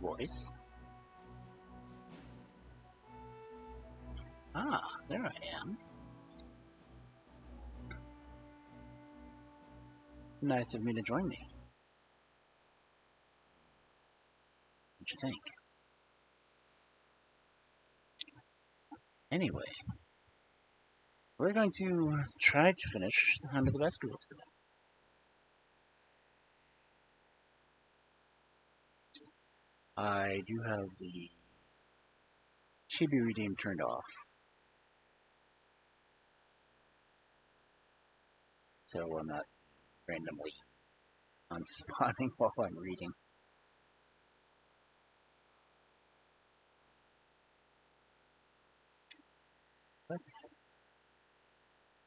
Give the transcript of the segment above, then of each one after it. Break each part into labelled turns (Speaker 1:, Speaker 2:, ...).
Speaker 1: Voice. Ah, there I am. Nice of me to join me. What'd you think? Anyway, we're going to try to finish the Hound of the Baskervilles today. I do have the Chibi Redeem turned off. So I'm not randomly unspawning while I'm reading. But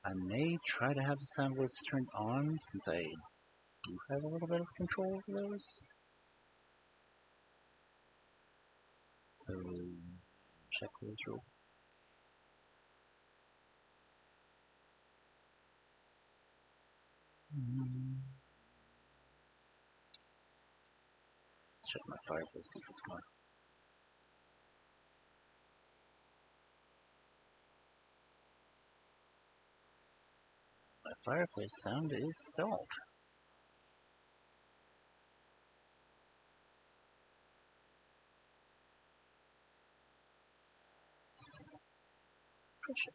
Speaker 1: I may try to have the sound words turned on since I do have a little bit of control over those. So check those real. Let's check my Fireplace, see if it's gone. My Fireplace sound is stalled. Push it.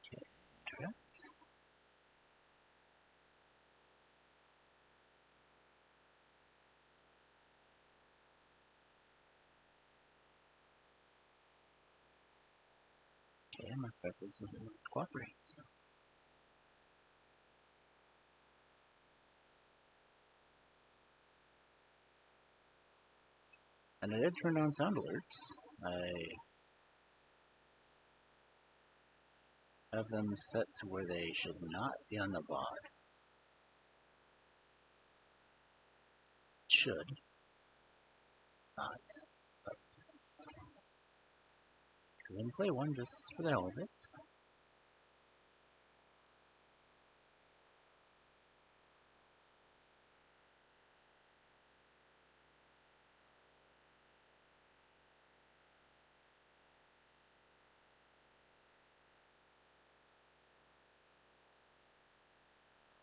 Speaker 1: Okay, okay, my Fireplace doesn't cooperate. So. And I did turn on sound alerts. I have them set to where they should not be on the VOD. Should not, but go and play one just for the hell of it.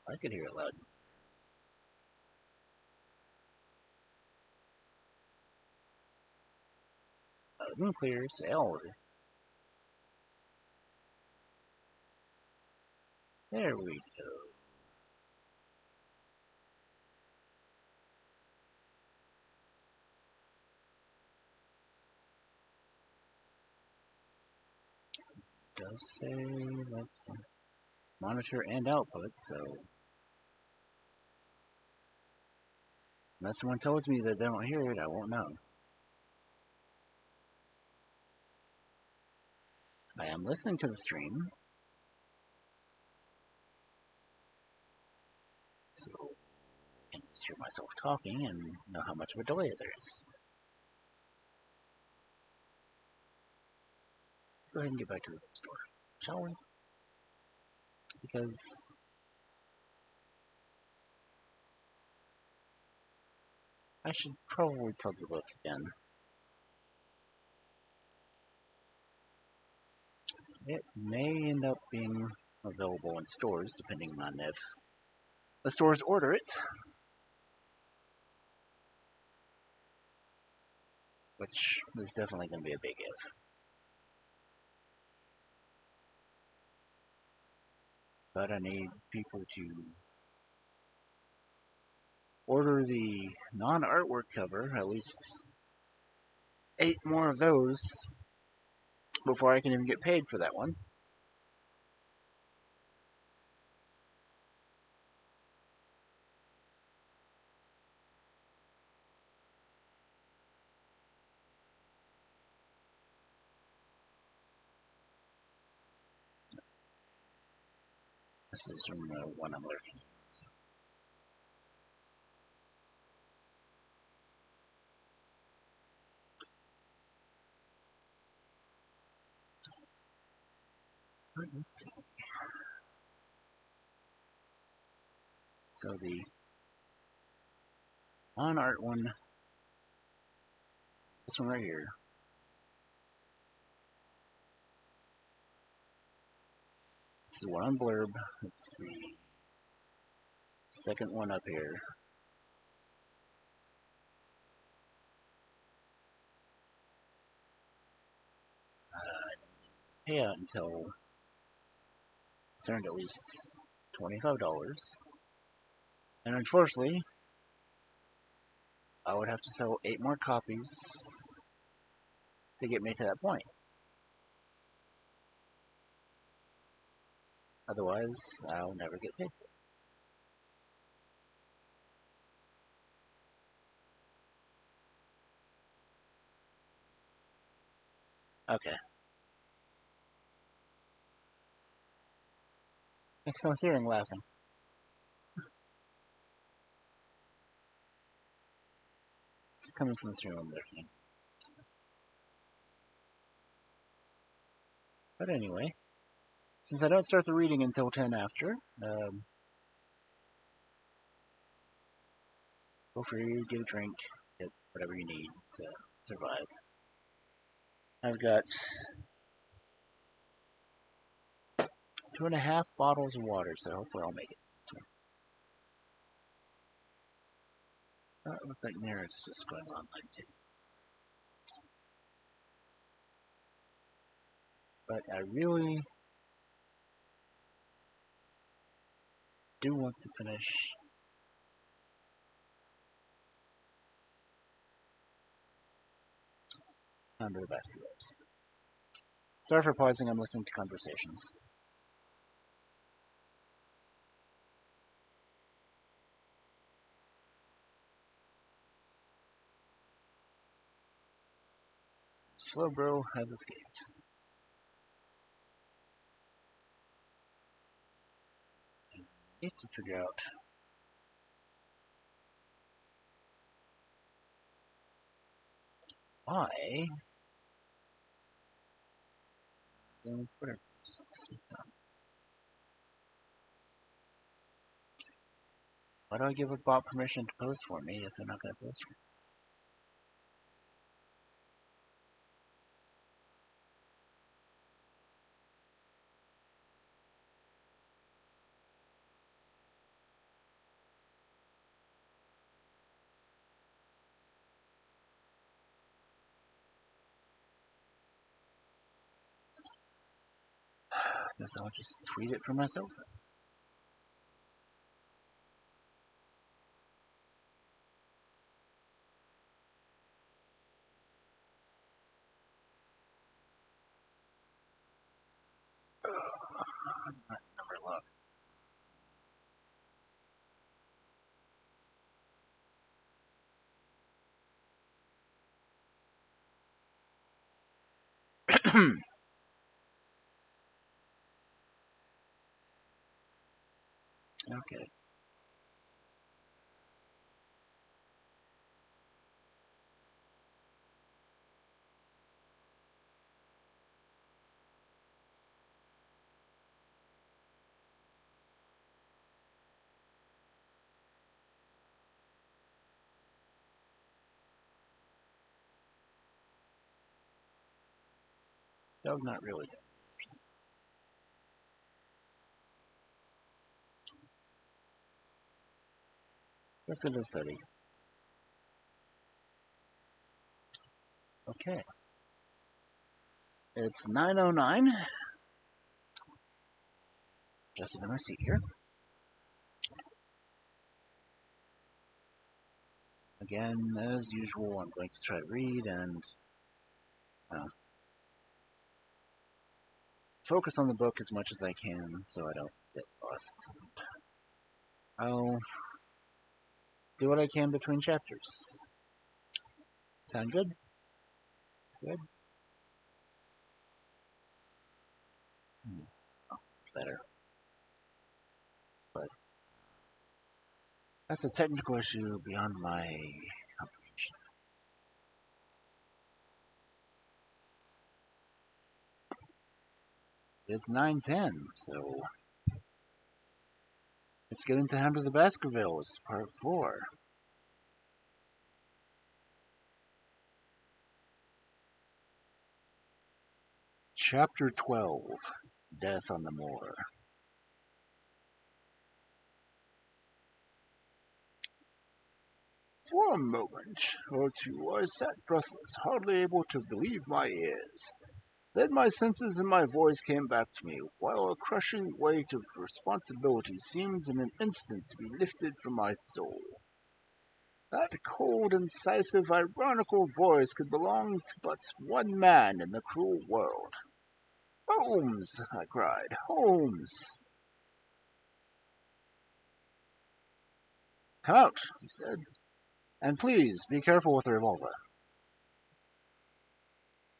Speaker 1: I could hear it loud. Loud and clear, say all of it. There we go. Does say let's monitor and output, so unless someone tells me that they don't hear it, I won't know. I am listening to the stream, so I can just hear myself talking and know how much of a delay there is. Let's go ahead and get back to the bookstore, shall we? Because I should probably plug the book again. It may end up being available in stores, depending on if the stores order it, which is definitely going to be a big if. But I need people to order the non-artwork cover, at least 8 more of those, before I can even get paid for that one. This is from the one I'm lurking. Let's see. So the non-art one, this one right here, this is one on blurb. It's the second one up here. Pay out until it's earned at least $25. And unfortunately, I would have to sell 8 more copies to get me to that point. Otherwise, I'll never get paid. Okay. I come hearing laughing. It's coming from this room I'm lurking in. But anyway, since I don't start the reading until 10 after, go free, get a drink, get whatever you need to survive. I've got 2.5 bottles of water, so hopefully I'll make it. So, it looks like Nera's just going online too. But I really do want to finish Hound of the Baskervilles. Sorry for pausing, I'm listening to conversations. Slowbro has escaped. I need to figure out why. Why do I give a bot permission to post for me if they're not going to post for me? Guess I'll just tweet it for myself. Number look. Okay. No, not really. Let's go to study. Okay. It's 9:09. Just in my seat here. Again, as usual, I'm going to try to read and focus on the book as much as I can so I don't get lost. I'll do what I can between chapters. Sound good? Good? Oh, better. But that's a technical issue beyond my comprehension. It's 9:10, so let's get into Hound of the Baskervilles, Part 4. Chapter 12, Death on the Moor. For a moment or two I sat breathless, hardly able to believe my ears. Then my senses and my voice came back to me, while a crushing weight of responsibility seemed in an instant to be lifted from my soul. That cold, incisive, ironical voice could belong to but one man in the cruel world. "Holmes!" I cried. "Holmes!" "Come out," he said, "and please be careful with the revolver."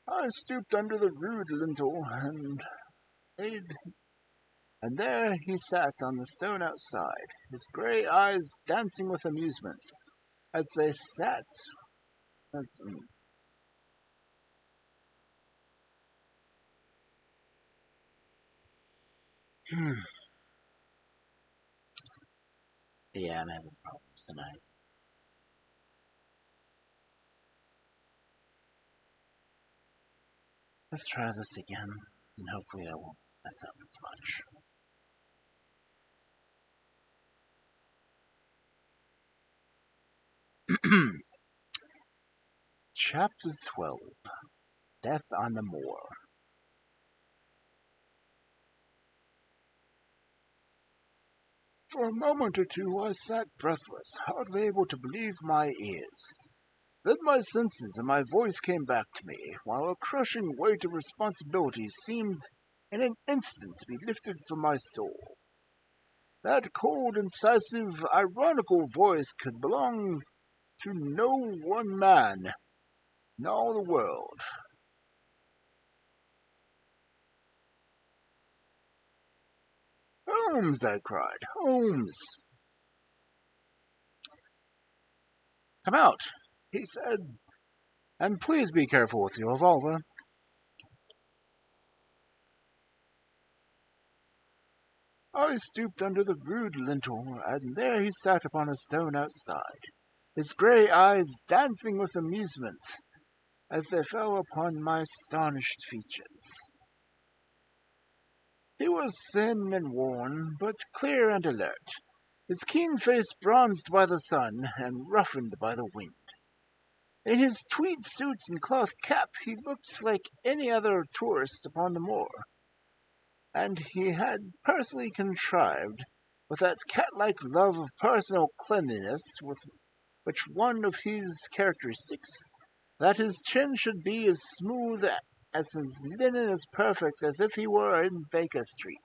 Speaker 1: I stooped under the rude lintel and there he sat on the stone outside, his grey eyes dancing with amusement. I'd say sat. That's... Yeah, I'm having problems tonight. Let's try this again, and hopefully I won't mess up as much. Chapter 12, Death on the Moor. For a moment or two I sat breathless, hardly able to believe my ears. Then my senses and my voice came back to me, while a crushing weight of responsibility seemed in an instant to be lifted from my soul. That cold, incisive, ironical voice could belong to no one man in all the world. Holmes, I cried. Holmes! Come out, he said, and please be careful with your revolver. I stooped under the rude lintel, and there he sat upon a stone outside, his grey eyes dancing with amusement as they fell upon my astonished features. He was thin and worn, but clear and alert, his keen face bronzed by the sun and roughened by the wind. In his tweed suit and cloth cap he looked like any other tourist upon the moor, and he had personally contrived, with that cat-like love of personal cleanliness with which one of his characteristics, that his chin should be as smooth as his linen as perfect as if he were in Baker Street.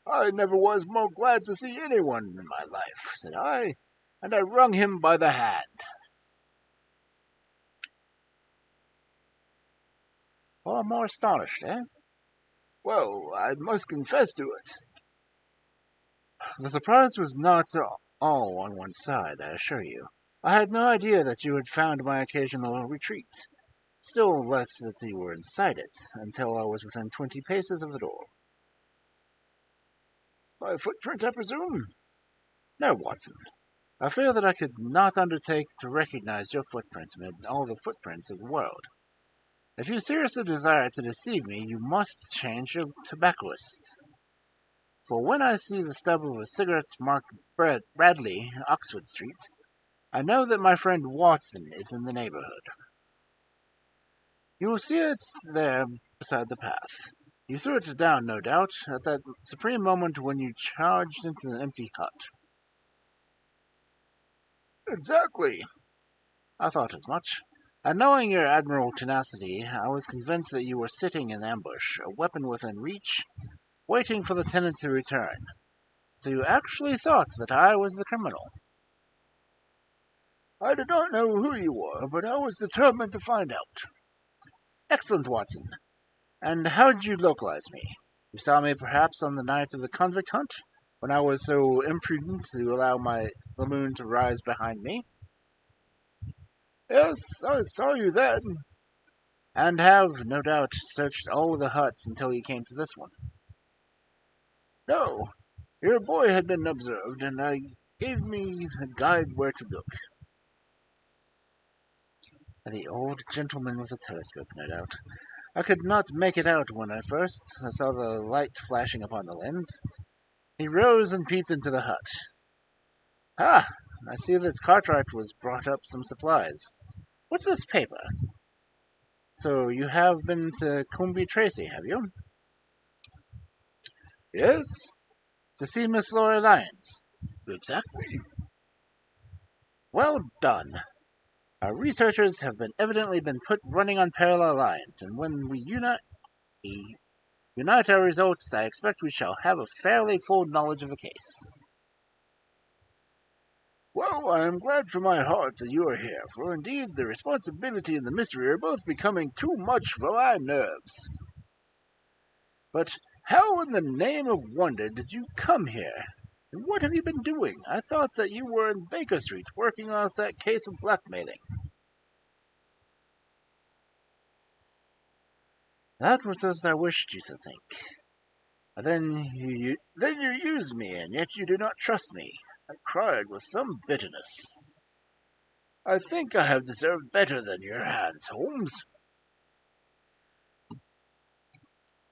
Speaker 1: I never was more glad to see anyone in my life, said I, and I wrung him by the hand. Or more astonished, eh? Well, I must confess to it. The surprise was not all on one side, I assure you. I had no idea that you had found my occasional retreat, still less that you were inside it, until I was within 20 paces of the door. My footprint, I presume? No, Watson. I fear that I could not undertake to recognize your footprint amid all the footprints of the world. If you seriously desire to deceive me, you must change your tobacconist. For when I see the stub of a cigarette marked Bradley, Oxford Street, I know that my friend Watson is in the neighborhood. You will see it there beside the path. You threw it down, no doubt, at that supreme moment when you charged into an empty hut. Exactly. I thought as much. And knowing your admirable tenacity, I was convinced that you were sitting in ambush, a weapon within reach, waiting for the tenant to return. So you actually thought that I was the criminal. I did not know who you were, but I was determined to find out. Excellent, Watson. And how did you localize me? You saw me perhaps on the night of the convict hunt, when I was so imprudent to allow the moon to rise behind me? Yes, I saw you then. And have, no doubt, searched all the huts until you came to this one. No, your boy had been observed, and I gave me a guide where to look. The old gentleman with the telescope, no doubt. I could not make it out when I first saw the light flashing upon the lens. He rose and peeped into the hut. Ah, I see that Cartwright was brought up some supplies. What's this paper? So you have been to Coombe Tracy, have you? Yes. To see Miss Laura Lyons? Exactly. Well done. Our researchers have evidently been put running on parallel lines, and when we unite our results, I expect we shall have a fairly full knowledge of the case. Well, I am glad from my heart that you are here, for indeed the responsibility and the mystery are both becoming too much for my nerves. But how in the name of wonder did you come here? And what have you been doing? I thought that you were in Baker Street working out that case of blackmailing. That was as I wished you to think. Then you used me, and yet you do not trust me. I cried with some bitterness. I think I have deserved better than your hands, Holmes.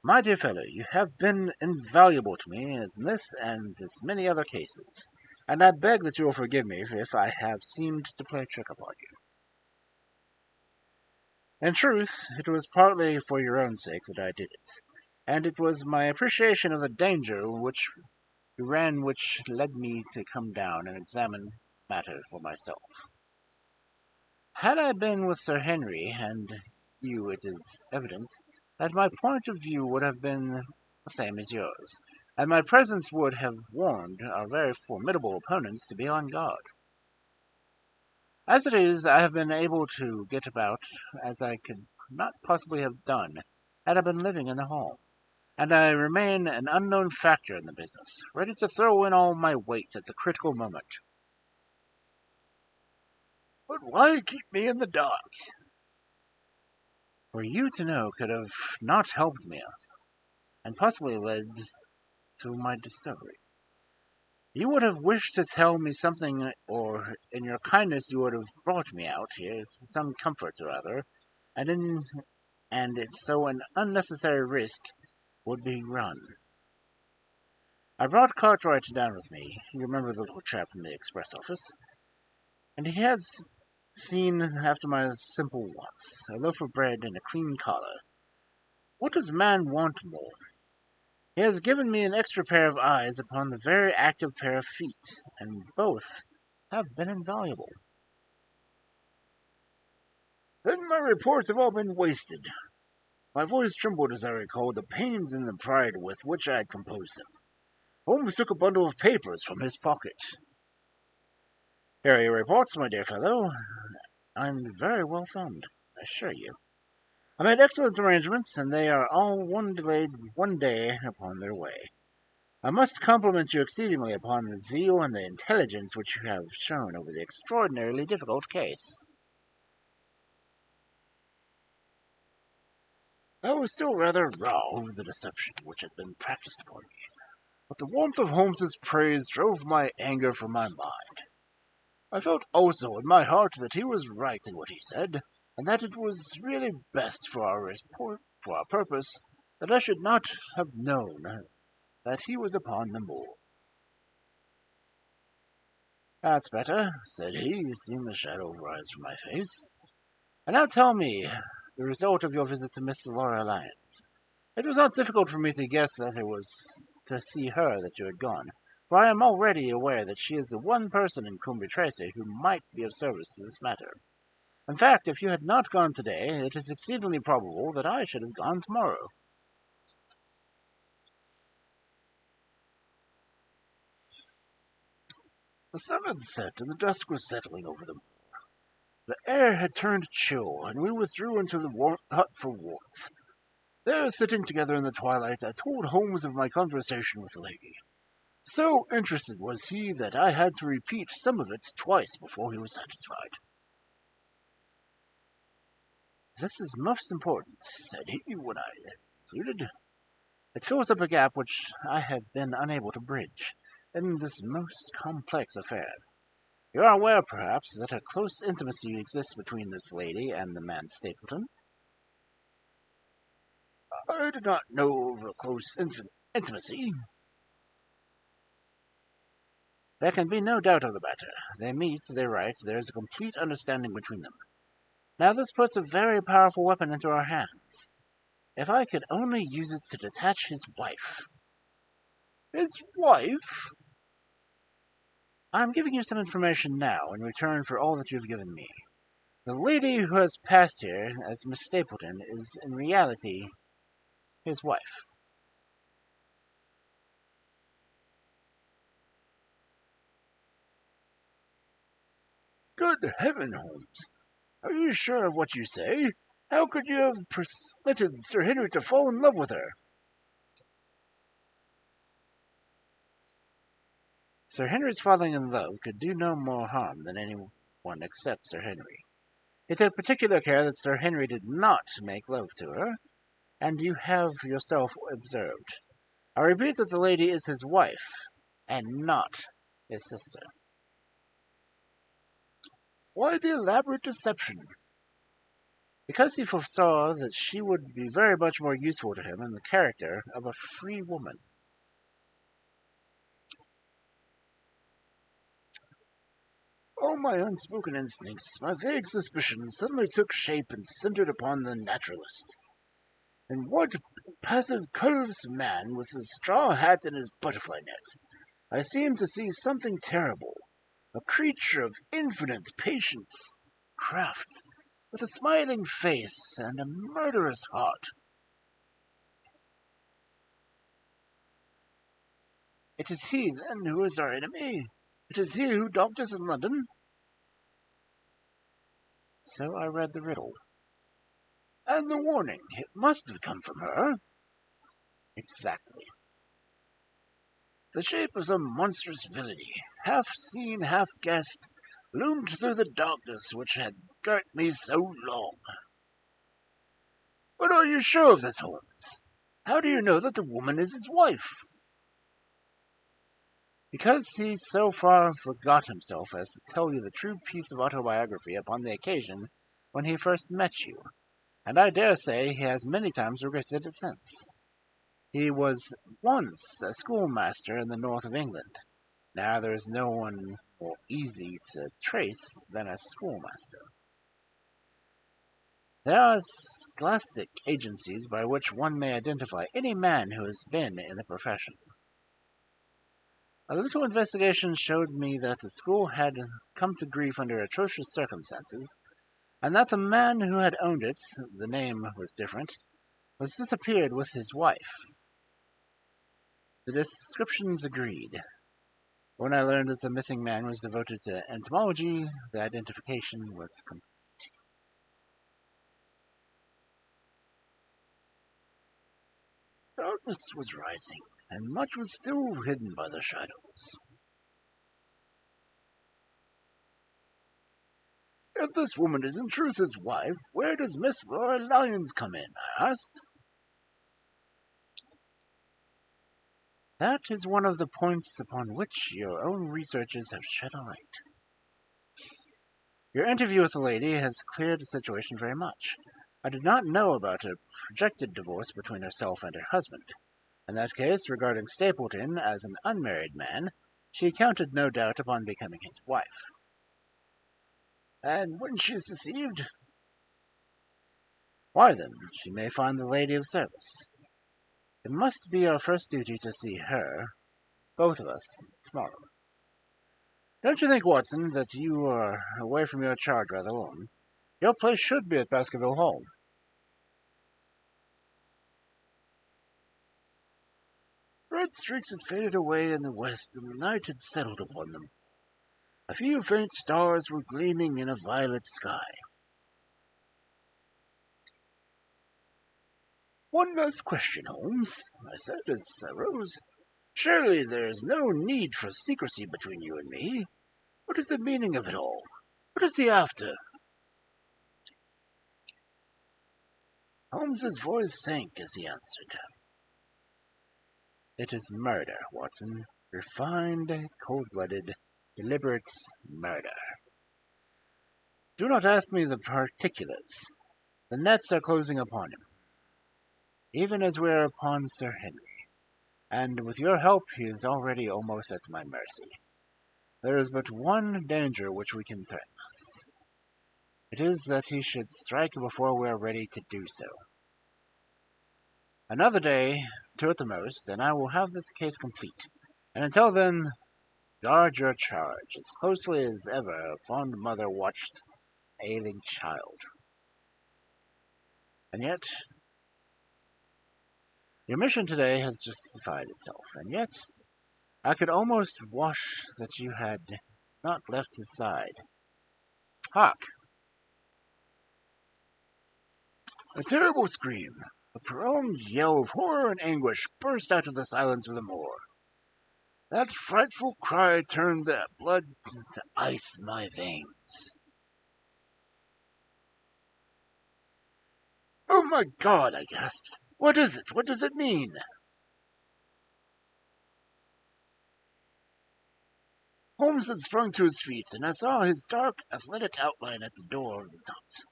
Speaker 1: My dear fellow, you have been invaluable to me in this and as many other cases, and I beg that you will forgive me if I have seemed to play a trick upon you. In truth, it was partly for your own sake that I did it, and it was my appreciation of the danger which you ran which led me to come down and examine matter for myself. Had I been with Sir Henry and you, it is evident that my point of view would have been the same as yours, and my presence would have warned our very formidable opponents to be on guard. As it is, I have been able to get about as I could not possibly have done had I been living in the home, and I remain an unknown factor in the business, ready to throw in all my weight at the critical moment. But why keep me in the dark? For you to know could have not helped me, and possibly led to my discovery. You would have wished to tell me something, or in your kindness you would have brought me out here, some comfort or other, and it's so an unnecessary risk would be run. I brought Cartwright down with me. You remember the little chap from the express office? And he has seen after my simple wants, a loaf of bread and a clean collar. What does man want more? He has given me an extra pair of eyes upon the very active pair of feet, and both have been invaluable. Then my reports have all been wasted. My voice trembled as I recalled the pains and the pride with which I had composed them. Holmes took a bundle of papers from his pocket. Here are your reports, my dear fellow. I'm very well thumbed, I assure you. I made excellent arrangements, and they are all delayed one day upon their way. I must compliment you exceedingly upon the zeal and the intelligence which you have shown over the extraordinarily difficult case. I was still rather raw over the deception which had been practiced upon me, but the warmth of Holmes's praise drove my anger from my mind. I felt also in my heart that he was right in what he said, and that it was really best for our purpose that I should not have known that he was upon the moor. That's better, said he, seeing the shadow rise from my face. And now tell me the result of your visit to Miss Laura Lyons. It was not difficult for me to guess that it was to see her that you had gone, for I am already aware that she is the one person in Coombe Tracy who might be of service to this matter. In fact, if you had not gone today, it is exceedingly probable that I should have gone tomorrow. The sun had set, and the dusk was settling over the moor. The air had turned chill, and we withdrew into the hut for warmth. There, sitting together in the twilight, I told Holmes of my conversation with the lady. So interested was he that I had to repeat some of it twice before he was satisfied. This is most important, said he when I had concluded. It fills up a gap which I have been unable to bridge in this most complex affair. You are aware, perhaps, that a close intimacy exists between this lady and the man Stapleton? I do not know of a close intimacy. There can be no doubt of the matter. They meet, they write, there is a complete understanding between them. Now this puts a very powerful weapon into our hands. If I could only use it to detach his wife. His wife? I am giving you some information now in return for all that you have given me. The lady who has passed here as Miss Stapleton is in reality his wife. Good heaven, Holmes! Are you sure of what you say? How could you have permitted Sir Henry to fall in love with her? Sir Henry's falling in love could do no more harm than anyone except Sir Henry. He took particular care that Sir Henry did not make love to her, and you have yourself observed. I repeat that the lady is his wife, and not his sister. Why the elaborate deception? Because he foresaw that she would be very much more useful to him in the character of a free woman. All my unspoken instincts, my vague suspicions, suddenly took shape and centered upon the naturalist. And what passive curves man with his straw hat and his butterfly net? I seemed to see something terrible, a creature of infinite patience, craft, with a smiling face and a murderous heart. It is he, then, who is our enemy? It is he who dogged us in London? So I read the riddle. And the warning, it must have come from her. Exactly. The shape of some monstrous villainy, half seen, half guessed, loomed through the darkness which had girt me so long. But are you sure of this, Holmes? How do you know that the woman is his wife? Because he so far forgot himself as to tell you the true piece of autobiography upon the occasion when he first met you, and I dare say he has many times regretted it since. He was once a schoolmaster in the north of England. Now there is no one more easy to trace than a schoolmaster. There are scholastic agencies by which one may identify any man who has been in the profession. A little investigation showed me that the school had come to grief under atrocious circumstances, and that the man who had owned it, the name was different, was disappeared with his wife. The descriptions agreed. When I learned that the missing man was devoted to entomology, the identification was complete. Darkness was rising, and much was still hidden by the shadows. If this woman is in truth his wife, where does Miss Laura Lyons come in? I asked. That is one of the points upon which your own researches have shed a light. Your interview with the lady has cleared the situation very much. I did not know about a projected divorce between herself and her husband. In that case, regarding Stapleton as an unmarried man, she counted no doubt upon becoming his wife. And when she is deceived? Why then, she may find the lady of service. It must be our first duty to see her, both of us, tomorrow. Don't you think, Watson, that you are away from your charge rather long? Your place should be at Baskerville Hall. Red streaks had faded away in the west, and the night had settled upon them. A few faint stars were gleaming in a violet sky. One last question, Holmes, I said as I rose. Surely there is no need for secrecy between you and me. What is the meaning of it all? What is he after? Holmes's voice sank as he answered. It is murder, Watson. Refined, cold-blooded, deliberate murder. Do not ask me the particulars. The nets are closing upon him, even as we are upon Sir Henry, and with your help he is already almost at my mercy. There is but one danger which we can threaten us. It is that he should strike before we are ready to do so. Another day, two at the most, and I will have this case complete, and until then, guard your charge as closely as ever a fond mother watched an ailing child. And yet, your mission today has justified itself, and yet I could almost wish that you had not left his side. Hark! A terrible scream, a prolonged yell of horror and anguish burst out of the silence of the moor. That frightful cry turned the blood to ice in my veins. "Oh, my God!" I gasped. "What is it? What does it mean?" Holmes had sprung to his feet, and I saw his dark, athletic outline at the door of the hut.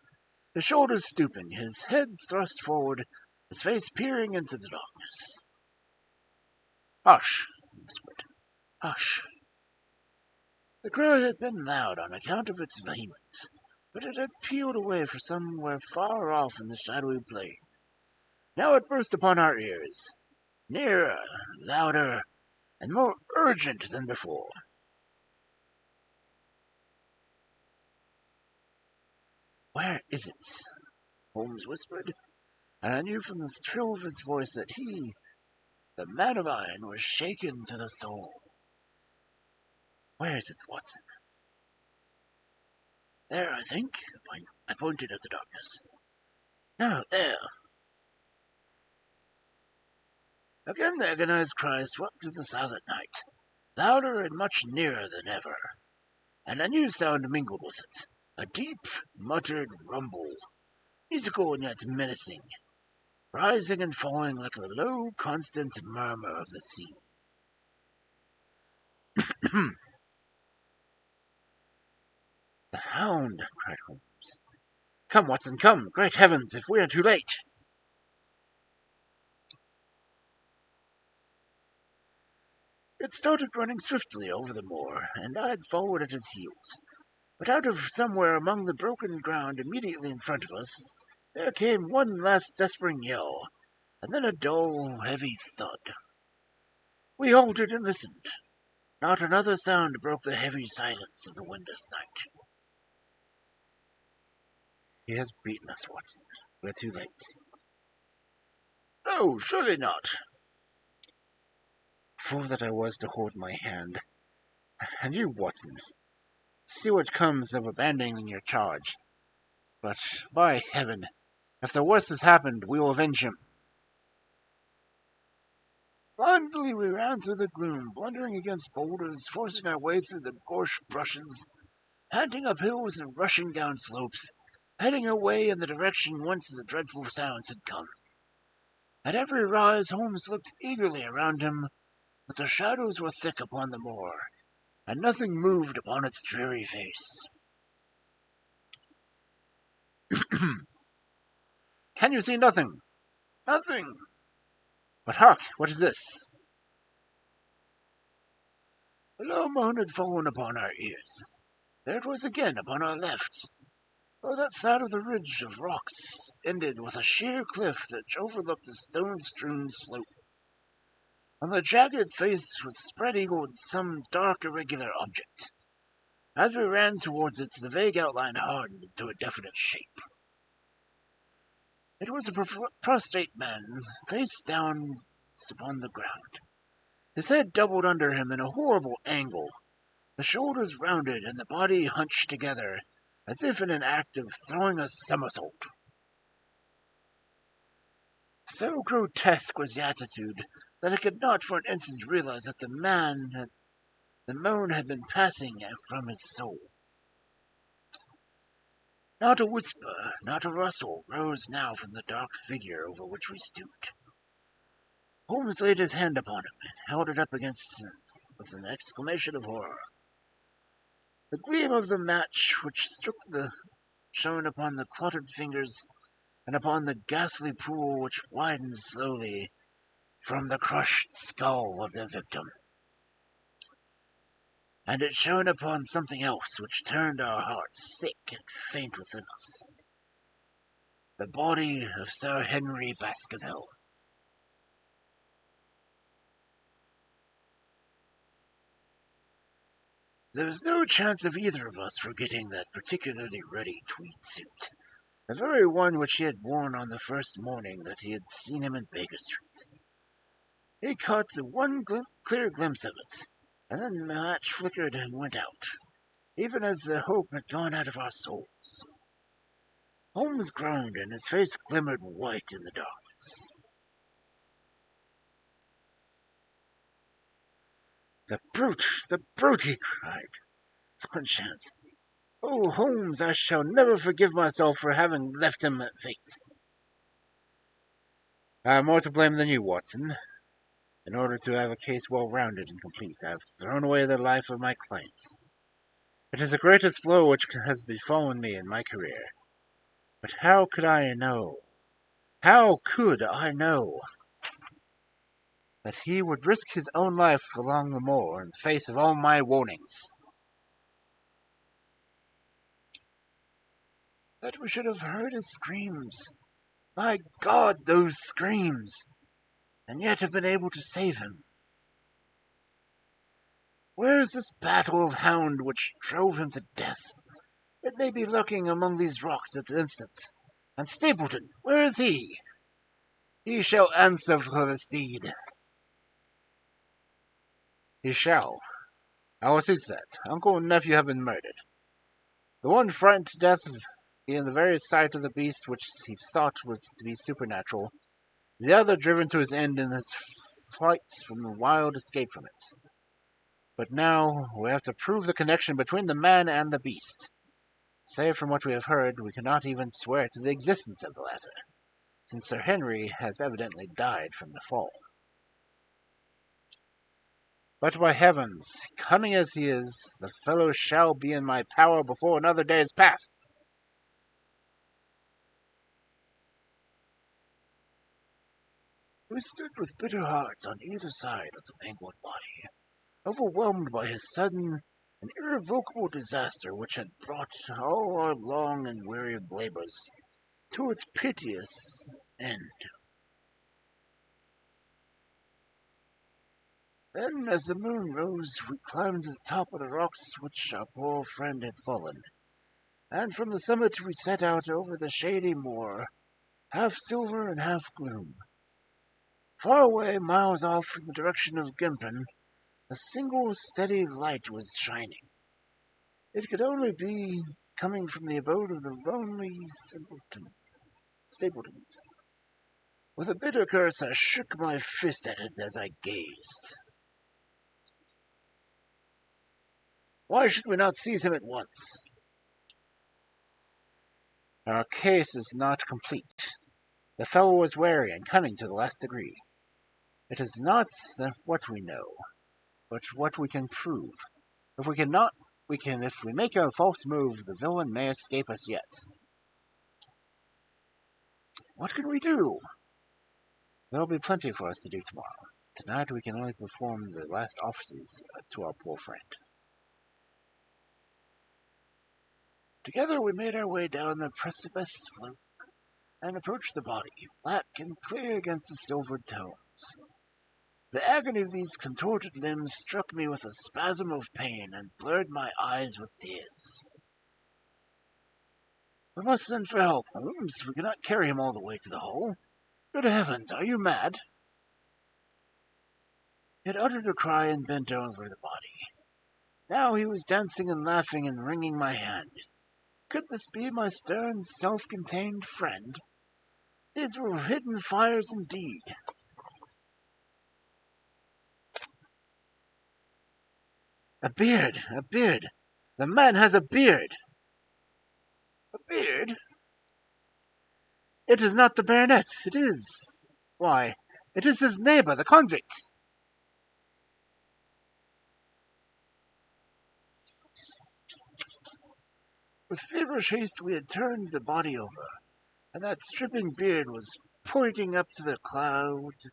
Speaker 1: His shoulders stooping, his head thrust forward, his face peering into the darkness. "Hush!" he whispered. "Hush!" The cry had been loud on account of its vehemence, but it had pealed away from somewhere far off in the shadowy plain. Now it burst upon our ears, nearer, louder, and more urgent than before. "Where is it?" Holmes whispered, and I knew from the thrill of his voice that he, the man of iron, was shaken to the soul. "Where is it, Watson?" "There, I think." I pointed at the darkness. No, there. Again the agonized cry swept through the silent night, louder and much nearer than ever, and a new sound mingled with it, a deep, muttered rumble, musical and yet menacing, rising and falling like the low, constant murmur of the sea. The Hound, cried Holmes. Come, Watson, come! Great heavens, if we are too late! It started running swiftly over the moor, and I had followed at his heels. But out of somewhere among the broken ground immediately in front of us, there came one last despairing yell, and then a dull, heavy thud. We halted and listened. Not another sound broke the heavy silence of the windless night. He has beaten us, Watson. We're too late. No, surely not. Fool that I was to hold my hand. And you, Watson, see what comes of abandoning your charge. But, by heaven, if the worst has happened, we will avenge him. Blindly we ran through the gloom, blundering against boulders, forcing our way through the gorse brushes, panting up hills and rushing down slopes, heading away in the direction whence the dreadful sounds had come. At every rise Holmes looked eagerly around him, but the shadows were thick upon the moor, and nothing moved upon its dreary face. Can you see nothing? Nothing. But hark, what is this? A low moan had fallen upon our ears. There it was again upon our left. Oh, that side of the ridge of rocks ended with a sheer cliff that overlooked a stone-strewn slope. On the jagged face was spread-eagled some dark irregular object. As we ran towards it, the vague outline hardened into a definite shape. It was a prostrate man, face down upon the ground. His head doubled under him in a horrible angle, the shoulders rounded and the body hunched together, as if in an act of throwing a somersault. So grotesque was the attitude that I could not for an instant realize that the moan had been passing from his soul. Not a whisper, not a rustle rose now from the dark figure over which we stooped. Holmes laid his hand upon him and held it up against his with an exclamation of horror. The gleam of the match which struck shone upon the clotted fingers and upon the ghastly pool which widened slowly from the crushed skull of the victim. And it shone upon something else which turned our hearts sick and faint within us. The body of Sir Henry Baskerville. There was no chance of either of us forgetting that particularly ruddy tweed suit, the very one which he had worn on the first morning that he had seen him in Baker Street. He caught the one clear glimpse of it, and then the match flickered and went out, even as the hope had gone out of our souls. Holmes groaned, and his face glimmered white in the darkness. The brute, he cried, to clench hands. Oh, Holmes, I shall never forgive myself for having left him at fate. I am more to blame than you, Watson. In order to have a case well-rounded and complete, I have thrown away the life of my client. It is the greatest blow which has befallen me in my career. But how could I know that he would risk his own life along the moor in the face of all my warnings? That we should have heard his screams. My God, those screams! And yet have been able to save him. Where is this battle of Hound which drove him to death? It may be lurking among these rocks at the instant. And Stapleton, where is he? He shall answer for this deed. He shall. I will see to that. Uncle and nephew have been murdered. The one frightened to death in the very sight of the beast which he thought was to be supernatural, the other driven to his end in his flights from the wild escape from it. But now we have to prove the connection between the man and the beast. Save from what we have heard, we cannot even swear to the existence of the latter, since Sir Henry has evidently died from the fall. But by heavens, cunning as he is, the fellow shall be in my power before another day is past. We stood with bitter hearts on either side of the mangled body, overwhelmed by his sudden and irrevocable disaster which had brought all our long and weary labors to its piteous end. Then, as the moon rose, we climbed to the top of the rocks which our poor friend had fallen, and from the summit we set out over the shady moor, half silver and half gloom. Far away, miles off in the direction of Gimpen, a single steady light was shining. It could only be coming from the abode of the lonely Stapletons. With a bitter curse, I shook my fist at it as I gazed. Why should we not seize him at once? Our case is not complete. The fellow was wary and cunning to the last degree. It is not what we know, but what we can prove. If we cannot, we can. If we make a false move, the villain may escape us yet. What can we do? There will be plenty for us to do tomorrow. Tonight we can only perform the last offices to our poor friend. Together we made our way down the precipice slope and approached the body, black and clear against the silvered tones. The agony of these contorted limbs struck me with a spasm of pain and blurred my eyes with tears. We must send for help, Holmes. We cannot carry him all the way to the hole. Good heavens, are you mad? He had uttered a cry and bent over the body. Now he was dancing and laughing and wringing my hand. Could this be my stern, self-contained friend? These were hidden fires indeed. A beard! A beard! The man has a beard! A beard? It is not the baronet. It is... Why, it is his neighbor, the convict. With feverish haste we had turned the body over, and that stripping beard was pointing up to the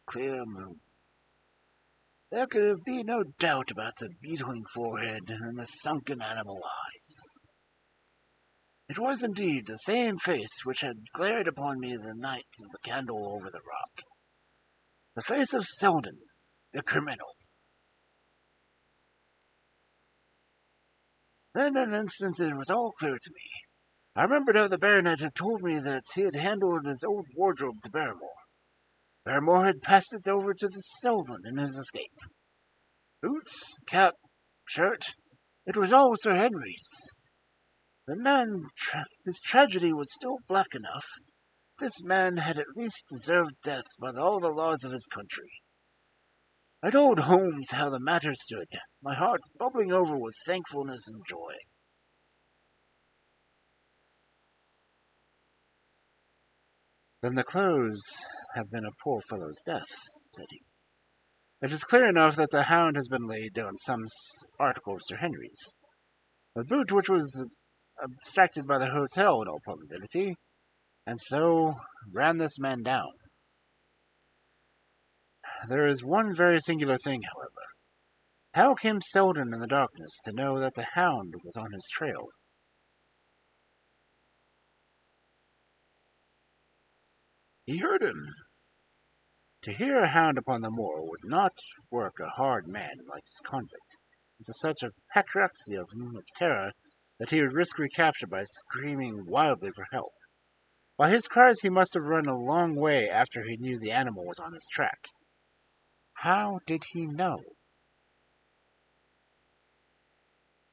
Speaker 1: clear moon. There could be no doubt about the beetling forehead and the sunken animal eyes. It was indeed the same face which had glared upon me the night of the candle over the rock. The face of Selden, the criminal. Then in an instant it was all clear to me. I remembered how the baronet had told me that he had handed his old wardrobe to Barrymore. Barrymore had passed it over to the Selden in his escape. Boots, cap, shirt, it was all Sir Henry's. The man, his tragedy was still black enough. This man had at least deserved death by all the laws of his country. I told Holmes how the matter stood, my heart bubbling over with thankfulness and joy. Then the clothes have been a poor fellow's death, said he. It is clear enough that the Hound has been laid on some article of Sir Henry's. The boot which was abstracted by the hotel in all probability, and so ran this man down. There is one very singular thing, however. How came Selden in the darkness to know that the Hound was on his trail? He heard him. To hear a hound upon the moor would not work a hard man like his convict into such a paroxysm of terror that he would risk recapture by screaming wildly for help. By his cries he must have run a long way after he knew the animal was on his track. How did he know?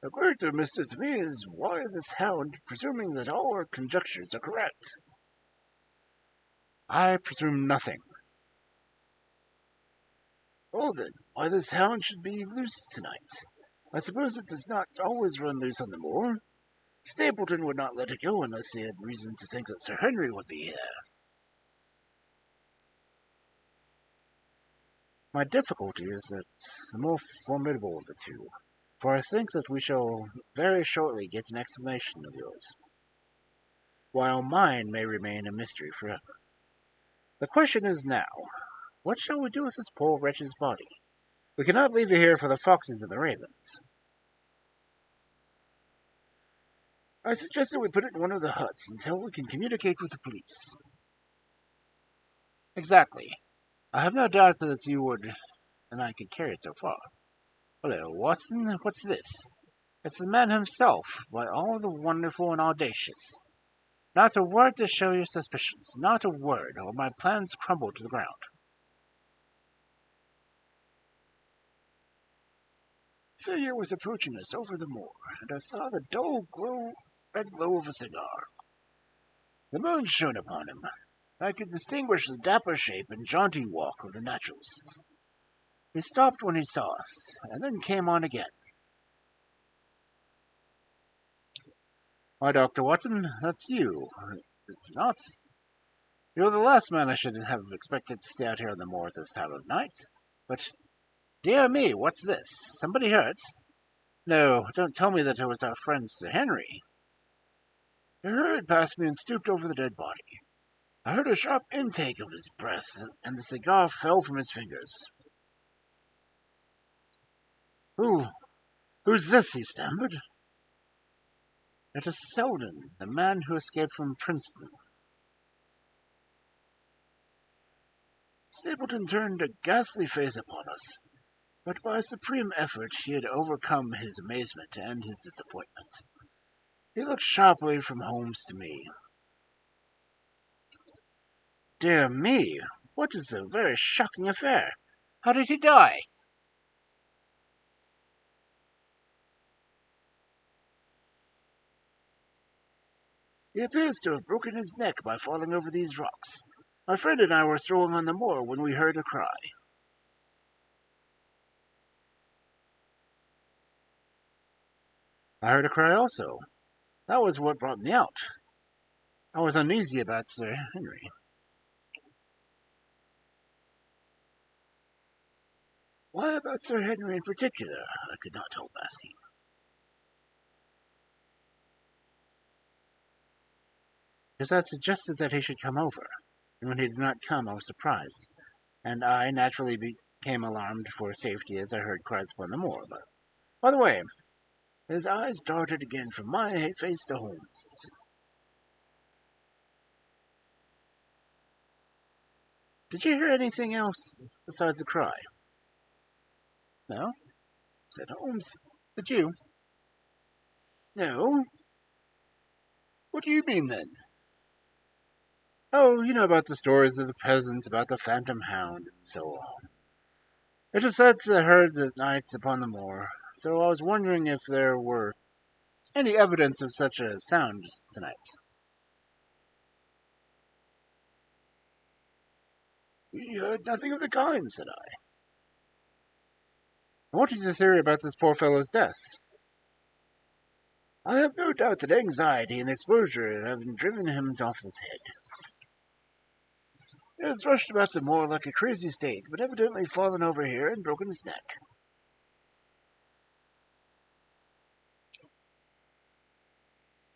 Speaker 1: The greater mystery to me is why this hound, presuming that all our conjectures are correct. I presume nothing. Well then, why this hound should be loose tonight? I suppose it does not always run loose on the moor. Stapleton would not let it go unless he had reason to think that Sir Henry would be here. My difficulty is that the more formidable of the two, for I think that we shall very shortly get an explanation of yours, while mine may remain a mystery forever. The question is now, what shall we do with this poor wretch's body? We cannot leave it here for the foxes and the ravens. I suggest that we put it in one of the huts until we can communicate with the police. Exactly. I have no doubt that you would, and I could carry it so far. Hello, Watson, what's this? It's the man himself, by all the wonderful and audacious. Not a word to show your suspicions, not a word, or my plans crumble to the ground. The figure was approaching us over the moor, and I saw the dull red glow of a cigar. The moon shone upon him, and I could distinguish the dapper shape and jaunty walk of the naturalist. He stopped when he saw us, and then came on again. Why, Dr. Watson, that's you. It's not. You're the last man I should have expected to stay out here on the moor at this time of night. But, dear me, what's this? Somebody hurt? No, don't tell me that it was our friend Sir Henry. He hurried past me and stooped over the dead body. I heard a sharp intake of his breath, and the cigar fell from his fingers. Who's this? He stammered. It is Selden, the man who escaped from Princeton. Stapleton turned a ghastly face upon us, but by a supreme effort he had overcome his amazement and his disappointment. He looked sharply from Holmes to me. Dear me, what is a very shocking affair? How did he die? He appears to have broken his neck by falling over these rocks. My friend and I were strolling on the moor when we heard a cry. I heard a cry also. That was what brought me out. I was uneasy about Sir Henry. Why about Sir Henry in particular? I could not help asking. Because I suggested that he should come over, and when he did not come I was surprised, and I naturally became alarmed for safety as I heard cries upon the moor. But, by the way, his eyes darted again from my face to Holmes's. Did you hear anything else besides a cry? No, said Holmes. Did you? No. What do you mean, then? Oh, you know about the stories of the peasants about the phantom hound, and so on. It is said to the herds at nights upon the moor, so I was wondering if there were any evidence of such a sound tonight. We heard nothing of the kind, said I. What is your theory about this poor fellow's death? I have no doubt that anxiety and exposure have driven him off his head. He has rushed about the moor like a crazy state, but evidently fallen over here and broken his neck.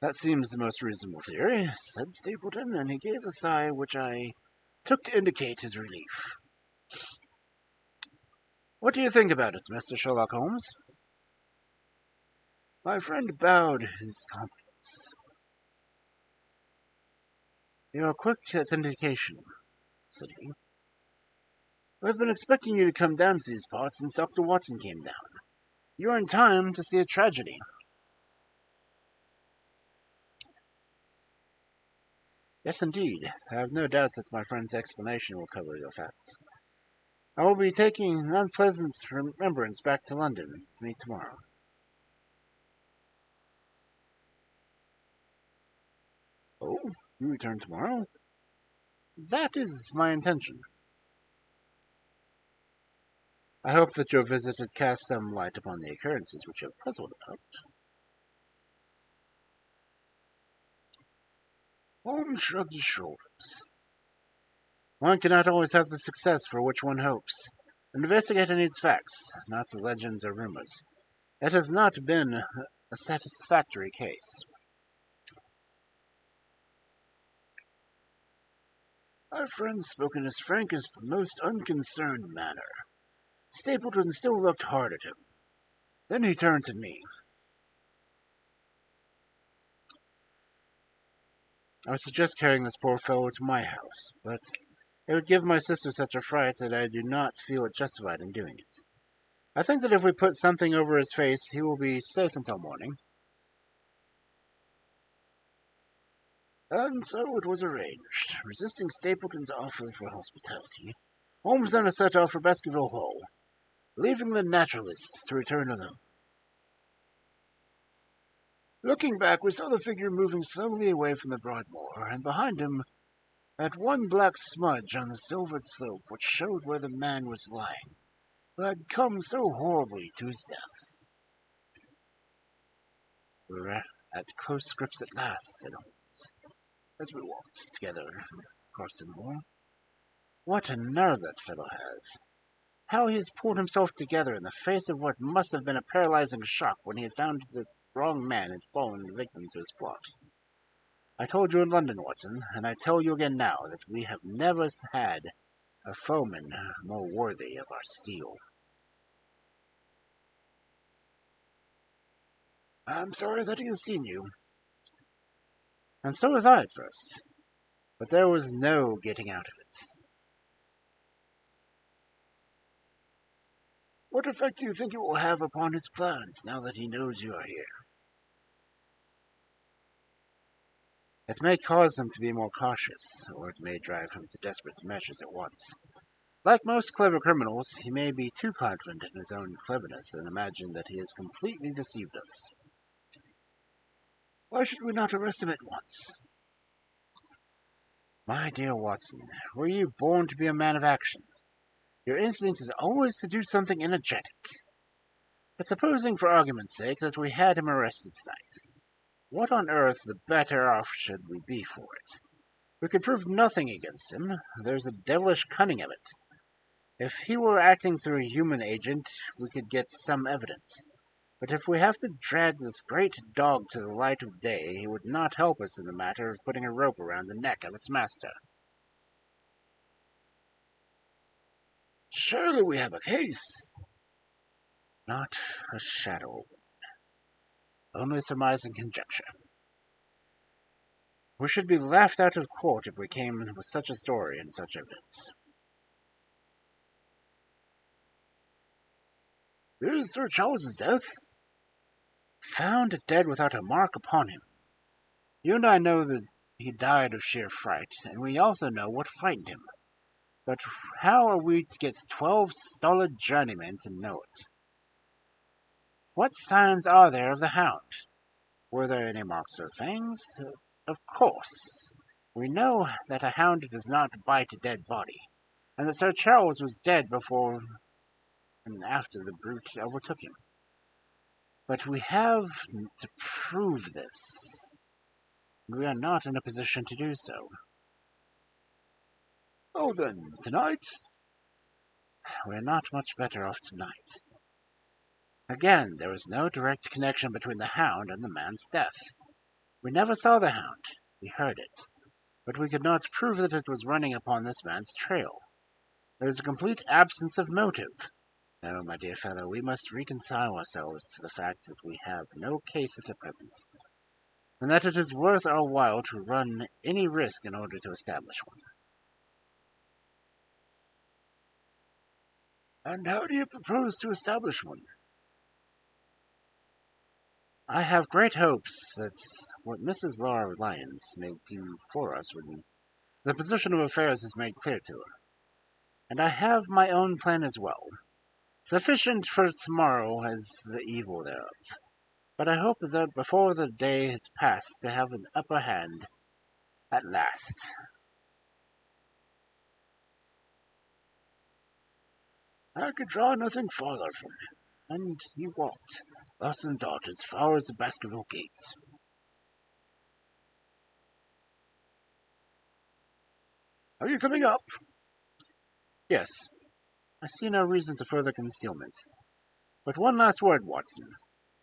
Speaker 1: That seems the most reasonable theory, said Stapleton, and he gave a sigh which I took to indicate his relief. What do you think about it, Mr. Sherlock Holmes? My friend bowed his confidence. You are quick at indication, said he. I've been expecting you to come down to these parts since Dr. Watson came down. You are in time to see a tragedy. Yes, indeed. I have no doubt that my friend's explanation will cover your facts. I will be taking an unpleasant remembrance back to London with me tomorrow. You return tomorrow? That is my intention. I hope that your visit has cast some light upon the occurrences which you have puzzled about. Holmes shrugged his shoulders. One cannot always have the success for which one hopes. An investigator needs facts, not legends or rumors. It has not been a satisfactory case. Our friend spoke in his frankest, most unconcerned manner. Stapleton still looked hard at him. Then he turned to me. I would suggest carrying this poor fellow to my house, but it would give my sister such a fright that I do not feel it justified in doing it. I think that if we put something over his face, he will be safe until morning. And so it was arranged. Resisting Stapleton's offer for hospitality, Holmes then set off for Baskerville Hall, leaving the naturalists to return to them. Looking back, we saw the figure moving slowly away from the broad moor, and behind him, that one black smudge on the silvered slope which showed where the man was lying, who had come so horribly to his death. We were at close grips at last, said Holmes, as we walked together across the moor. What a nerve that fellow has! How he has pulled himself together in the face of what must have been a paralyzing shock when he had found the wrong man had fallen victim to his plot. I told you in London, Watson, and I tell you again now, that we have never had a foeman more worthy of our steel. I'm sorry that he has seen you. And so was I at first, but there was no getting out of it. What effect do you think it will have upon his plans, now that he knows you are here? It may cause him to be more cautious, or it may drive him to desperate measures at once. Like most clever criminals, he may be too confident in his own cleverness and imagine that he has completely deceived us. Why should we not arrest him at once? My dear Watson, were you born to be a man of action? Your instinct is always to do something energetic. But supposing, for argument's sake, that we had him arrested tonight, what on earth the better off should we be for it? We could prove nothing against him. There's a devilish cunning of it. If he were acting through a human agent, we could get some evidence. But if we have to drag this great dog to the light of day, he would not help us in the matter of putting a rope around the neck of its master. Surely we have a case. Not a shadow of one. Only surmise and conjecture. We should be laughed out of court if we came with such a story and such evidence. There is Sir Charles's death. Found dead without a mark upon him. You and I know that he died of sheer fright, and we also know what frightened him. But how are we to get 12 stolid journeymen to know it? What signs are there of the hound? Were there any marks or fangs? Of course. We know that a hound does not bite a dead body, and that Sir Charles was dead before and after the brute overtook him. But we have to prove this. We are not in a position to do so. Oh, then, tonight? We are not much better off tonight. Again, there is no direct connection between the hound and the man's death. We never saw the hound. We heard it. But we could not prove that it was running upon this man's trail. There is a complete absence of motive. No, my dear fellow, we must reconcile ourselves to the fact that we have no case at present, and that it is worth our while to run any risk in order to establish one. And how do you propose to establish one? I have great hopes that what Mrs. Laura Lyons may do for us when the position of affairs is made clear to her. And I have my own plan as well, sufficient for tomorrow as the evil thereof. But I hope that before the day has passed to have an upper hand At last. I could draw nothing farther from him, and he walked, thus and thought, as far as the Baskerville gates. Are you coming up? Yes. I see no reason to further concealment. But one last word, Watson.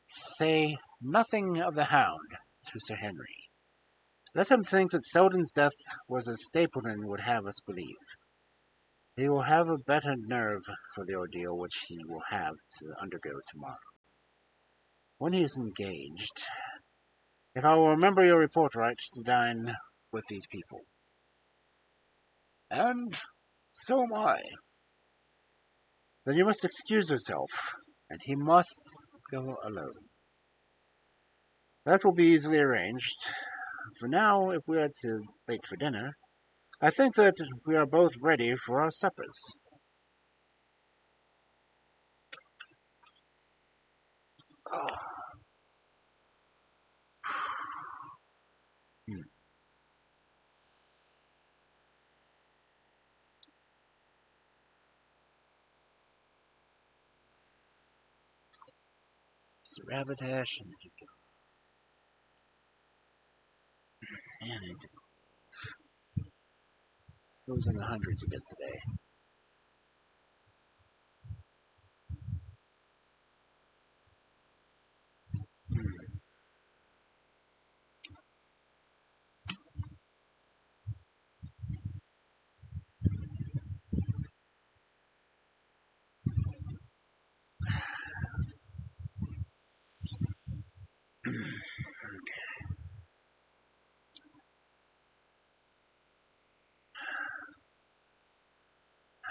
Speaker 1: Say nothing of the Hound to Sir Henry. Let him think that Selden's death was as Stapleton would have us believe. He will have a better nerve for the ordeal which he will have to undergo tomorrow. When he is engaged, if I will remember your report right, to dine with these people. And so am I. Then you must excuse yourself, and he must go alone. That will be easily arranged. For now, if we are too late for dinner, I think that we are both ready for our suppers. Oh. It's the rabbit hash and it goes in the hundreds again today.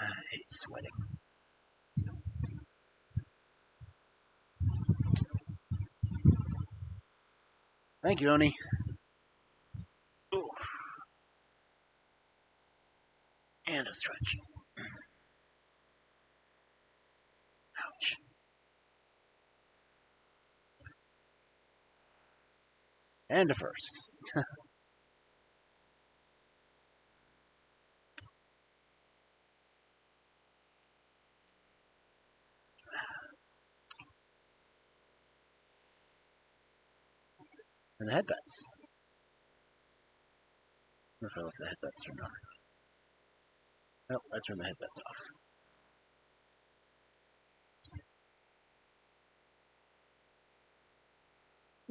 Speaker 1: I hate sweating. Thank you, Oni. Ooh. And a stretch. Ouch. And a first. And the headbats. I wonder if I left the headbats turned on. Oh, I turned the headbats off.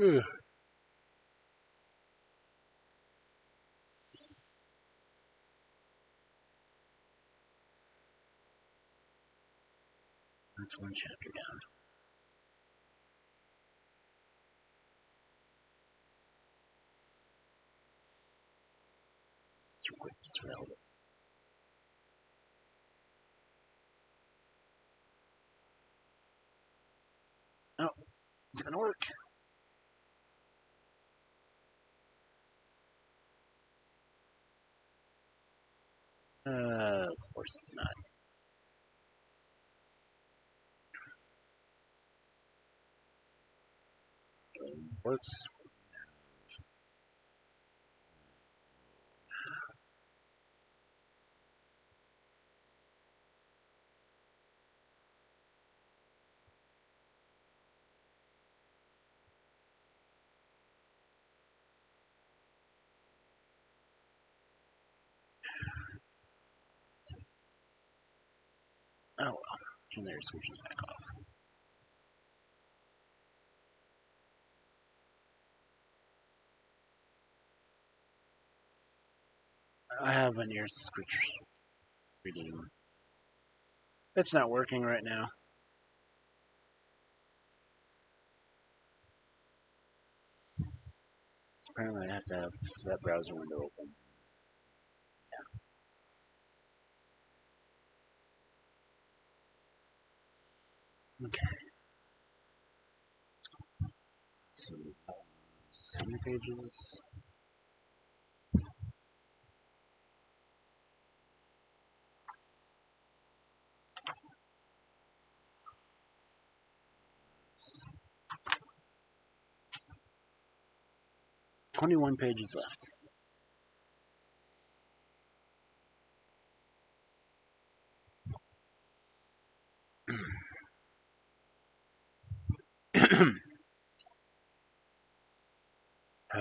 Speaker 1: Ugh. That's one chapter down. It's quick, it's relevant. Oh, it's gonna work. Of course it's not. It works. Oh well. And there's switches back off. I have a near switch reading. It's not working right now. So apparently I have to have that browser window open. Yeah. Okay. So, how many pages? 21 pages left.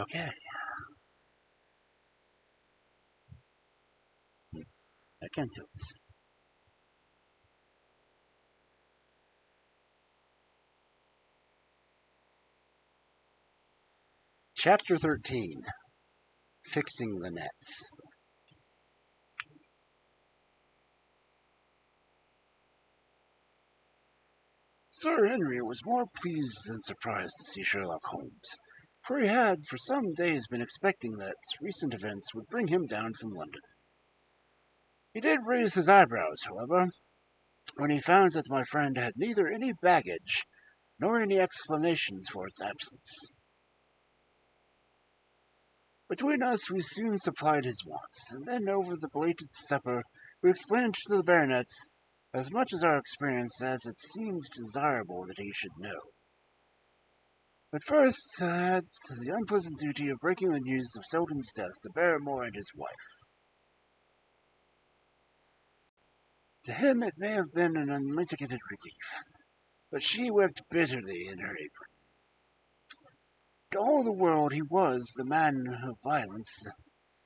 Speaker 1: Okay. I can do it. Chapter 13. Fixing the Nets. Sir Henry was more pleased than surprised to see Sherlock Holmes, for he had for some days been expecting that recent events would bring him down from London. He did raise his eyebrows, however, when he found that my friend had neither any baggage nor any explanations for its absence. Between us, we soon supplied his wants, and then over the belated supper, we explained to the baronet as much of our experience as it seemed desirable that he should know. But first, I had the unpleasant duty of breaking the news of Selden's death to Barrymore and his wife. To him it may have been an unmitigated relief, but she wept bitterly in her apron. To all the world he was the man of violence,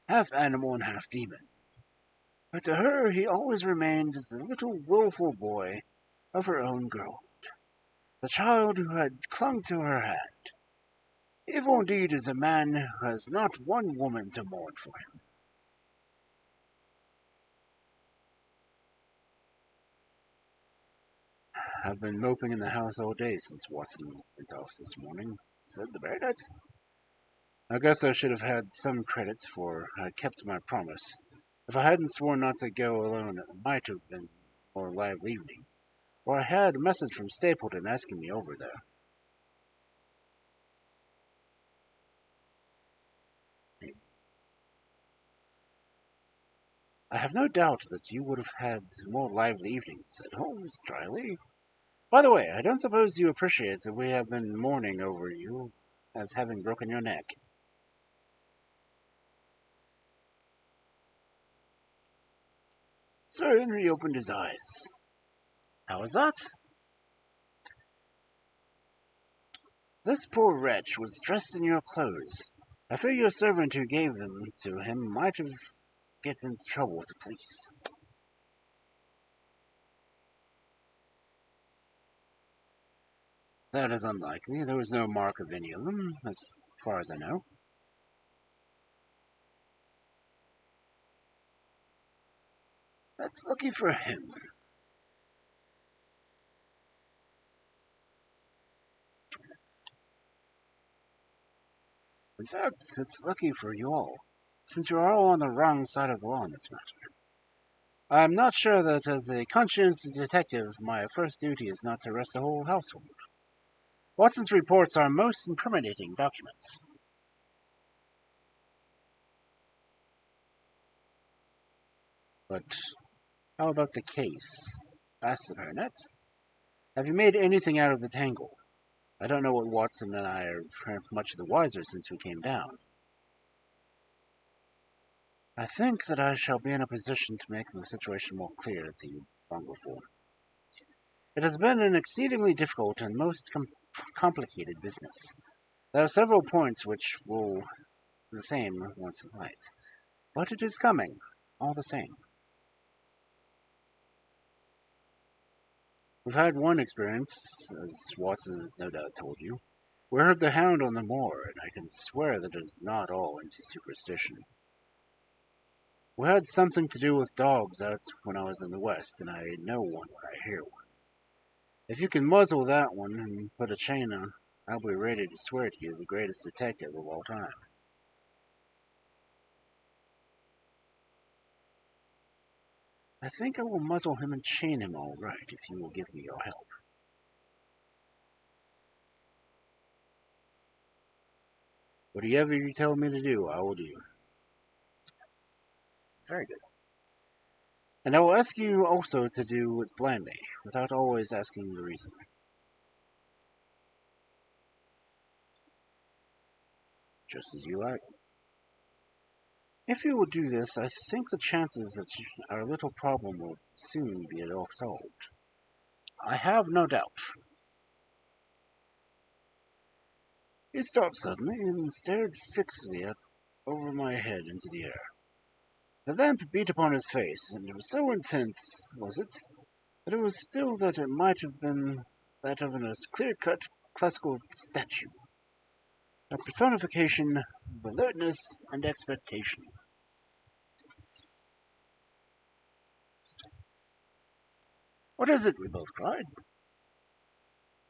Speaker 1: half animal and half demon. But to her he always remained the little wilful boy of her own girlhood, the child who had clung to her hand. Evil indeed is a man who has not one woman to mourn for him. "I've been moping in the house all day since Watson went off this morning," said the baronet. "I guess I should have had some credit, for I kept my promise. If I hadn't sworn not to go alone, it might have been a more lively evening, for I had a message from Stapleton asking me over there." "I have no doubt that you would have had a more lively evening," said Holmes dryly. "By the way, I don't suppose you appreciate that we have been mourning over you as having broken your neck." Sir Henry opened his eyes. "How is that?" "This poor wretch was dressed in your clothes. I fear your servant who gave them to him might have get into trouble with the police." "That is unlikely. There was no mark of any of them, as far as I know." "That's lucky for him." "In fact, it's lucky for you all, since you are all on the wrong side of the law in this matter. I'm not sure that as a conscientious detective, my first duty is not to arrest the whole household. Watson's reports are most incriminating documents." "But how about the case?" asked the baronet. "Have you made anything out of the tangle? I don't know what Watson and I are much the wiser since we came down." "I think that I shall be in a position to make the situation more clear to you long before. It has been an exceedingly difficult and most complicated business. There are several points which will the same want to light, but it is coming, all the same. We've had one experience, as Watson has no doubt told you. We heard the Hound on the moor, and I can swear that it is not all empty superstition. We had something to do with dogs out when I was in the West, and I know one when I hear one. If you can muzzle that one and put a chain on, I'll be ready to swear to you the greatest detective of all time." "I think I will muzzle him and chain him all right, if you will give me your help." "Whatever you tell me to do, I will do." "Very good. And I will ask you also to do it blandly, without always asking the reason." "Just as you like." "If you will do this, I think the chances that our little problem will soon be all solved." "I have no doubt." He stopped suddenly and stared fixedly up over my head into the air. The lamp beat upon his face, and it was so intense, was it, that it was still that it might have been that of a clear-cut classical statue, a personification of alertness and expectation. "What is it?" we both cried.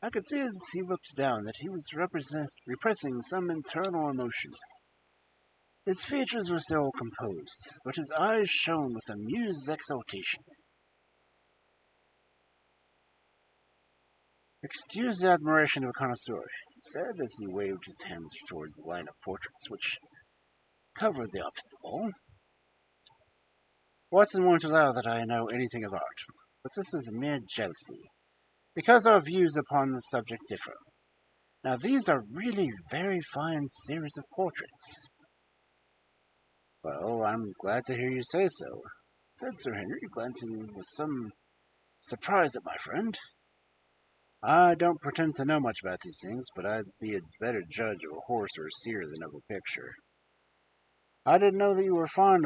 Speaker 1: I could see as he looked down that he was repressing some internal emotion. His features were still composed, but his eyes shone with amused exultation. "Excuse the admiration of a connoisseur," he said as he waved his hands toward the line of portraits which covered the opposite wall. "Watson won't allow that I know anything of art, but this is mere jealousy, because our views upon the subject differ. Now these are really very fine series of portraits." "Well, I'm glad to hear you say so," said Sir Henry, glancing with some surprise at my friend. "I don't pretend to know much about these things, but I'd be a better judge of a horse or a steer than of a picture. I didn't know that you were found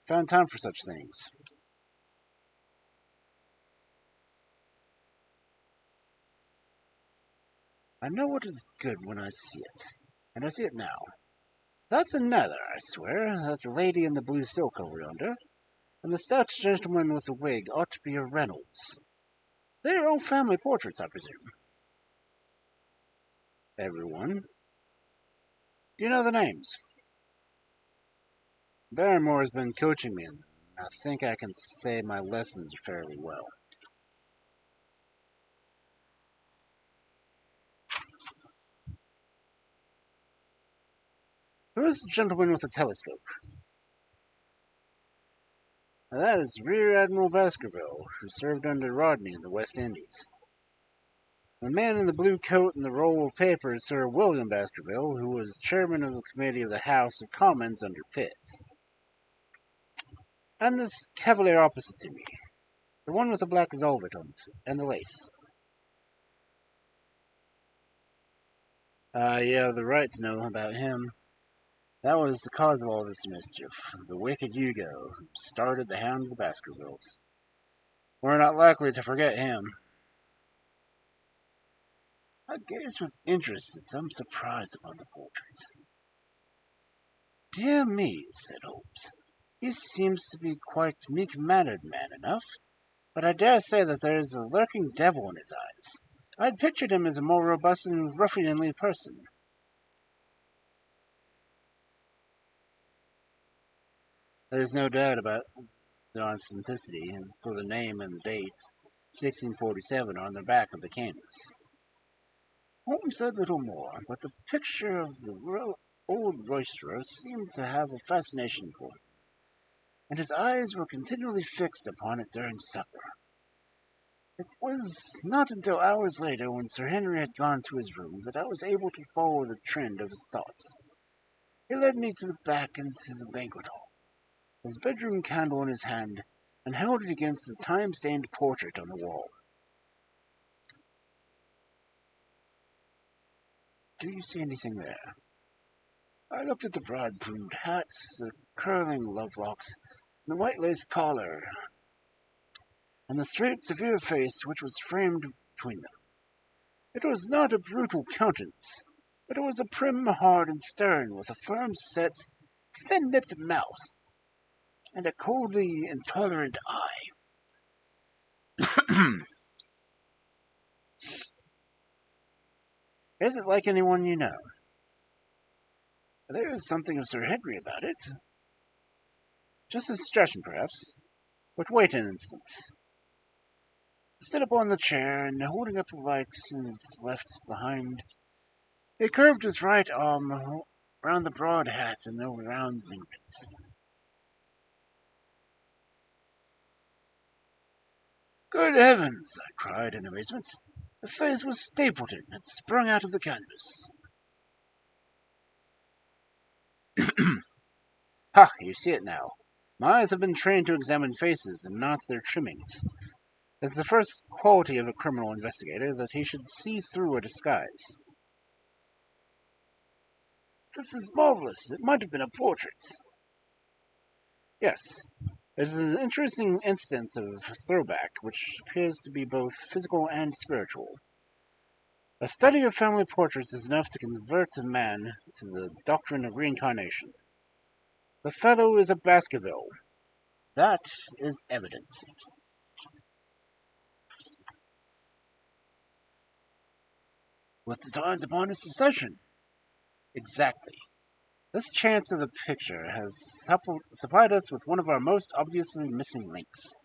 Speaker 1: time for such things." "I know what is good when I see it, and I see it now. That's another, I swear. That's the lady in the blue silk over yonder, and the stout gentleman with the wig ought to be a Reynolds. They are all family portraits, I presume." "Everyone." "Do you know the names?" "Barrymore has been coaching me in them. I think I can say my lessons fairly well." "Who is the gentleman with the telescope?" "That is Rear Admiral Baskerville, who served under Rodney in the West Indies. The man in the blue coat and the roll of paper is Sir William Baskerville, who was chairman of the committee of the House of Commons under Pitt. And this cavalier opposite to me, the one with the black velvet on it, and the lace." "You have the right to know about him. That was the cause of all this mischief, the wicked Hugo, who started the Hound of the Baskervilles. We're not likely to forget him." I gazed with interest and some surprise upon the portrait. "Dear me," said Holmes, "he seems to be quite meek-mannered man enough, but I dare say that there is a lurking devil in his eyes. I had pictured him as a more robust and ruffianly person." "There's no doubt about the authenticity, for the name and the date, 1647, are on the back of the canvas." Holmes said little more, but the picture of the old roisterer seemed to have a fascination for him, and his eyes were continually fixed upon it during supper. It was not until hours later, when Sir Henry had gone to his room, that I was able to follow the trend of his thoughts. He led me to the back into the banquet hall, his bedroom candle in his hand, and held it against the time-stained portrait on the wall. "Do you see anything there?" I looked at the broad-plumed hat, the curling love-locks, the white lace collar, and the straight, severe face which was framed between them. It was not a brutal countenance, but it was a prim, hard, and stern, with a firm-set, thin-lipped mouth, and a coldly intolerant eye. "Is it like anyone you know?" "There is something of Sir Henry about it. Just a suggestion, perhaps. But wait an instant." He stood up on the chair, and holding up the light in his left behind, he curved his right arm round the broad hat and around the rings. "Good heavens!" I cried in amazement. The face was Stapleton had sprung out of the canvas. "Ha! You see it now. My eyes have been trained to examine faces and not their trimmings. It's the first quality of a criminal investigator that he should see through a disguise." This is marvelous. It might have been a portrait. Yes. It is an interesting instance of throwback, which appears to be both physical and spiritual. A study of family portraits is enough to convert a man to the doctrine of reincarnation. The fellow is a Baskerville. That is evidence. With designs upon his succession. Exactly. This chance of the picture has supplied us with one of our most obviously missing links.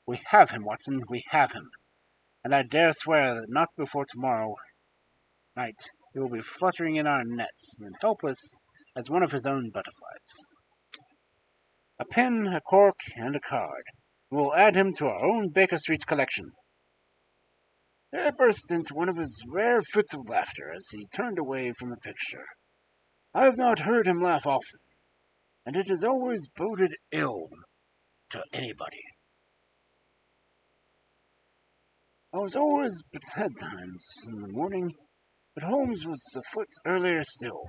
Speaker 1: We have him, Watson, we have him. And I dare swear that not before tomorrow night he will be fluttering in our nets and helpless as one of his own butterflies. A pen, a cork, and a card. We will add him to our own Baker Street collection. I burst into one of his rare fits of laughter as he turned away from the picture. I have not heard him laugh often, and it has always boded ill to anybody. I was always bedtimes in the morning, but Holmes was afoot earlier still,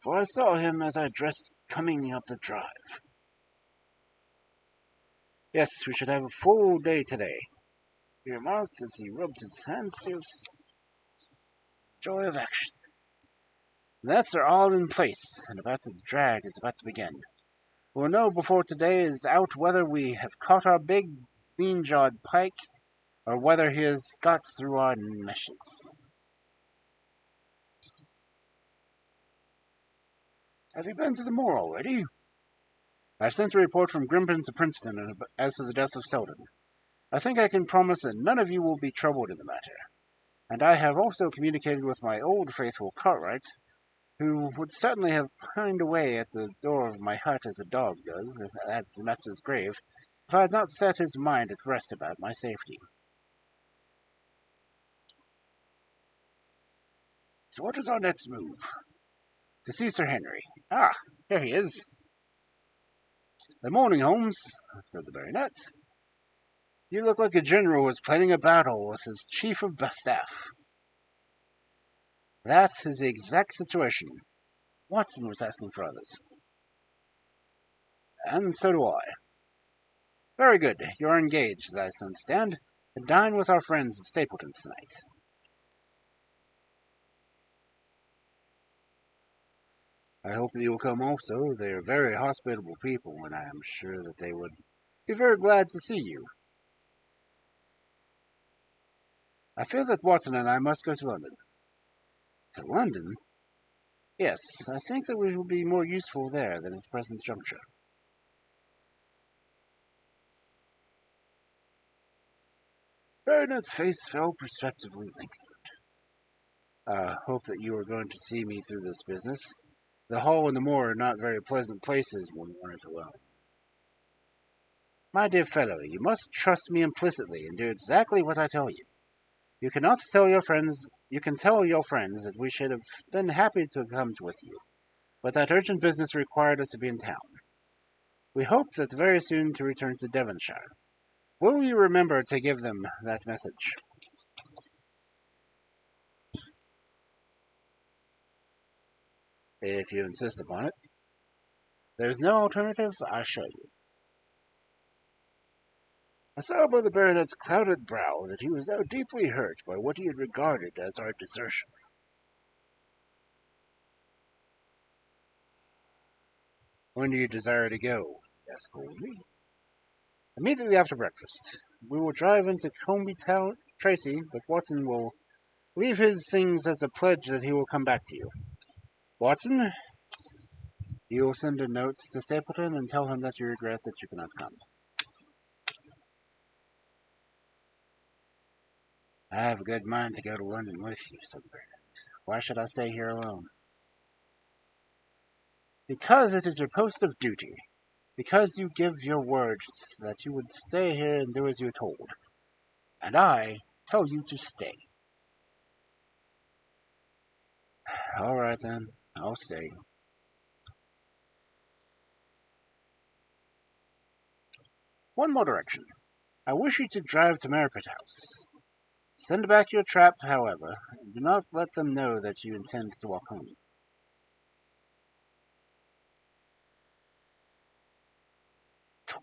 Speaker 1: for I saw him as I dressed coming up the drive. Yes, we should have a full day today, he remarked as he rubbed his hands with joy of action. The nets are all in place, and about the drag is about to begin. We'll know before today is out whether we have caught our big, lean-jawed pike, or whether he has got through our meshes. Have you been to the moor already? I've sent a report from Grimpen to Princeton as to the death of Selden. I think I can promise that none of you will be troubled in the matter. And I have also communicated with my old faithful Cartwright, who would certainly have pined away at the door of my hut as a dog does at his master's grave, if I had not set his mind at rest about my safety. So what is our next move? To see Sir Henry. Ah, here he is. Good morning, Holmes, said the baronet. You look like a general who is planning a battle with his chief of staff. That is the exact situation. Watson was asking for others. And so do I. Very good. You are engaged, as I understand, to dine with our friends at Stapleton's tonight. I hope that you will come also. They are very hospitable people, and I am sure that they would be very glad to see you. I feel that Watson and I must go to London. To London? Yes, I think that we will be more useful there than at the present juncture. Baronet's face fell perceptibly lengthened. I hope that you are going to see me through this business. The hall and the moor are not very pleasant places when one is alone. My dear fellow, you must trust me implicitly and do exactly what I tell you. You can tell your friends that we should have been happy to have come with you, but that urgent business required us to be in town. We hope that very soon to return to Devonshire. Will you remember to give them that message? If you insist upon it. There is no alternative, I assure you. I saw by the baronet's clouded brow that he was now deeply hurt by what he had regarded as our desertion. When do you desire to go? He asked coldly. Immediately after breakfast. We will drive into Combe Tracy, but Watson will leave his things as a pledge that he will come back to you. Watson, you will send a note to Stapleton and tell him that you regret that you cannot come. I have a good mind to go to London with you, said the baronet. Why should I stay here alone? Because it is your post of duty. Because you give your word that you would stay here and do as you are told. And I tell you to stay. All right, then. I'll stay. One more direction. I wish you to drive to Merripit House. Send back your trap, however, and do not let them know that you intend to walk home.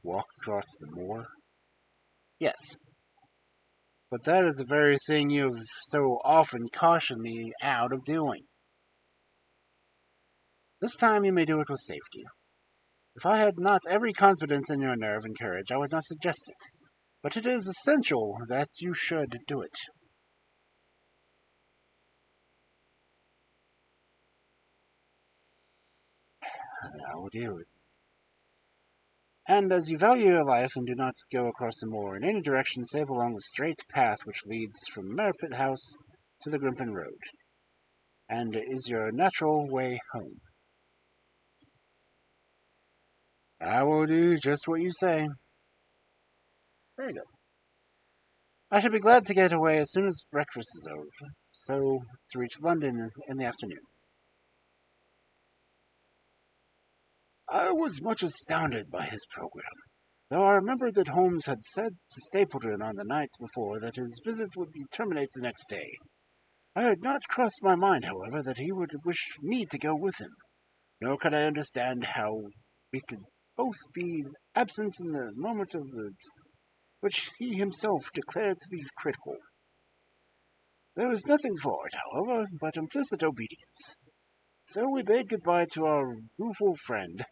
Speaker 1: walk across the moor? Yes, but that is the very thing you have so often cautioned me out of doing. This time you may do it with safety. If I had not every confidence in your nerve and courage, I would not suggest it. But it is essential that you should do it. I will do it. And as you value your life and do not go across the moor in any direction save along the straight path which leads from Merripit House to the Grimpen Road, and is your natural way home. I will do just what you say. Very good. I shall be glad to get away as soon as breakfast is over, so to reach London in the afternoon. I was much astounded by his program, though I remembered that Holmes had said to Stapleton on the night before that his visit would be terminated the next day. I had not crossed my mind, however, that he would wish me to go with him, nor could I understand how we could both be absent in the moment of the which he himself declared to be critical. There was nothing for it, however, but implicit obedience. So we bade good-bye to our rueful friend,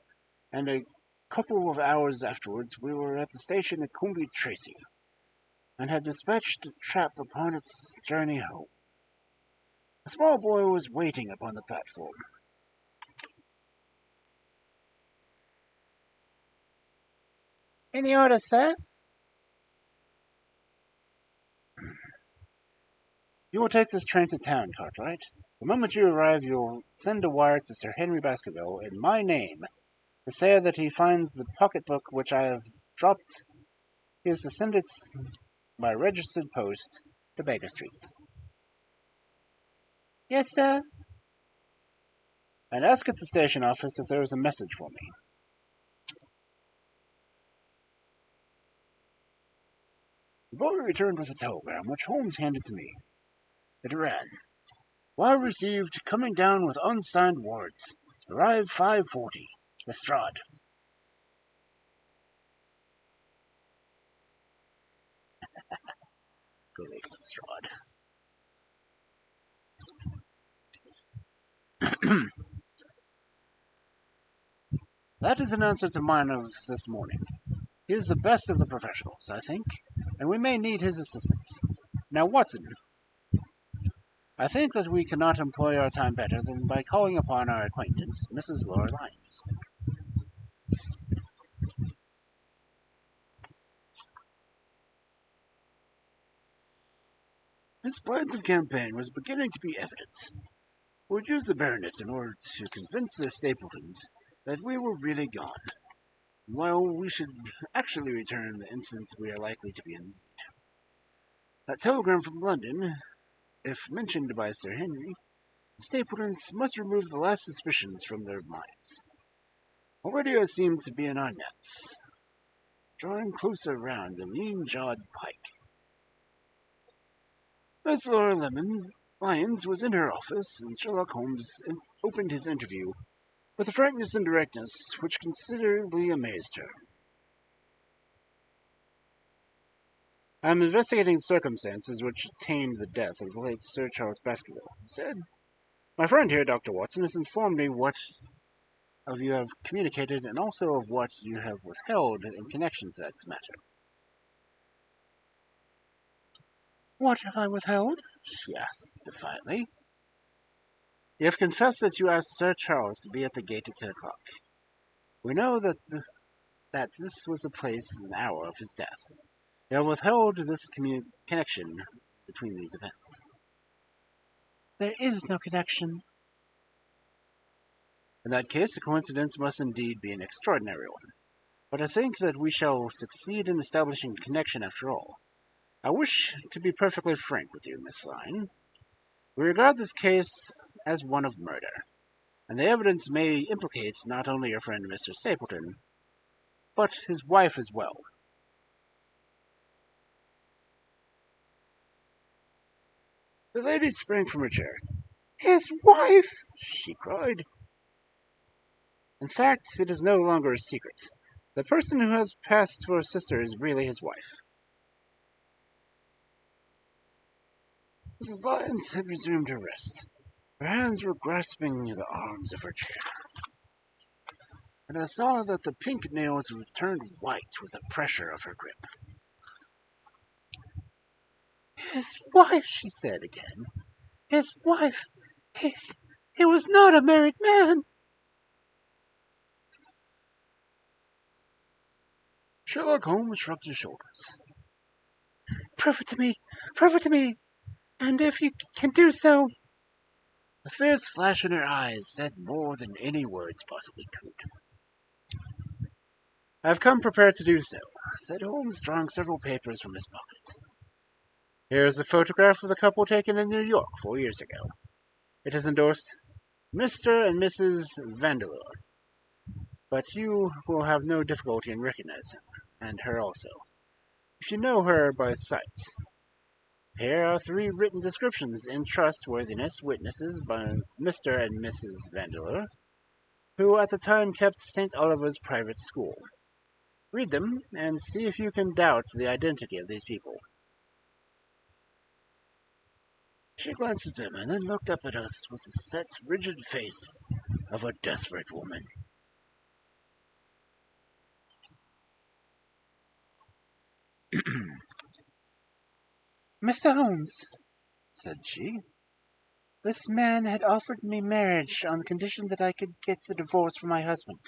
Speaker 1: and a couple of hours afterwards we were at the station at Coombe Tracey, and had dispatched the trap upon its journey home. A small boy was waiting upon the platform. "Any order, sir?" "You will take this train to town, Cartwright. The moment you arrive, you will send a wire to Sir Henry Baskerville in my name to say that he finds the pocket-book which I have dropped. He is to send it by registered post to Baker Street." "Yes, sir." "And ask at the station office if there is a message for me." The boy returned with a telegram, which Holmes handed to me. It ran, "Wire received, coming down with unsigned words. Arrive 5:40. Lestrade." Good old Lestrade. "That is an answer to mine of this morning. He is the best of the professionals, I think, and we may need his assistance. Now, Watson, I think that we cannot employ our time better than by calling upon our acquaintance, Mrs. Laura Lyons." His plans of campaign was beginning to be evident. We would use the baronet in order to convince the Stapletons that we were really gone, while we should actually return the instant we are likely to be in need. That telegram from London, if mentioned by Sir Henry, the Stapletons must remove the last suspicions from their minds. Already I seem to be in our nets, drawing closer round the lean-jawed pike. Miss Laura Lyons was in her office, and Sherlock Holmes opened his interview with a frankness and directness which considerably amazed her. "I am investigating the circumstances which attained the death of the late Sir Charles Baskerville," he said. "My friend here, Dr. Watson, has informed me what of you have communicated and also of what you have withheld in connection to that matter." "What have I withheld?" she asked defiantly. "You have confessed that you asked Sir Charles to be at the gate at 10 o'clock. We know that this was the place and hour of his death. You have withheld this connection between these events." "There is no connection." "In that case, the coincidence must indeed be an extraordinary one. But I think that we shall succeed in establishing a connection after all. I wish to be perfectly frank with you, Miss Lyne. We regard this case as one of murder, and the evidence may implicate not only your friend Mr. Stapleton, but his wife as well." The lady sprang from her chair. "His wife!" she cried. "In fact, it is no longer a secret. The person who has passed for a sister is really his wife. Mrs. Lyons had resumed her rest. Her hands were grasping the arms of her chair, and I saw that the pink nails turned white with the pressure of her grip. "His wife," she said again. "His wife. He was not a married man." Sherlock Holmes shrugged his shoulders. "Prove it to me! Prove it to me! And if you can do so—" The fierce flash in her eyes said more than any words possibly could. "I have come prepared to do so," said Holmes, drawing several papers from his pocket. "Here is a photograph of the couple taken in New York 4 years ago. It is endorsed Mr. and Mrs. Vandeleur, but you will have no difficulty in recognizing her, and her also, if you know her by sight. Here are 3 written descriptions in trustworthiness witnesses by Mr. and Mrs. Vandeleur, who at the time kept St. Oliver's private school. Read them, and see if you can doubt the identity of these people." She glanced at them and then looked up at us with the set, rigid face of a desperate woman. "Mr. Holmes," said she, "this man had offered me marriage on the condition that I could get a divorce from my husband.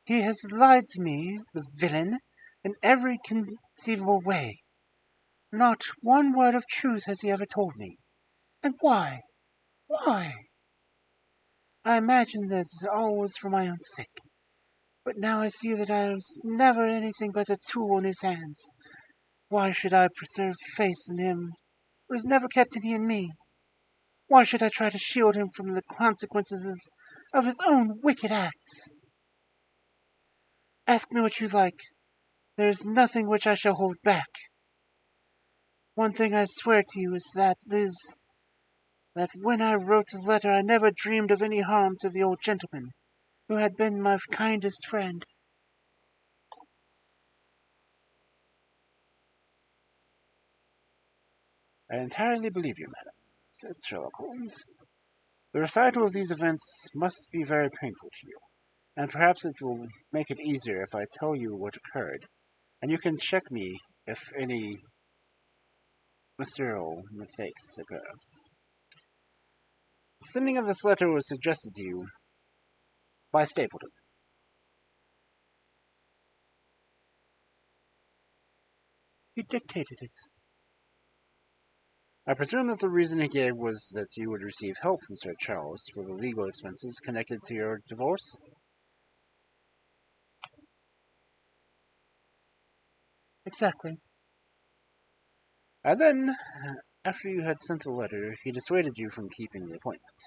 Speaker 1: He has lied to me, the villain, in every conceivable way. Not one word of truth has he ever told me. And why? Why? I imagined that all was for my own sake. But now I see that I was never anything but a tool in his hands. Why should I preserve faith in him who has never kept any in me? Why should I try to shield him from the consequences of his own wicked acts? Ask me what you like. There is nothing which I shall hold back. One thing I swear to you is that when I wrote the letter I never dreamed of any harm to the old gentleman, who had been my kindest friend." "I entirely believe you, madam," said Sherlock Holmes. "The recital of these events must be very painful to you, and perhaps it will make it easier if I tell you what occurred, and you can check me if any ministerial mistakes occur. The sending of this letter was suggested to you by Stapleton." "He dictated it." "I presume that the reason he gave was that you would receive help from Sir Charles for the legal expenses connected to your divorce?" "Exactly." "And then, after you had sent the letter, he dissuaded you from keeping the appointment."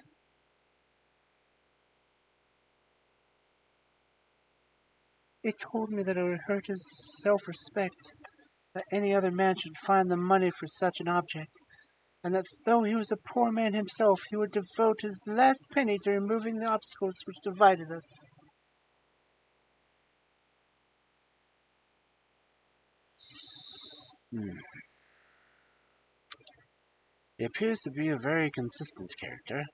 Speaker 1: "He told me that it would hurt his self-respect that any other man should find the money for such an object, and that though he was a poor man himself, he would devote his last penny to removing the obstacles which divided us." Hmm. "He appears to be a very consistent character.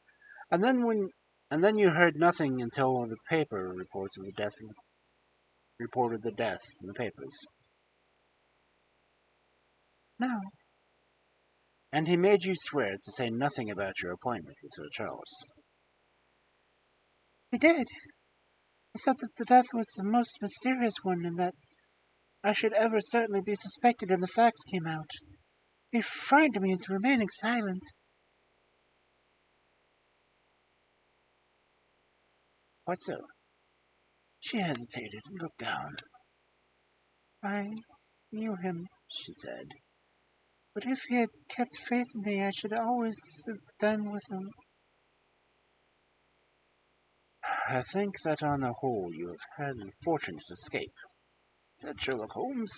Speaker 1: And then you heard nothing until the paper reported the death in the papers." "No." "And he made you swear to say nothing about your appointment with Sir Charles." "He did. He said that the death was the most mysterious one, and that I should ever certainly be suspected when the facts came out. He frightened me into remaining silent." "What so?" She hesitated and looked down. "I knew him," she said. "But if he had kept faith in me, I should always have done with him." "I think that on the whole you have had a fortunate escape," said Sherlock Holmes.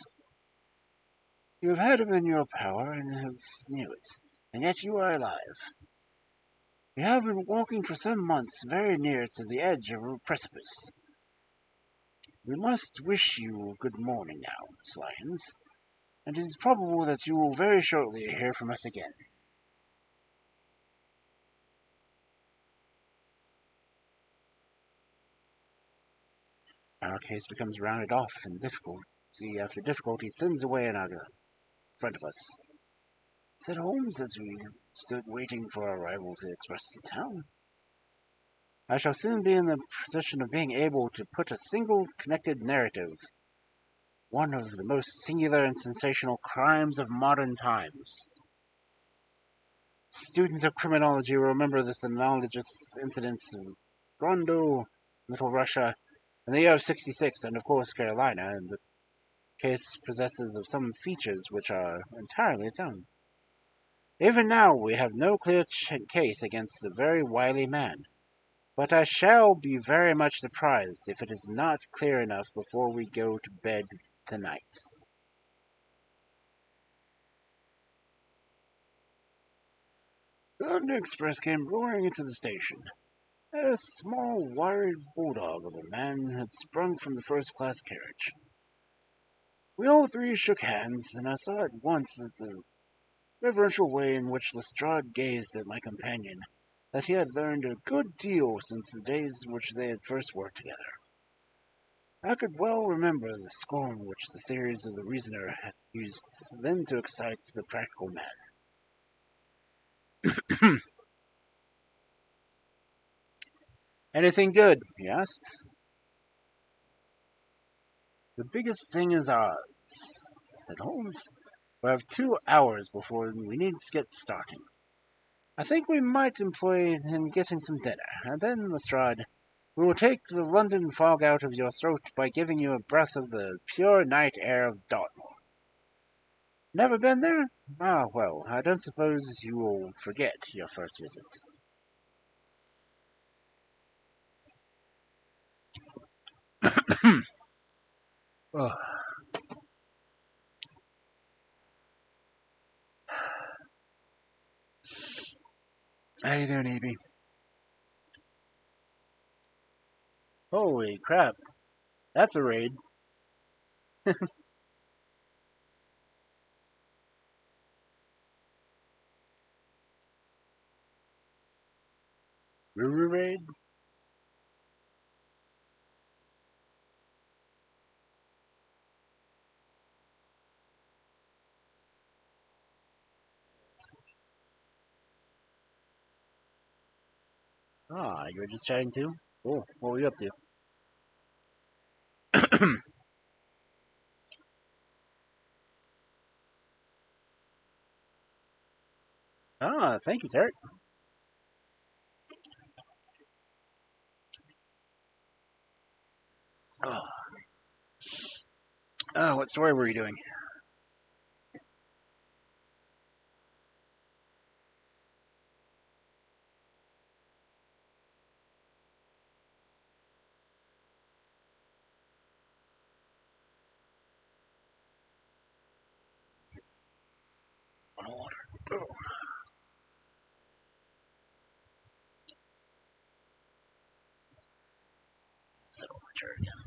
Speaker 1: "You have had him in your power and have knew it, and yet you are alive. You have been walking for some months very near to the edge of a precipice. We must wish you good morning now, Miss Lyons, and it is probable that you will very shortly hear from us again. Our case becomes rounded off, and difficulty after difficulty thins away in front of us, said Holmes as we stood waiting for our arrival to express to town. I shall soon be in the position of being able to put a single connected narrative, one of the most singular and sensational crimes of modern times. Students of criminology will remember this analogous incidents of Rondo, Little Russia, in the year of 66, and of course Carolina, and the case possesses of some features which are entirely its own. Even now we have no clear case against the very wily man, but I shall be very much surprised if it is not clear enough before we go to bed tonight. The London Express came roaring into the station, and a small, wiry bulldog of a man had sprung from the first-class carriage. We all three shook hands, and I saw at once the reverential way in which Lestrade gazed at my companion that he had learned a good deal since the days in which they had first worked together. I could well remember the scorn which the theories of the reasoner had used then to excite the practical man. Anything good? He asked. The biggest thing is odds, said Holmes. We have 2 hours before we need to get starting. I think we might employ it in getting some dinner, and then, Lestrade, we will take the London fog out of your throat by giving you a breath of the pure night air of Dartmoor. Never been there? Ah, well, I don't suppose you will forget your first visit. Oh, how you doing, Evie? Holy crap, that's a raid. Ruru raid? Ah, you were just chatting too? Cool. What were you up to? Ah, thank you, Tarek. Oh. Oh, what story were you doing? On water. Oh. Settle my chair again.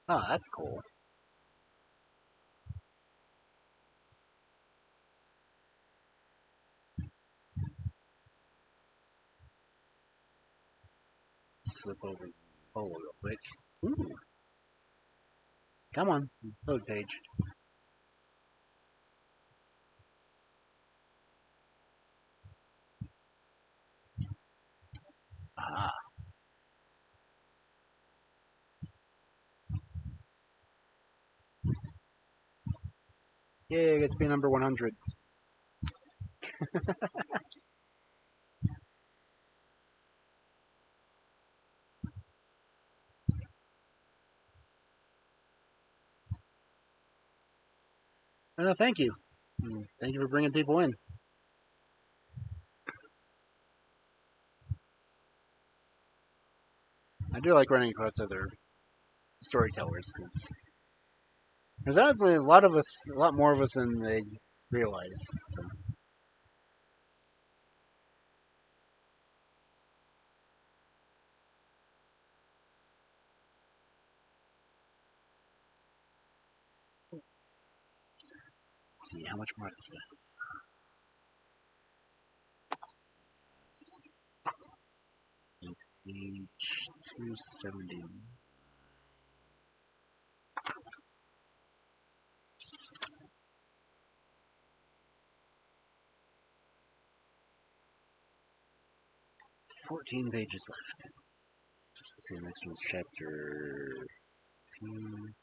Speaker 1: Ah, that's cool. Slip over the pole real quick. Ooh, come on, load page. Ah, yay, I get to be number 100. Thank you. Thank you for bringing people in. do like running across other storytellers because there's actually a lot more of us than they realize. So. Let's see how much more is this. Page 270. $14 pages left. Let's see, the next one's chapter 2.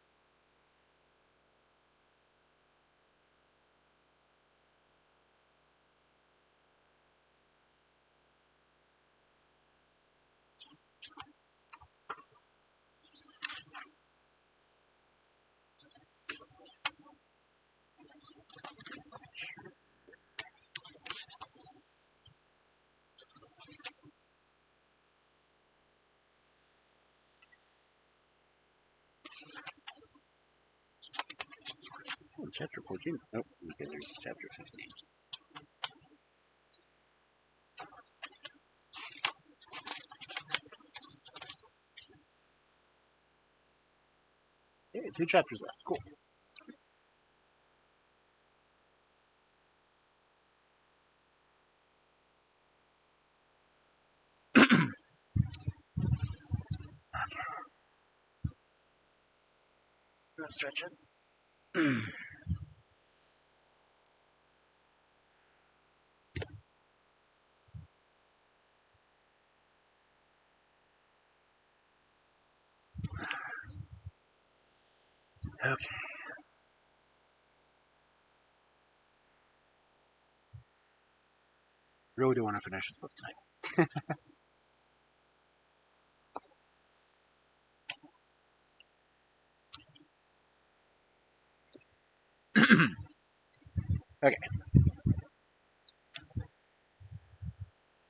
Speaker 1: Oh, chapter 14. Oh, okay, there's chapter 15. Yeah, 2 chapters left. Cool. Let's stretch it. Okay. Really do want to finish this book tonight. Okay.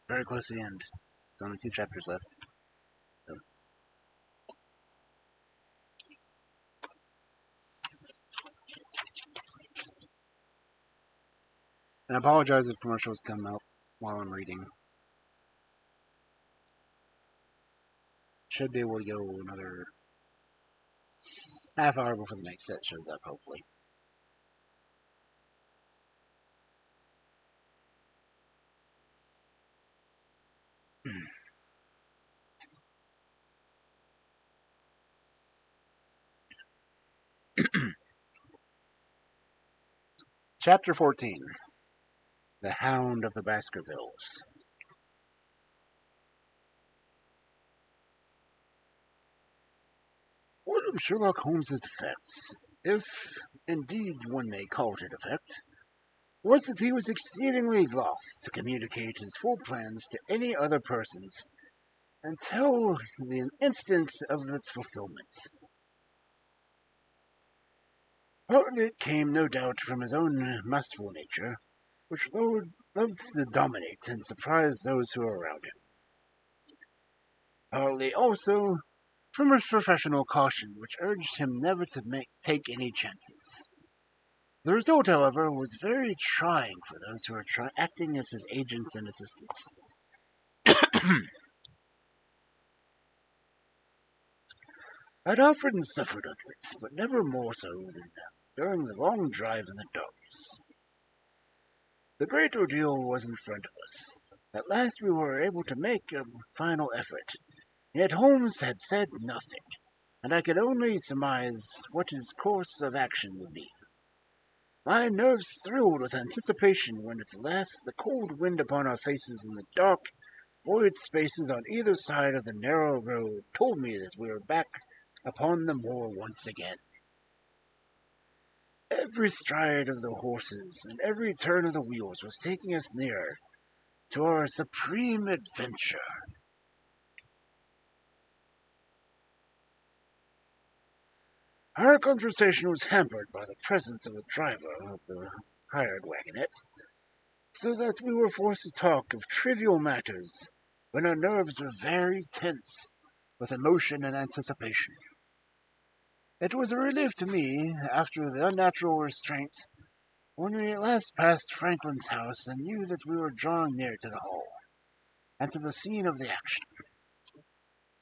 Speaker 1: Very close to the end. It's only 2 chapters left. So. And I apologize if commercials come out while I'm reading. Should be able to go another half hour before the next set shows up, hopefully. Chapter 14. The Hound of the Baskervilles. One of Sherlock Holmes's defects, if indeed one may call it a defect, was that he was exceedingly loth to communicate his full plans to any other persons until the instant of its fulfillment. Partly it came, no doubt, from his own masterful nature, which loved to dominate and surprise those who were around him. Partly also from his professional caution, which urged him never to take any chances. The result, however, was very trying for those who were acting as his agents and assistants. I'd often suffered under it, but never more so than during the long drive in the darkness. The great ordeal was in front of us. At last we were able to make a final effort, yet Holmes had said nothing, and I could only surmise what his course of action would be. My nerves thrilled with anticipation when at last the cold wind upon our faces in the dark, void spaces on either side of the narrow road told me that we were back upon the moor once again. Every stride of the horses and every turn of the wheels was taking us nearer to our supreme adventure. Our conversation was hampered by the presence of the driver of the hired wagonette, so that we were forced to talk of trivial matters when our nerves were very tense with emotion and anticipation. It was a relief to me, after the unnatural restraint, when we at last passed Franklin's house and knew that we were drawing near to the hall, and to the scene of the action.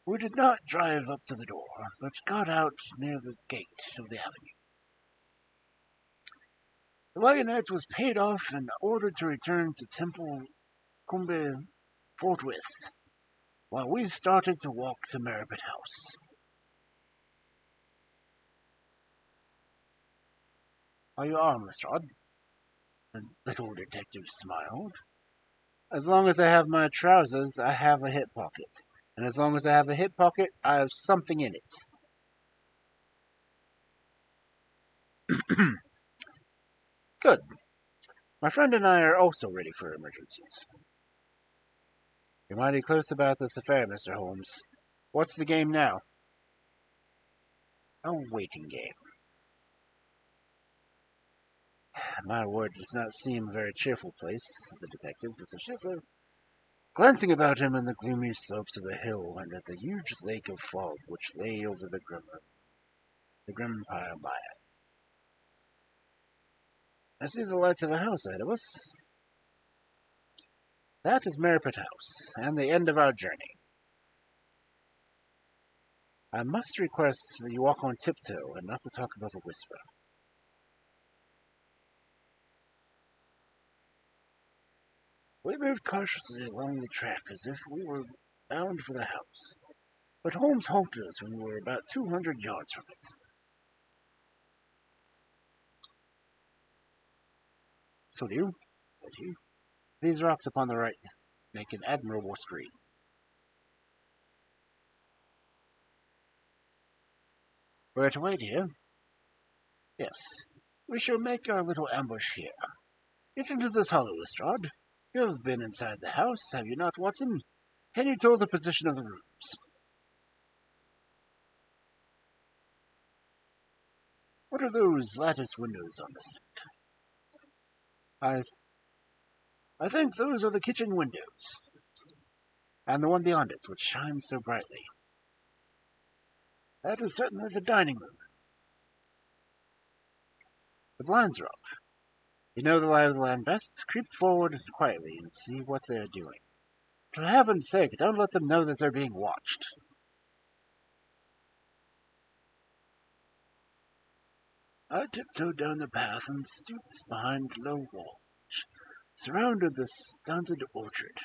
Speaker 1: We did not drive up to the door, but got out near the gate of the avenue. The wagonette was paid off and ordered to return to Temple Cumbe forthwith, while we started to walk to Merripit House. Are you armed, Lestrade? The little detective smiled. As long as I have my trousers, I have a hip pocket. And as long as I have a hip pocket, I have something in it. Good. My friend and I are also ready for emergencies. You're mighty close about this affair, Mr. Holmes. What's the game now? A waiting game. My word, does not seem a very cheerful place, said the detective with a shiver, glancing about him in the gloomy slopes of the hill and at the huge lake of fog which lay over the grim pile by it. I see the lights of a house ahead of us. That is Merripit House, and the end of our journey. I must request that you walk on tiptoe and not to talk above a whisper. We moved cautiously along the track as if we were bound for the house, but Holmes halted us when we were about 200 yards from it. So do you, said he. These rocks upon the right make an admirable screen. We're to wait here? Yes. We shall make our little ambush here. Get into this hollow, Lestrade. You have been inside the house, have you not, Watson? Can you tell the position of the rooms? What are those lattice windows on this end? I think those are the kitchen windows. And the one beyond it, which shines so brightly. That is certainly the dining room. The blinds are up. You know the lie of the land best. Creep forward quietly and see what they are doing. For heaven's sake, don't let them know that they're being watched. I tiptoed down the path and stooped behind a low wall, which surrounded the stunted orchard.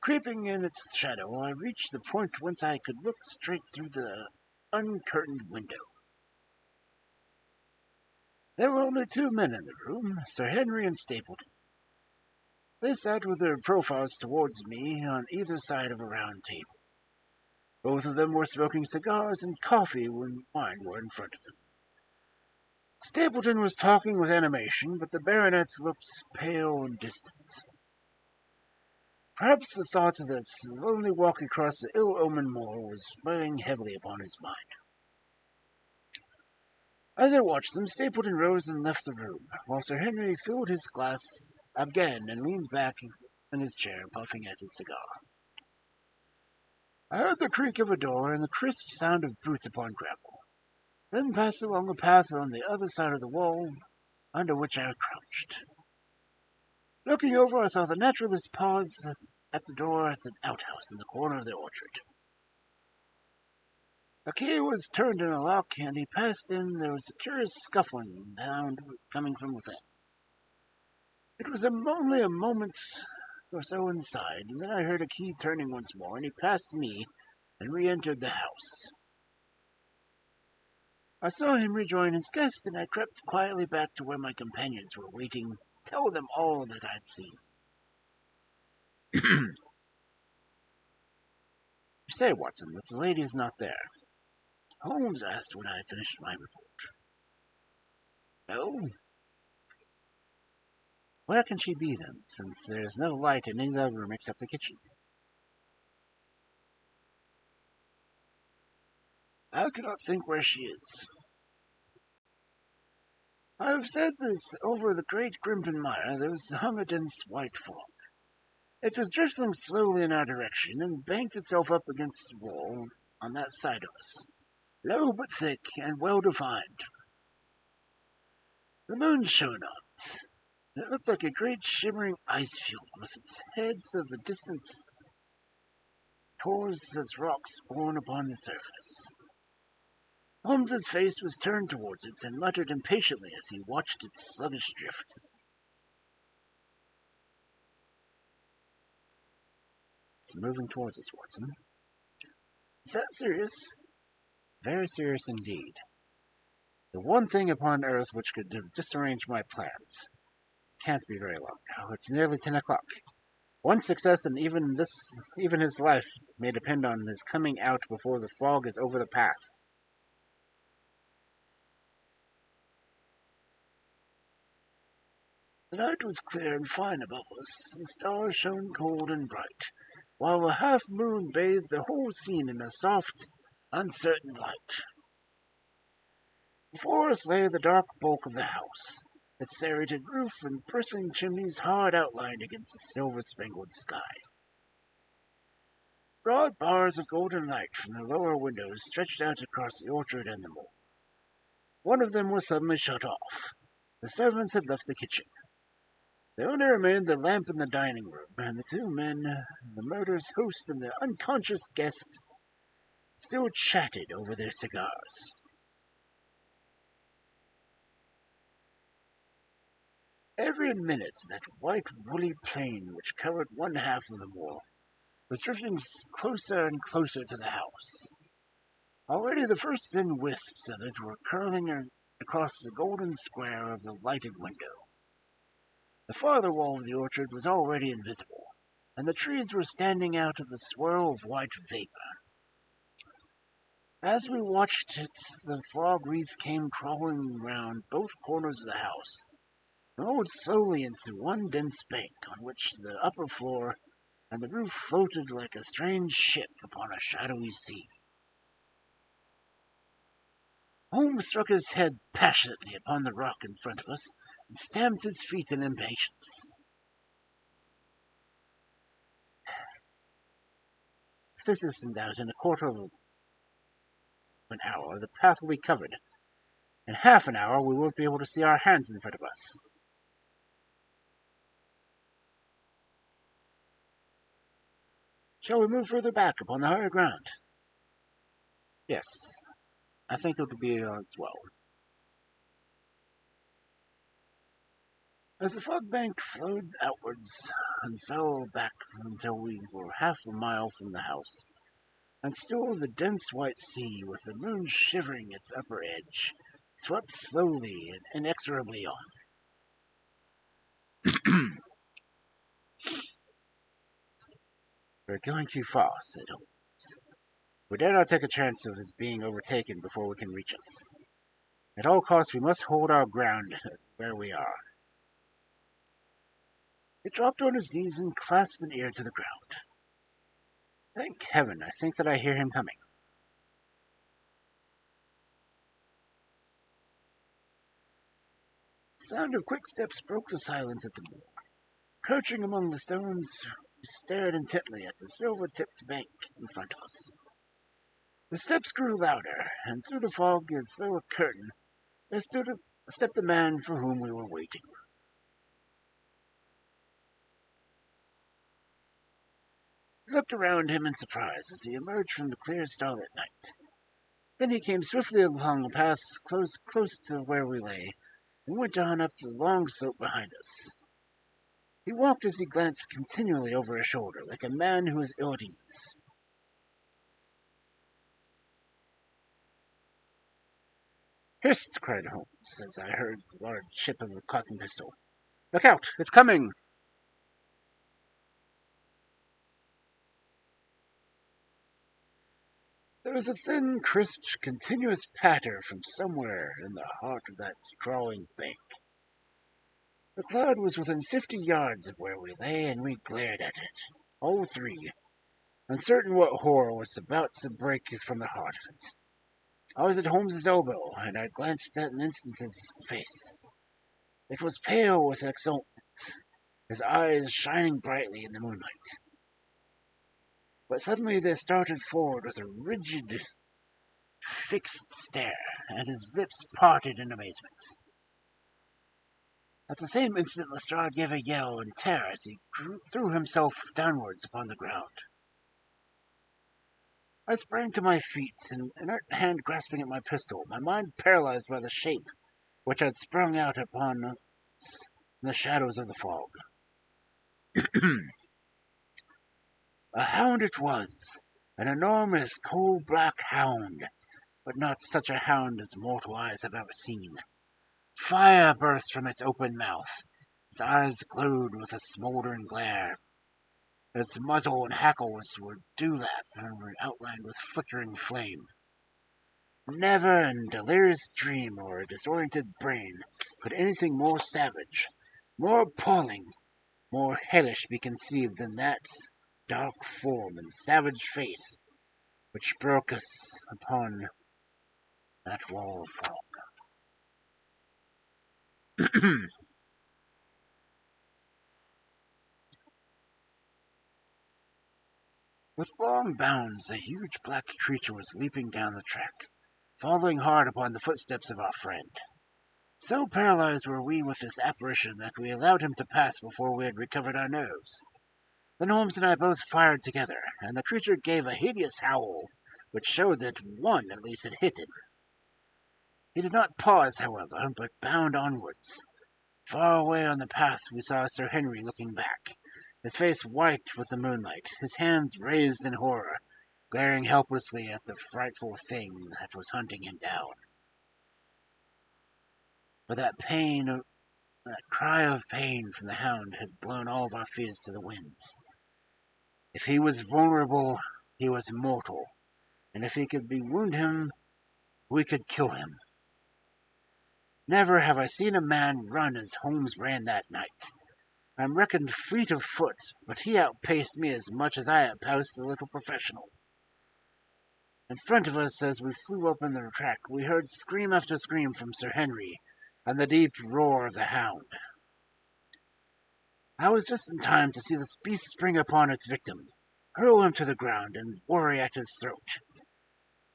Speaker 1: Creeping in its shadow, I reached the point whence I could look straight through the uncurtained window. There were only 2 men in the room, Sir Henry and Stapleton. They sat with their profiles towards me on either side of a round table. Both of them were smoking cigars and coffee when wine were in front of them. Stapleton was talking with animation, but the baronet looked pale and distant. Perhaps the thought of that lonely walk across the ill-omened moor was weighing heavily upon his mind. As I watched them, Stapleton rose and left the room, while Sir Henry filled his glass again and leaned back in his chair, puffing at his cigar. I heard the creak of a door and the crisp sound of boots upon gravel, then passed along a path on the other side of the wall, under which I crouched. Looking over, I saw the naturalist pause at the door at an outhouse in the corner of the orchard. A key was turned in a lock, and he passed in. There was a curious scuffling sound coming from within. It was only a moment or so inside, and then I heard a key turning once more, and he passed me and re-entered the house. I saw him rejoin his guest, and I crept quietly back to where my companions were waiting to tell them all that I had seen. You say, Watson, that the lady is not there? Holmes asked when I had finished my report. No. Where can she be, then, since there is no light in any other room except the kitchen? I cannot think where she is. I have said that over the great Grimpen Mire there was hung a dense white fog. It was drifting slowly in our direction and banked itself up against the wall on that side of us, low but thick and well defined. The moon shone on it. It looked like a great shimmering ice field with its heads of the distance towards as rocks borne upon the surface. Holmes's face was turned towards it and muttered impatiently as he watched its sluggish drifts. It's moving towards us, Watson. Is that serious? Very serious indeed. The one thing upon Earth which could disarrange my plans. Can't be very long now. It's nearly 10 o'clock. One success, and even his life may depend on his coming out before the fog is over the path. The night was clear and fine above us. The stars shone cold and bright, while a half-moon bathed the whole scene in a soft, uncertain light. Before us lay the dark bulk of the house, its serrated roof and bristling chimneys hard outlined against the silver-spangled sky. Broad bars of golden light from the lower windows stretched out across the orchard and the moor. One of them was suddenly shut off. The servants had left the kitchen. There only remained the lamp in the dining room, and the two men, the murder's host and the unconscious guest, still chatted over their cigars. Every minute that white woolly plain which covered one half of the moor was drifting closer and closer to the house. Already the first thin wisps of it were curling across the golden square of the lighted window. The farther wall of the orchard was already invisible, and the trees were standing out of a swirl of white vapor. As we watched it, the fog wreaths came crawling round both corners of the house, and rolled slowly into one dense bank on which the upper floor and the roof floated like a strange ship upon a shadowy sea. Holmes struck his head passionately upon the rock in front of us, and stamped his feet in impatience. If this isn't out in a quarter of an hour, the path will be covered. In half an hour, we won't be able to see our hands in front of us. Shall we move further back upon the higher ground? Yes, I think it would be as well. As the fog bank flowed outwards and fell back until we were half a mile from the house, and still the dense white sea, with the moon shivering its upper edge, swept slowly and inexorably on. We're going too far, said Holmes. We dare not take a chance of his being overtaken before we can reach us. At all costs, we must hold our ground where we are. He dropped on his knees and clasped an ear to the ground. Thank heaven, I think that I hear him coming. The sound of quick steps broke the silence at the moor. Crouching among the stones, we stared intently at the silver-tipped bank in front of us. The steps grew louder, and through the fog, as though a curtain, there stepped the man for whom we were waiting. He looked around him in surprise as he emerged from the clear starlit night. Then he came swiftly along a path close to where we lay, and went on up the long slope behind us. He walked as he glanced continually over his shoulder, like a man who is ill at ease. "Hist!" cried Holmes, as I heard the large chip of a cocking pistol. "Look out! It's coming!" There was a thin, crisp, continuous patter from somewhere in the heart of that crawling bank. The cloud was within 50 yards of where we lay, and we glared at it, all three, uncertain what horror was about to break from the heart of it. I was at Holmes's elbow, and I glanced at an instant at his face. It was pale with exultation, his eyes shining brightly in the moonlight. But suddenly they started forward with a rigid, fixed stare, and his lips parted in amazement. At the same instant, Lestrade gave a yell in terror as he threw himself downwards upon the ground. I sprang to my feet, an inert hand grasping at my pistol, my mind paralyzed by the shape which had sprung out upon us in the shadows of the fog. A hound it was, an enormous coal-black hound, but not such a hound as mortal eyes have ever seen. Fire burst from its open mouth. Its eyes glowed with a smoldering glare. Its muzzle and hackles were dewlap and were outlined with flickering flame. Never in delirious dream or a disoriented brain could anything more savage, more appalling, more hellish be conceived than that dark form and savage face which broke us upon that wall of fog. With long bounds, the huge black creature was leaping down the track, following hard upon the footsteps of our friend. So paralyzed were we with this apparition that we allowed him to pass before we had recovered our nerves. Then Holmes and I both fired together, and the creature gave a hideous howl, which showed that one at least had hit him. He did not pause, however, but bound onwards. Far away on the path we saw Sir Henry looking back, his face white with the moonlight, his hands raised in horror, glaring helplessly at the frightful thing that was hunting him down. But that cry of pain from the hound had blown all of our fears to the winds. If he was vulnerable, he was mortal, and if we could wound him, we could kill him. Never have I seen a man run as Holmes ran that night. I'm reckoned fleet of foot, but he outpaced me as much as I outpaced the little professional. In front of us, as we flew up in the track, we heard scream after scream from Sir Henry, and the deep roar of the hound. I was just in time to see this beast spring upon its victim, hurl him to the ground, and worry at his throat.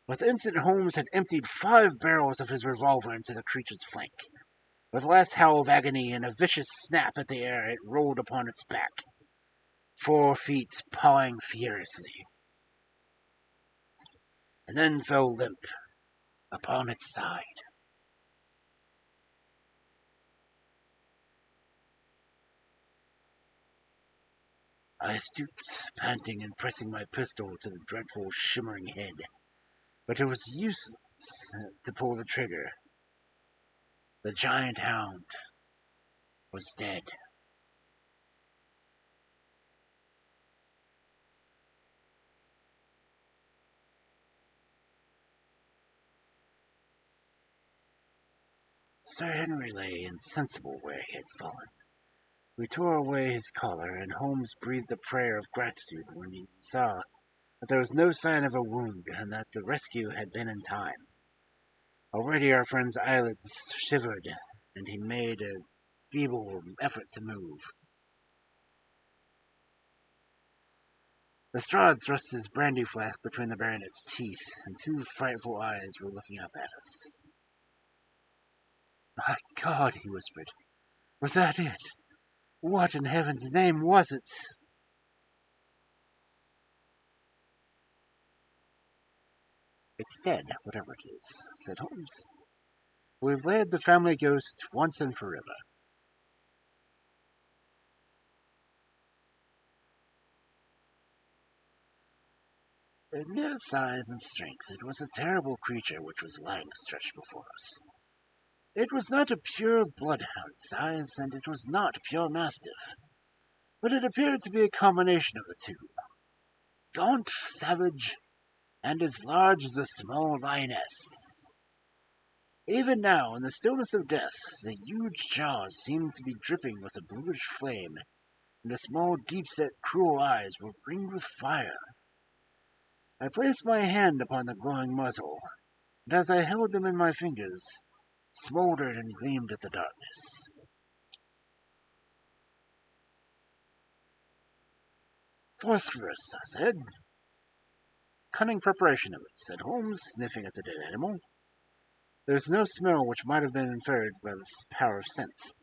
Speaker 1: But the instant Holmes had emptied 5 barrels of his revolver into the creature's flank. With a last howl of agony and a vicious snap at the air, it rolled upon its back, 4 feet pawing furiously, and then fell limp upon its side. I stooped, panting and pressing my pistol to the dreadful shimmering head, but it was useless to pull the trigger. The giant hound was dead. Sir Henry lay insensible where he had fallen. We tore away his collar, and Holmes breathed a prayer of gratitude when he saw that there was no sign of a wound and that the rescue had been in time. Already our friend's eyelids shivered, and he made a feeble effort to move. Lestrade thrust his brandy flask between the baronet's teeth, and 2 frightful eyes were looking up at us. "My God," he whispered, "was that it? What in heaven's name was it?" "It's dead, whatever it is," said Holmes. "We've laid the family ghost once and forever." In mere size and strength, it was a terrible creature which was lying stretched before us. It was not a pure bloodhound size, and it was not pure mastiff, but it appeared to be a combination of the two. Gaunt, savage, and as large as a small lioness. Even now, in the stillness of death, the huge jaws seemed to be dripping with a bluish flame, and the small, deep-set, cruel eyes were ringed with fire. I placed my hand upon the glowing muzzle, and as I held them in my fingers, smoldered and gleamed at the darkness. "Phosphorus," I said. cunning preparation of it, said Holmes, sniffing at the dead animal. There's no smell which might have been inferred by this power of sense.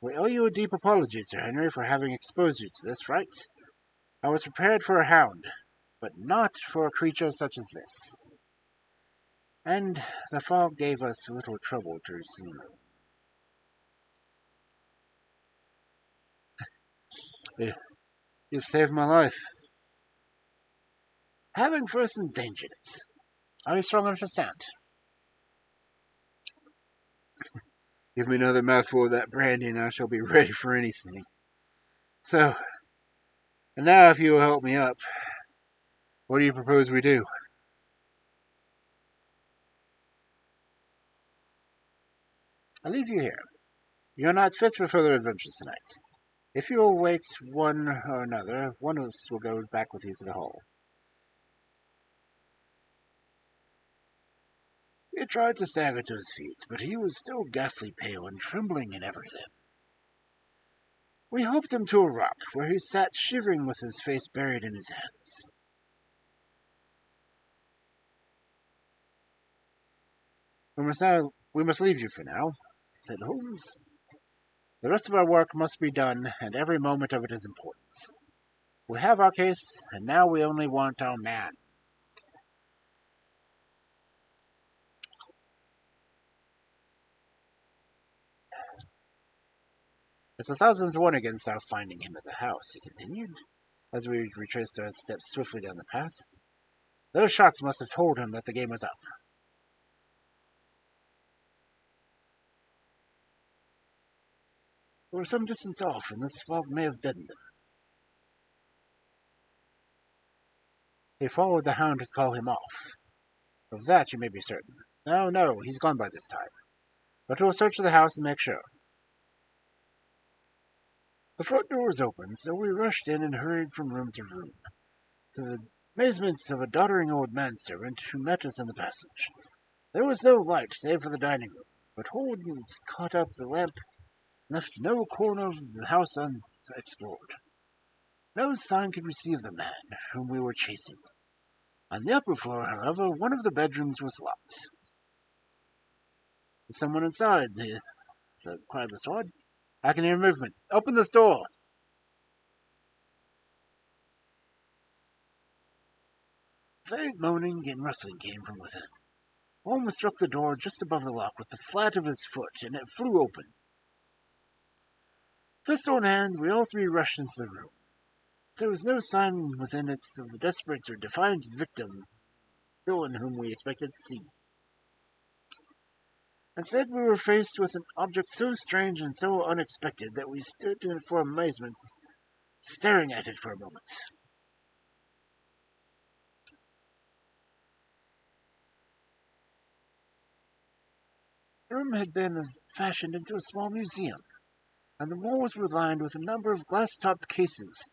Speaker 1: We owe you a deep apology, Sir Henry, for having exposed you to this, right? I was prepared for a hound, but not for a creature such as this. And the fog gave us little trouble to receive. You've saved my life. Having first endangered it. Are you strong enough to stand? Give me another mouthful of that brandy and I shall be ready for anything. So, and now if you will help me up, what do you propose we do? I leave you here. You're not fit for further adventures tonight. If you will wait one or another, one of us will go back with you to the hall. He tried to stagger to his feet, but he was still ghastly pale and trembling in every limb. We helped him to a rock, where he sat shivering with his face buried in his hands. We must leave you for now, said Holmes. The rest of our work must be done, and every moment of it is important. We have our case, and now we only want our man. It's 1,000 to 1 against our finding him at the house, he continued, as we retraced our steps swiftly down the path. Those shots must have told him that the game was up. We were some distance off, and this fog may have deadened them. He followed the hound to call him off. Of that you may be certain. No, he's gone by this time. But we'll search the house and make sure. The front door was open, so we rushed in and hurried from room to room, to the amazement of a doddering old manservant who met us in the passage. There was no light save for the dining room, but Holmes caught up the lamp and left no corner of the house unexplored. No sign could we see of the man whom we were chasing. On the upper floor, however, one of the bedrooms was locked. There's someone inside, cried the sword. I can hear movement. Open this door! Vague moaning and rustling came from within. Holmes struck the door just above the lock with the flat of his foot, and it flew open. Pistol in hand, we all three rushed into the room. There was no sign within it of the desperate or defiant villain whom we expected to see. Instead, we were faced with an object so strange and so unexpected that we stood for amazement, staring at it for a moment. The room had been fashioned into a small museum, and the walls were lined with a number of glass-topped cases,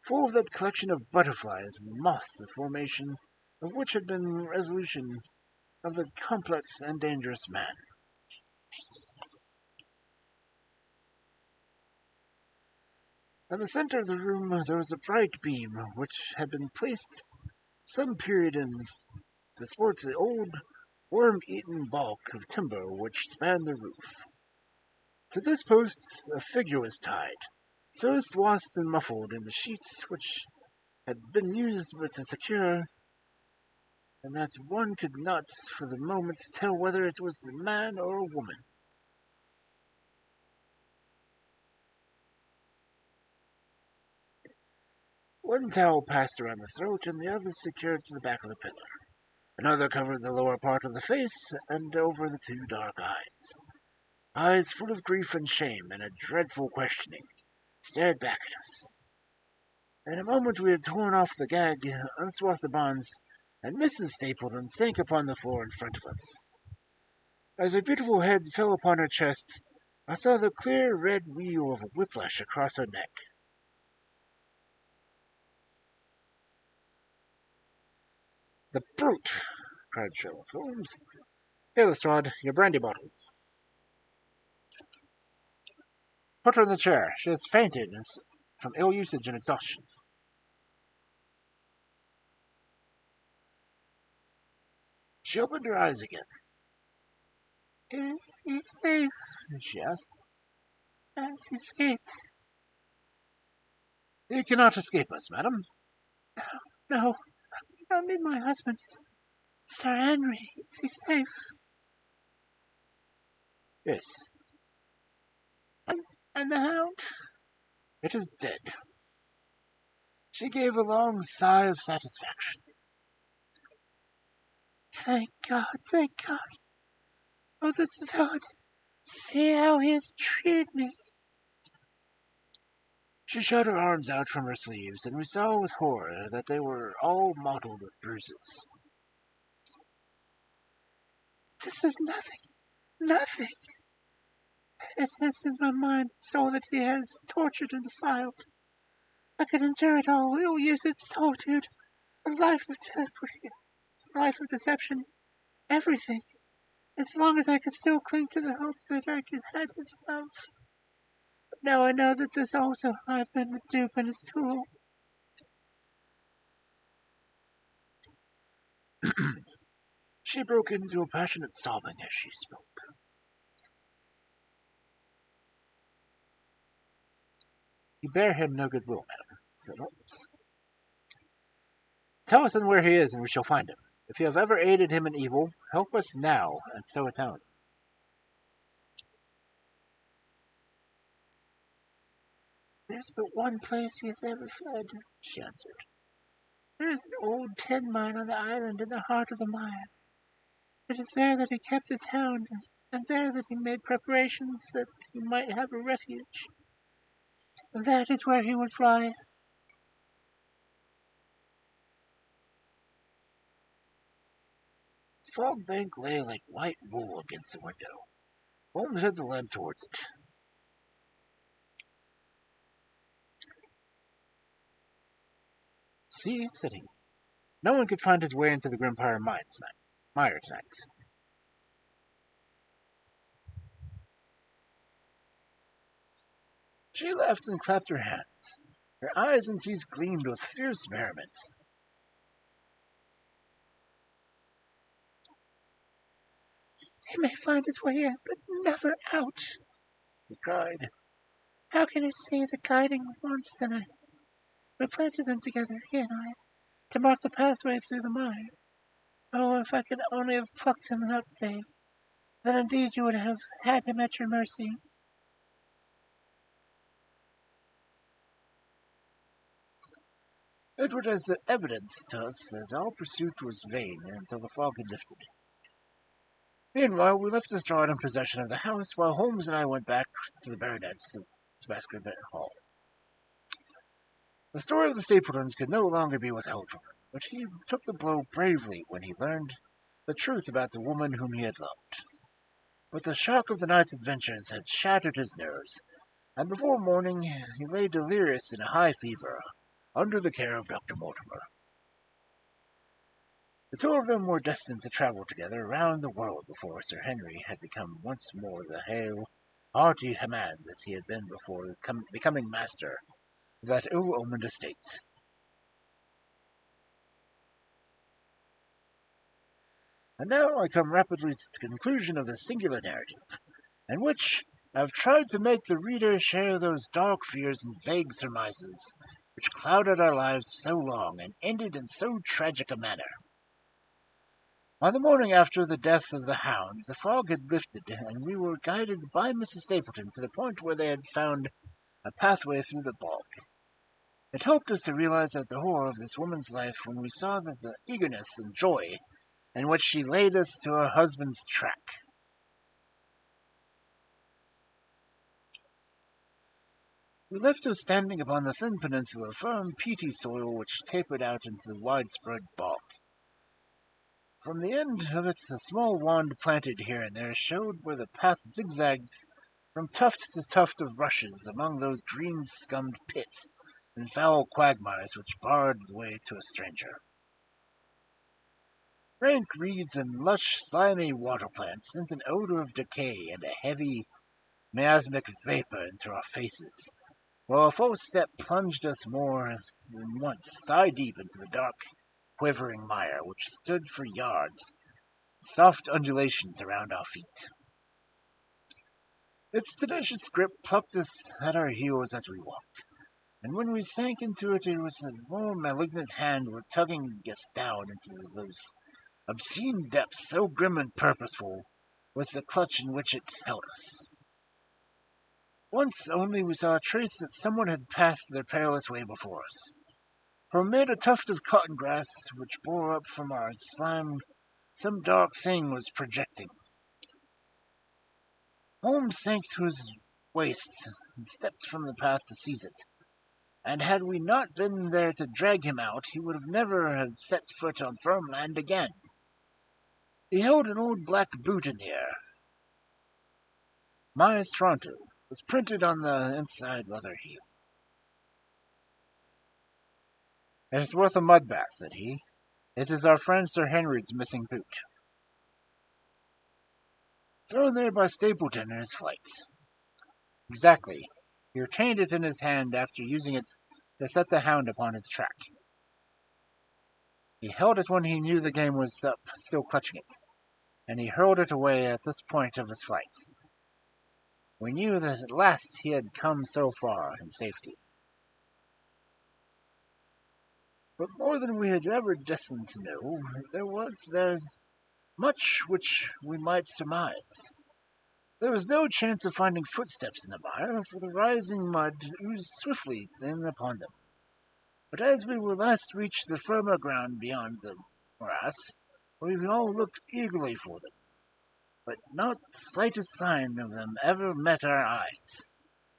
Speaker 1: full of that collection of butterflies and moths of formation of which had been resolution of the complex and dangerous man. In the center of the room there was a bright beam which had been placed some period in to support the old worm-eaten bulk of timber which spanned the roof. To this post a figure was tied, so swathed and muffled in the sheets which had been used to secure, and that one could not for the moment tell whether it was a man or a woman. One towel passed around the throat, and the other secured to the back of the pillar. Another covered the lower part of the face, and over the two dark eyes. Eyes full of grief and shame, and a dreadful questioning, stared back at us. In a moment we had torn off the gag, unswathed the bonds, and Mrs. Stapleton sank upon the floor in front of us. As her beautiful head fell upon her chest, I saw the clear red wheal of a whiplash across her neck. "The brute!" cried Sherlock Holmes. "Here, Lestrade, your brandy bottle. Put her in the chair. She has fainted from ill usage and exhaustion." She opened her eyes again.
Speaker 2: Is he safe?
Speaker 1: She asked.
Speaker 2: Has he escaped?
Speaker 1: He cannot escape us, madam.
Speaker 2: No, I mean my husband's. Sir Henry, is he safe?
Speaker 1: Yes.
Speaker 2: And the hound?
Speaker 1: It is dead. She gave a long sigh of satisfaction.
Speaker 2: Thank God, thank God. Oh, this villain. See how he has treated me.
Speaker 1: She shot her arms out from her sleeves, and we saw with horror that they were all mottled with bruises.
Speaker 2: This is nothing, nothing. It is in my mind and soul that he has tortured and defiled. I could endure it all, ill usage, solitude, a life of deception, everything, as long as I could still cling to the hope that I could have his love. But now I know that this also I've been a dupe and his tool.
Speaker 1: She broke into a passionate sobbing as she spoke. You bear him no good will, madam, said Holmes. Tell us then where he is, and we shall find him. If you have ever aided him in evil, help us now, and so atone.
Speaker 2: There's but one place he has ever fled, she answered. There is an old tin mine on the island in the heart of the mire. It is there that he kept his hound, and there that he made preparations that he might have a refuge. And that is where he would fly.
Speaker 1: The fog bank lay like white wool against the window. Holmes held the lamp towards it. See, said he, no one could find his way into the Grimpire mire tonight. She laughed and clapped her hands. Her eyes and teeth gleamed with fierce merriment.
Speaker 2: He may find his way in, but never out,
Speaker 1: He cried.
Speaker 2: How can he see the guiding ones tonight? We planted them together, he and I, to mark the pathway through the mire. Oh, if I could only have plucked him out today, then indeed you would have had him at your mercy.
Speaker 1: It was as evidence to us that our pursuit was vain until the fog had lifted. Meanwhile, we left Lestrade in possession of the house, while Holmes and I went back to the baronet's to Baskervilles Hall. The story of the Stapletons could no longer be withheld from him, but he took the blow bravely when he learned the truth about the woman whom he had loved. But the shock of the night's adventures had shattered his nerves, and before morning he lay delirious in a high fever, under the care of Dr. Mortimer. The two of them were destined to travel together around the world before Sir Henry had become once more the hale, hearty man that he had been before becoming master of that ill-omened estate. And now I come rapidly to the conclusion of this singular narrative, in which I have tried to make the reader share those dark fears and vague surmises which clouded our lives so long and ended in so tragic a manner. On the morning after the death of the Hound, the fog had lifted, and we were guided by Mrs. Stapleton to the point where they had found a pathway through the bog. It helped us to realize that the horror of this woman's life when we saw that the eagerness and joy in which she laid us to her husband's track. We left her standing upon the thin peninsula of firm, peaty soil which tapered out into the widespread bog. From the end of it, a small wand planted here and there showed where the path zigzagged from tuft to tuft of rushes among those green-scummed pits and foul quagmires which barred the way to a stranger. Rank reeds and lush, slimy water plants sent an odor of decay and a heavy, miasmic vapor into our faces, while a false step plunged us more than once thigh-deep into the dark, quivering mire which stood for yards soft undulations around our feet. Its tenacious grip plucked us at our heels as we walked, and when we sank into it, it was as though a malignant hand were tugging us down into those obscene depths. So grim and purposeful was the clutch in which it held us. Once only we saw a trace that someone had passed their perilous way before us. For amid a tuft of cotton grass which bore up from our slime, some dark thing was projecting. Holmes sank to his waist and stepped from the path to seize it, and had we not been there to drag him out, he would never have set foot on firm land again. He held an old black boot in the air. Maestranto was printed on the inside leather heel. "It is worth a mud bath," said he. "It is our friend Sir Henry's missing boot. Thrown there by Stapleton in his flight." "Exactly. He retained it in his hand after using it to set the Hound upon his track. He held it when he knew the game was up, still clutching it, and he hurled it away at this point of his flight. We knew that at last he had come so far in safety. But more than we had ever destined to know, there's much which we might surmise. There was no chance of finding footsteps in the mire, for the rising mud oozed swiftly in upon them. But as we will last reach the firmer ground beyond the morass, we all looked eagerly for them, but not the slightest sign of them ever met our eyes.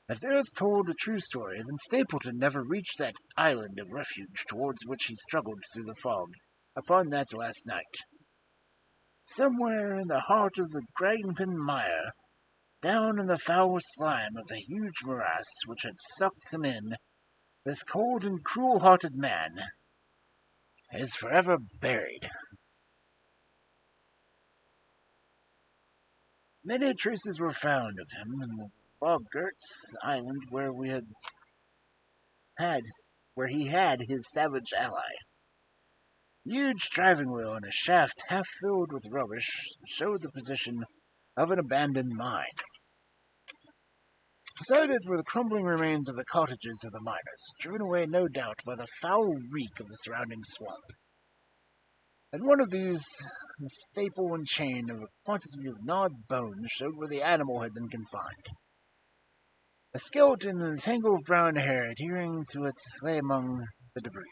Speaker 1: If the earth told a true story, then Stapleton never reached that island of refuge towards which he struggled through the fog upon that last night. Somewhere in the heart of the Dragonpin mire, down in the foul slime of the huge morass which had sucked him in, this cold and cruel-hearted man is forever buried." Many traces were found of him in the bog-girt island where he had his savage ally. A huge driving wheel and a shaft half filled with rubbish showed the position of an abandoned mine. Beside it were the crumbling remains of the cottages of the miners, driven away no doubt by the foul reek of the surrounding swamp. And one of these, a staple and chain of a quantity of gnawed bones, showed where the animal had been confined. A skeleton and a tangle of brown hair adhering to it lay among the debris.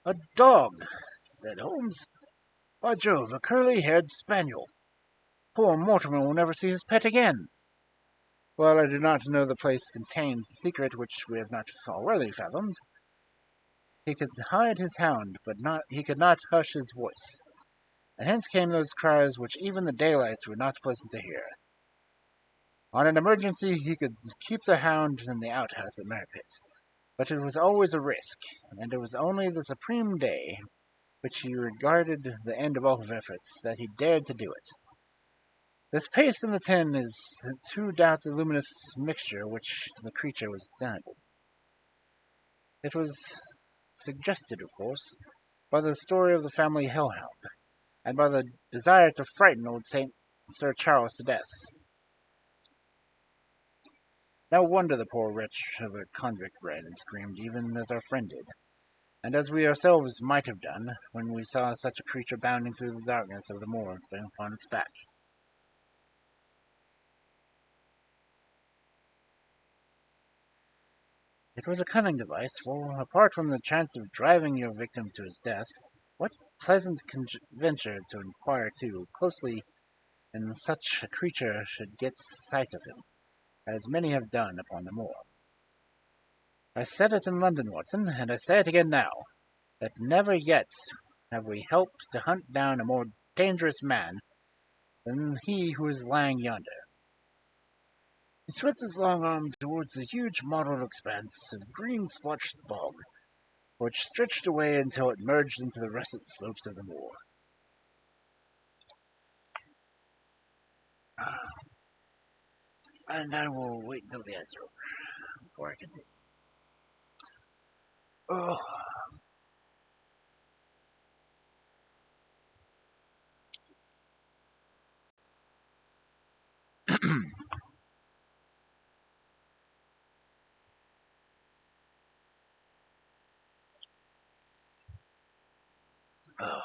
Speaker 1: "A dog," said Holmes. "By Jove, a curly-haired spaniel. Poor Mortimer will never see his pet again." "Well, I do not know the place contains a secret which we have not already fathomed. He could hide his hound, but he could not hush his voice, and hence came those cries which even the daylight were not pleasant to hear. On an emergency he could keep the hound in the outhouse at Merripit, but it was always a risk, and it was only the supreme day, which he regarded the end of all efforts, that he dared to do it. This paste in the tin is to doubt the luminous mixture which the creature was dabbled. It was suggested, of course, by the story of the family hellhound, and by the desire to frighten old Sir Charles to death. No wonder the poor wretch of a convict ran and screamed even as our friend did, and as we ourselves might have done when we saw such a creature bounding through the darkness of the moor upon its back. It was a cunning device, for, apart from the chance of driving your victim to his death, what pleasant venture to inquire too closely and such a creature should get sight of him, as many have done upon the moor. I said it in London, Watson, and I say it again now, that never yet have we helped to hunt down a more dangerous man than he who is lying yonder." He swept his long arm towards the huge mottled expanse of green-splotched bog, which stretched away until it merged into the russet slopes of the moor. And I will wait until the ads are over before I continue. Oh, Oh.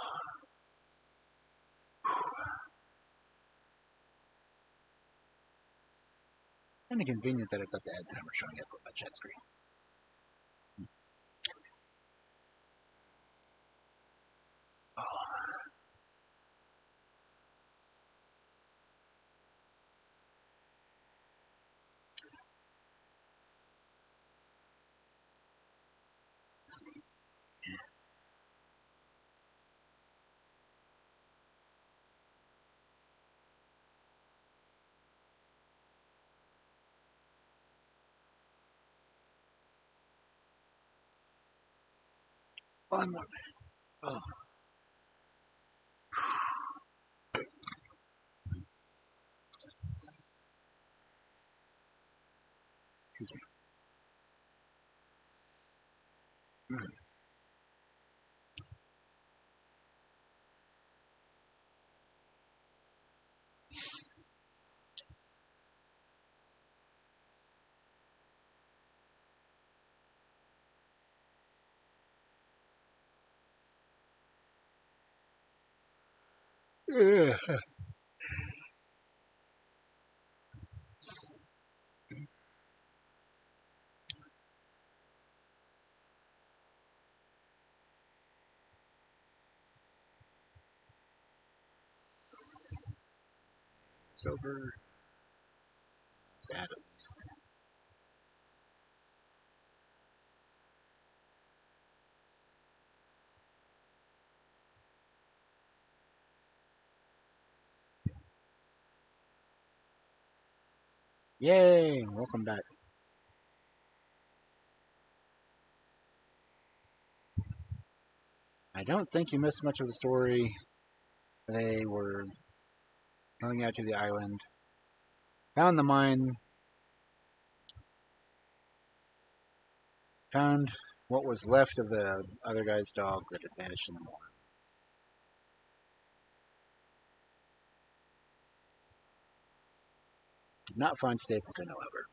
Speaker 1: Kind of convenient that I've got the ad timer showing up on my chat screen. Oh. Let's see. 1 more minute. Oh. Excuse me. Silver. Sad at least. Yay! Welcome back. I don't think you missed much of the story. They were going out to the island, found the mine, found what was left of the other guy's dog that had vanished in the morning. Did not find Stapleton, however,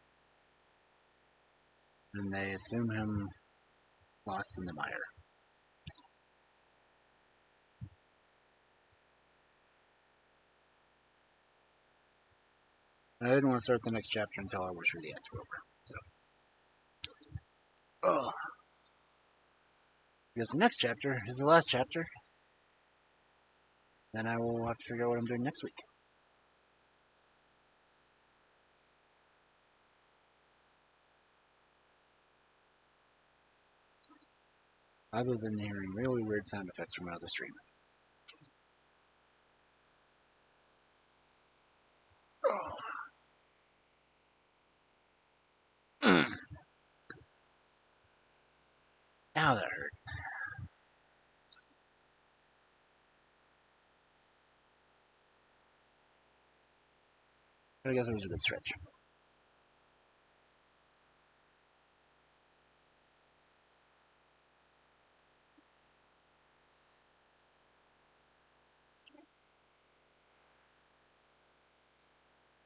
Speaker 1: and they assume him lost in the mire. And I didn't want to start the next chapter until I was sure the ads were over. So, oh, because the next chapter is the last chapter. Then I will have to figure out what I'm doing next week. Other than hearing really weird sound effects from another stream. Oh. Ow, that hurt. But I guess it was a good stretch.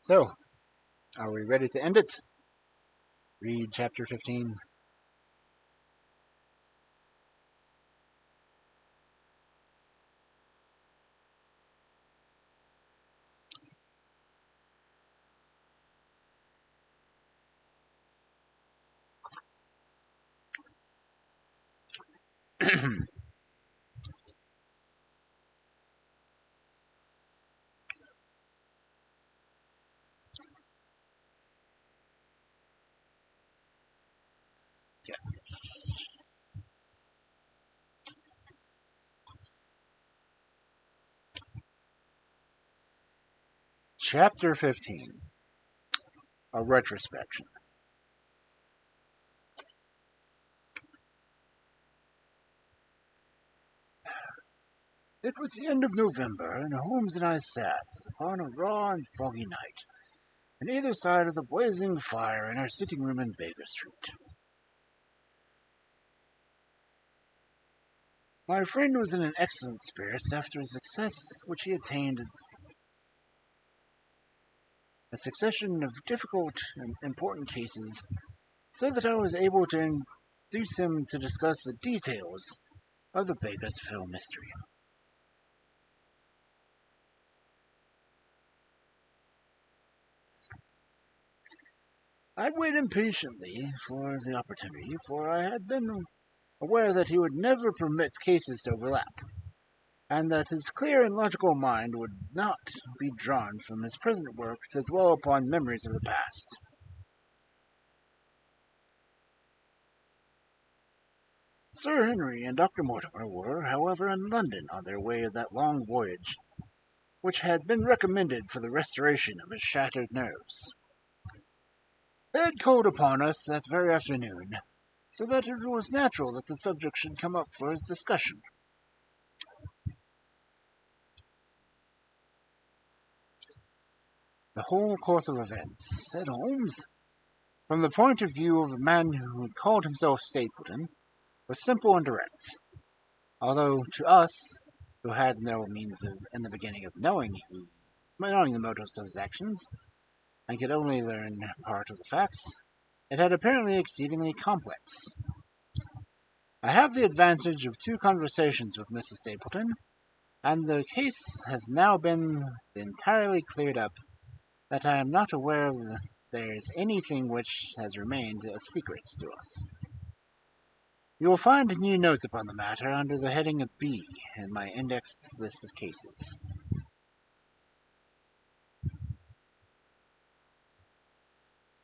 Speaker 1: So, are we ready to end it? Read chapter 15. Yeah. Chapter 15. A retrospection. It was the end of November, and Holmes and I sat upon a raw and foggy night, on either side of the blazing fire in our sitting room in Baker Street. My friend was in an excellent spirits after a success which he attained as a succession of difficult and important cases, so that I was able to induce him to discuss the details of the Baskervilles mystery. I'd wait impatiently for the opportunity, for I had been aware that he would never permit cases to overlap, and that his clear and logical mind would not be drawn from his present work to dwell upon memories of the past. Sir Henry and Dr. Mortimer were, however, in London on their way of that long voyage, which had been recommended for the restoration of his shattered nerves. They had called upon us that very afternoon, so that it was natural that the subject should come up for his discussion. The whole course of events, said Holmes, from the point of view of a man who called himself Stapleton, was simple and direct, although to us, who had no means in the beginning of knowing the motives of his actions, and could only learn part of the facts, it had apparently exceedingly complex. I have the advantage of 2 conversations with Mrs. Stapleton, and the case has now been entirely cleared up that I am not aware of there is anything which has remained a secret to us. You will find new notes upon the matter under the heading of B in my indexed list of cases.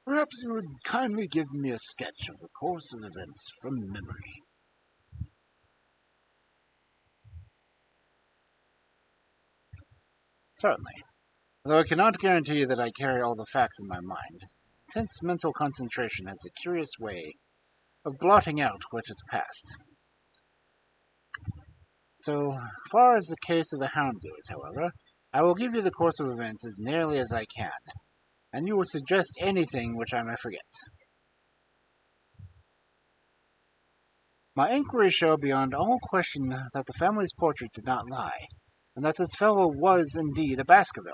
Speaker 1: Perhaps you would kindly give me a sketch of the course of events from memory. Certainly, though I cannot guarantee that I carry all the facts in my mind. Intense mental concentration has a curious way of blotting out what is past. So far as the case of the Hound goes, however, I will give you the course of events as nearly as I can, and you will suggest anything which I may forget. My inquiries show beyond all question that the family's portrait did not lie, and that this fellow was indeed a Baskerville.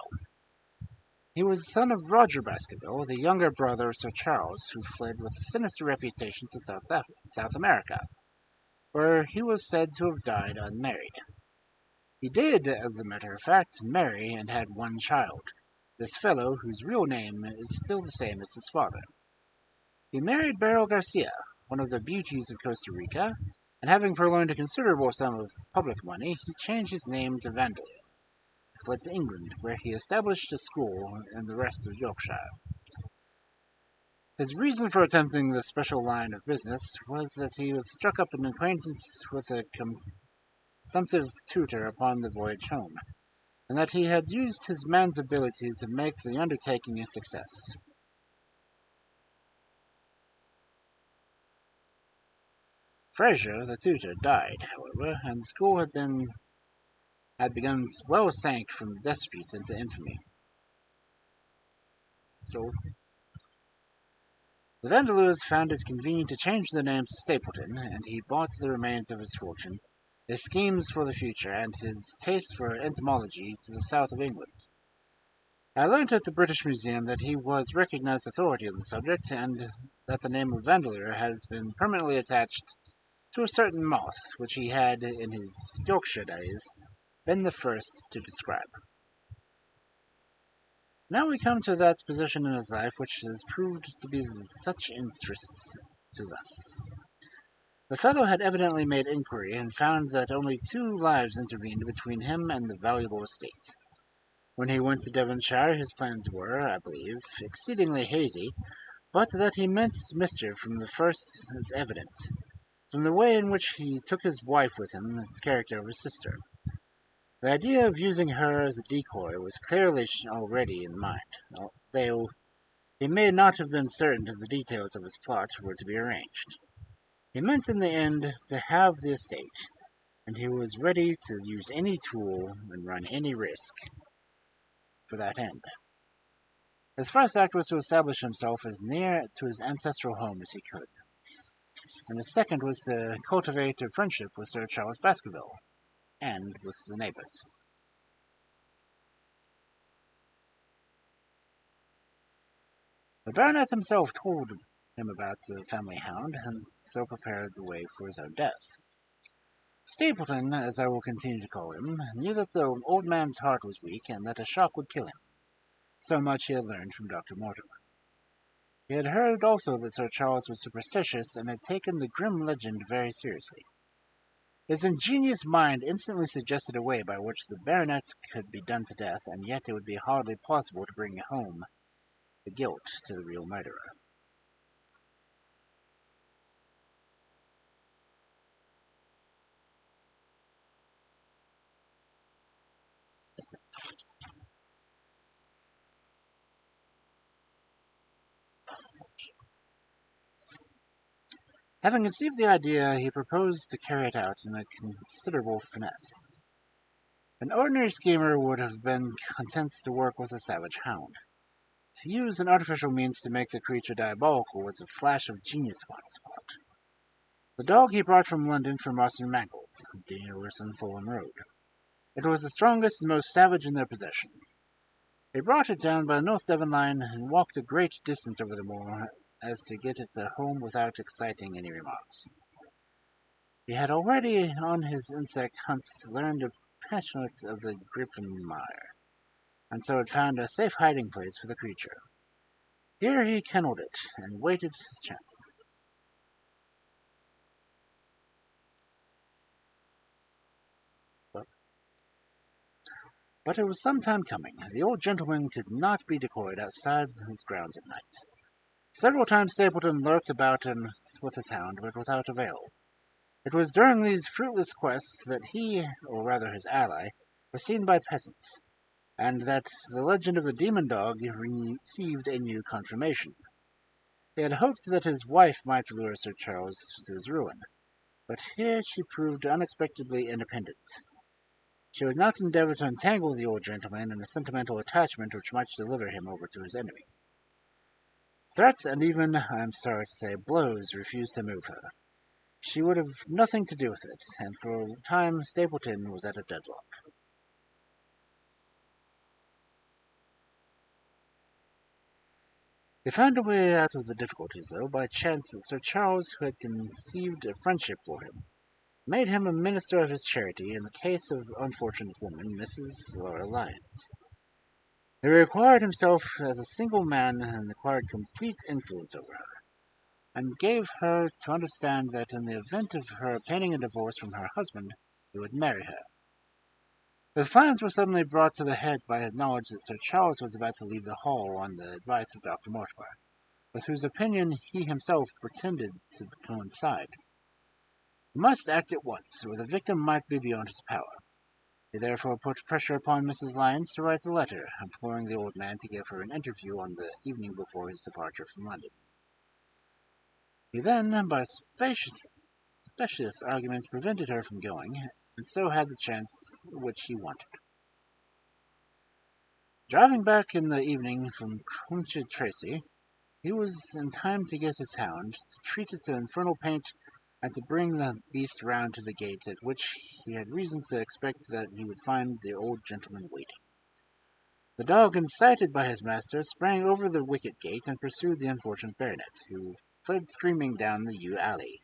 Speaker 1: He was the son of Roger Baskerville, the younger brother of Sir Charles, who fled with a sinister reputation to South America, where he was said to have died unmarried. He did, as a matter of fact, marry and had 1 child, this fellow whose real name is still the same as his father. He married Beryl Garcia, one of the beauties of Costa Rica, and having purloined a considerable sum of public money, he changed his name to Vandeleur, fled to England, where he established a school in the rest of Yorkshire. His reason for attempting this special line of business was that he was struck up an acquaintance with a consumptive tutor upon the voyage home, and that he had used his man's ability to make the undertaking a success. Fraser, the tutor, died, however, and the school had begun well sank from disrepute into infamy. So, the Vandeleurs found it convenient to change the name to Stapleton, and he bought the remains of his fortune, his schemes for the future, and his taste for entomology to the south of England. I learnt at the British Museum that he was recognized authority on the subject, and that the name of Vandeleur has been permanently attached to a certain moth which he had, in his Yorkshire days, been the first to describe. Now we come to that position in his life which has proved to be of such interest to us. The fellow had evidently made inquiry and found that only 2 lives intervened between him and the valuable estate. When he went to Devonshire, his plans were, I believe, exceedingly hazy, but that he meant mischief from the first is evident, from the way in which he took his wife with him in the character of his sister. The idea of using her as a decoy was clearly already in mind, though he may not have been certain that the details of his plot were to be arranged. He meant in the end to have the estate, and he was ready to use any tool and run any risk for that end. His first act was to establish himself as near to his ancestral home as he could, and his second was to cultivate a friendship with Sir Charles Baskerville, and with the neighbors. The baronet himself told him about the family hound, and so prepared the way for his own death. Stapleton, as I will continue to call him, knew that the old man's heart was weak, and that a shock would kill him. So much he had learned from Dr. Mortimer. He had heard also that Sir Charles was superstitious and had taken the grim legend very seriously. His ingenious mind instantly suggested a way by which the baronet could be done to death, and yet it would be hardly possible to bring home the guilt to the real murderer. Having conceived the idea, he proposed to carry it out in a considerable finesse. An ordinary schemer would have been content to work with a savage hound. To use an artificial means to make the creature diabolical was a flash of genius upon his part. The dog he brought from London for Master Mangles, dealers in Fulham Road. It was the strongest and most savage in their possession. They brought it down by the North Devon line and walked a great distance over the moor as to get it home without exciting any remarks. He had already on his insect hunts learned a passionate of the Grippenmire, and so had found a safe hiding place for the creature. Here he kennelled it and waited his chance. But it was some time coming. The old gentleman could not be decoyed outside his grounds at night. Several times Stapleton lurked about him with his hound, but without avail. It was during these fruitless quests that he, or rather his ally, was seen by peasants, and that the legend of the demon dog received a new confirmation. He had hoped that his wife might lure Sir Charles to his ruin, but here she proved unexpectedly independent. She would not endeavor to entangle the old gentleman in a sentimental attachment which might deliver him over to his enemy. Threats and even, I am sorry to say, blows refused to move her. She would have nothing to do with it, and for a time Stapleton was at a deadlock. They found a way out of the difficulties, though, by chance that Sir Charles, who had conceived a friendship for him, made him a minister of his charity in the case of the unfortunate woman, Mrs. Laura Lyons. He required himself as a single man and acquired complete influence over her, and gave her to understand that in the event of her obtaining a divorce from her husband, he would marry her. His plans were suddenly brought to the head by his knowledge that Sir Charles was about to leave the hall on the advice of Dr. Mortimer, with whose opinion he himself pretended to coincide. He must act at once, or the victim might be beyond his power. He therefore put pressure upon Mrs. Lyons to write a letter, imploring the old man to give her an interview on the evening before his departure from London. He then, by specious argument, prevented her from going, and so had the chance which he wanted. Driving back in the evening from Coombe Tracey, he was in time to get his hound, to treat it to infernal paint, and to bring the beast round to the gate, at which he had reason to expect that he would find the old gentleman waiting. The dog, incited by his master, sprang over the wicket gate and pursued the unfortunate baronet, who fled screaming down the yew alley.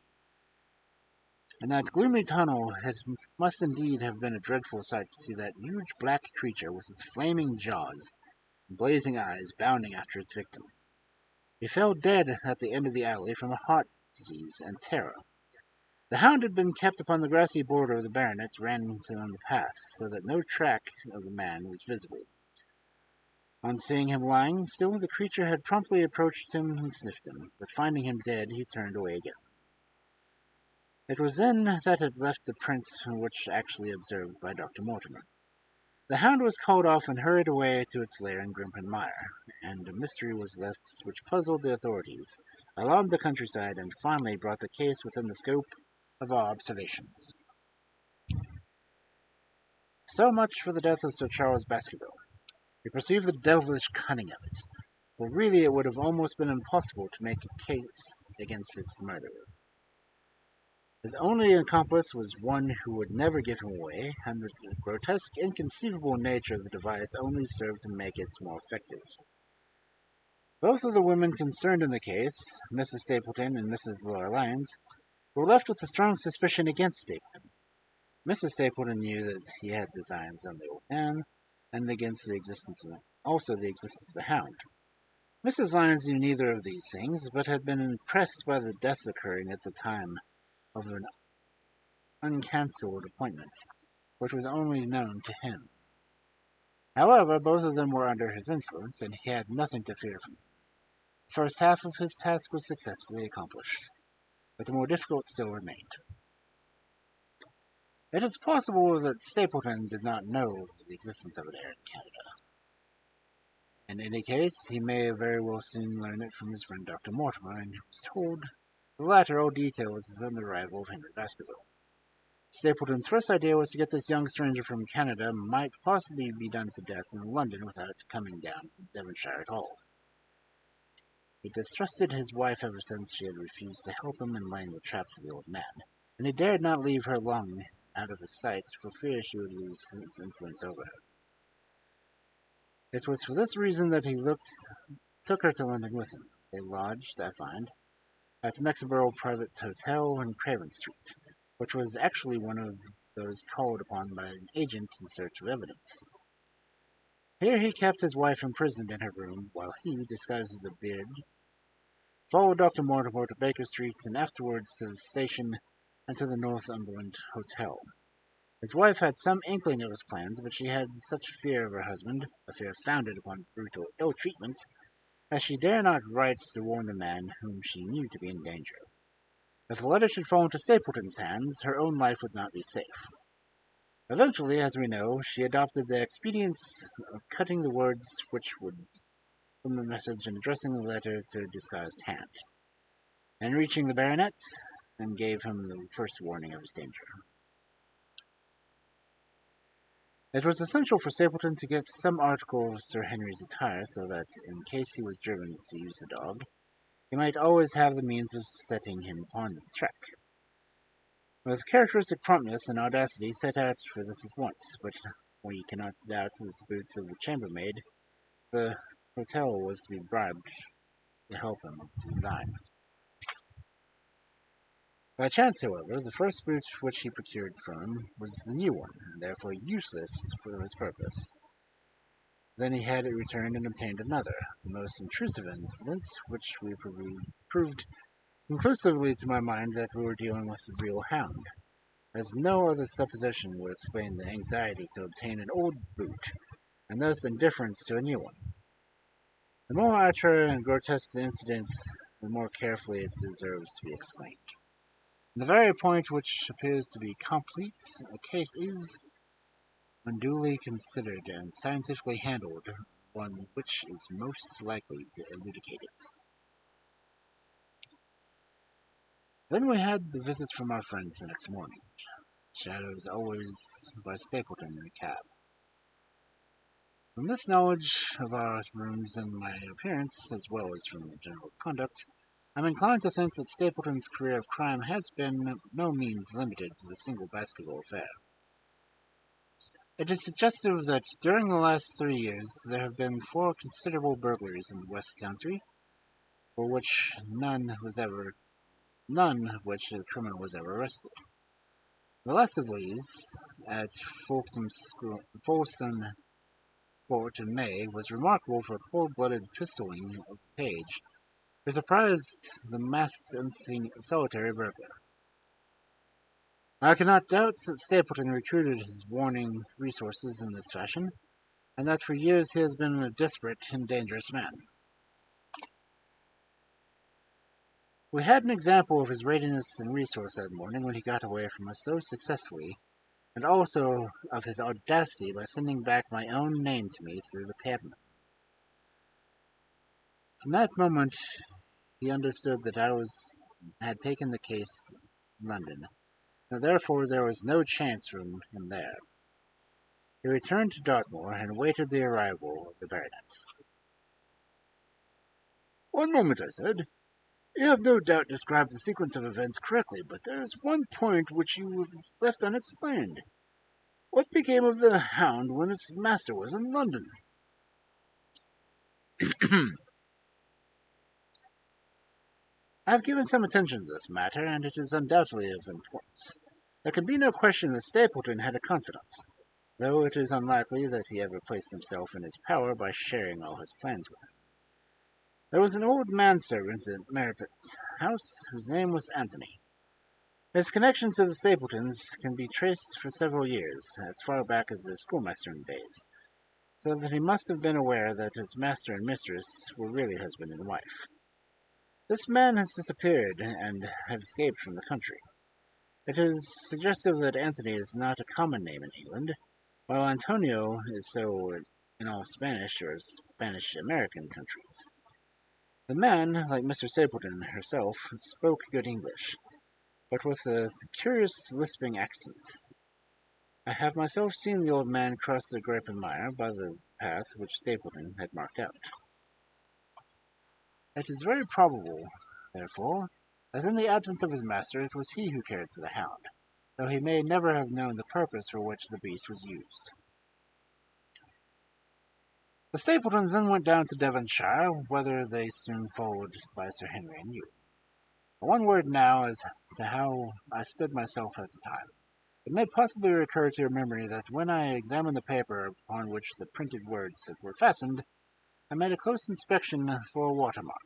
Speaker 1: In that gloomy tunnel it must indeed have been a dreadful sight to see that huge black creature with its flaming jaws and blazing eyes bounding after its victim. He fell dead at the end of the alley from a heart disease and terror. The hound had been kept upon the grassy border of the baronet ran on the path, so that no track of the man was visible. On seeing him lying still, the creature had promptly approached him and sniffed him, but finding him dead, he turned away again. It was then that it left the prints which actually observed by Dr. Mortimer. The hound was called off and hurried away to its lair in Grimpen Mire, and a mystery was left which puzzled the authorities, alarmed the countryside, and finally brought the case within the scope of our observations. So much for the death of Sir Charles Baskerville. We perceive the devilish cunning of it, for really it would have almost been impossible to make a case against its murderer. His only accomplice was one who would never give him away, and the grotesque, inconceivable nature of the device only served to make it more effective. Both of the women concerned in the case, Mrs. Stapleton and Mrs. Laura Lyons, were left with a strong suspicion against Stapleton. Mrs. Stapleton knew that he had designs on the old man, and against the existence of the hound.
Speaker 3: Mrs. Lyons knew neither of these things, but had been impressed by the deaths occurring at the time of an uncancelled appointment, which was only known to him. However, both of them were under his influence, and he had nothing to fear from them. The first half of his task was successfully accomplished, but the more difficult still remained. It is possible that Stapleton did not know of the existence of an heir in Canada. In any case, he may very well soon learn it from his friend Dr. Mortimer, and was told the latter all details on the arrival of Henry Baskerville. Stapleton's first idea was to get this young stranger from Canada might possibly be done to death in London without coming down to Devonshire at all. He distrusted his wife ever since she had refused to help him in laying the trap for the old man, and he dared not leave her long out of his sight for fear she would lose his influence over her. It was for this reason that he took her to London with him. They lodged, I find, at the Mexiborough Private Hotel in Craven Street, which was actually one of those called upon by an agent in search of evidence. Here he kept his wife imprisoned in her room, while he, disguised as a beard, followed Dr. Mortimer to Baker Street and afterwards to the station and to the Northumberland Hotel. His wife had some inkling of his plans, but she had such fear of her husband, a fear founded upon brutal ill-treatment, that she dare not write to warn the man whom she knew to be in danger. If the letter should fall into Stapleton's hands, her own life would not be safe. Eventually, as we know, she adopted the expedient of cutting the words which would from the message and addressing the letter to a disguised hand, and reaching the baronet, and gave him the first warning of his danger. It was essential for Stapleton to get some article of Sir Henry's attire, so that, in case he was driven to use the dog, he might always have the means of setting him upon the track. With characteristic promptness and audacity, set out for this at once, but we cannot doubt that the boots of the chambermaid the hotel was to be bribed to help him with his design. By chance, however, the first boot which he procured from him was the new one, and therefore useless for his purpose. Then he had it returned and obtained another, the most intrusive incident, which we proved conclusively to my mind that we were dealing with the real Hound, as no other supposition would explain the anxiety to obtain an old boot, and thus indifference to a new one. The more outre and grotesque the incident, the more carefully it deserves to be explained. The very point which appears to be complete a case is, when duly considered and scientifically handled, one which is most likely to elucidate it. Then we had the visit from our friends the next morning, shadowed as always by Stapleton in a cab. From this knowledge of our rooms and my appearance, as well as from the general conduct, I am inclined to think that Stapleton's career of crime has been no means limited to the single Baskerville affair. It is suggestive that during the last 3 years there have been 4 considerable burglaries in the West Country, for which none of which the criminal was ever arrested. The last of these, at Folkestone Court in May, was remarkable for cold-blooded pistoling of the page, who surprised the masked and solitary burglar. I cannot doubt that Stapleton recruited his warning resources in this fashion, and that for years he has been a desperate and dangerous man. We had an example of his readiness and resource that morning when he got away from us so successfully, and also of his audacity by sending back my own name to me through the cabman. From that moment he understood that I had taken the case in London, and therefore there was no chance for him there. He returned to Dartmoor and awaited the arrival of the baronet.
Speaker 1: "One moment," I said. "You have no doubt described the sequence of events correctly, but there is one point which you have left unexplained. What became of the Hound when its master was in London?"
Speaker 3: I have given some attention to this matter, and it is undoubtedly of importance. There can be no question that Stapleton had a confidant, though it is unlikely that he ever placed himself in his power by sharing all his plans with him. There was an old manservant at Merripit's house whose name was Anthony. His connection to the Stapletons can be traced for several years, as far back as his schoolmastering days, so that he must have been aware that his master and mistress were really husband and wife. This man has disappeared and had escaped from the country. It is suggestive that Anthony is not a common name in England, while Antonio is so in all Spanish or Spanish-American countries. The man, like Mr. Stapleton herself, spoke good English, but with a curious lisping accent. I have myself seen the old man cross the grape and mire by the path which Stapleton had marked out. It is very probable, therefore, that in the absence of his master it was he who cared for the hound, though he may never have known the purpose for which the beast was used. The Stapletons then went down to Devonshire, whither they soon followed by Sir Henry and you. One word now as to how I stood myself at the time. It may possibly recur to your memory that when I examined the paper upon which the printed words were fastened, I made a close inspection for a watermark.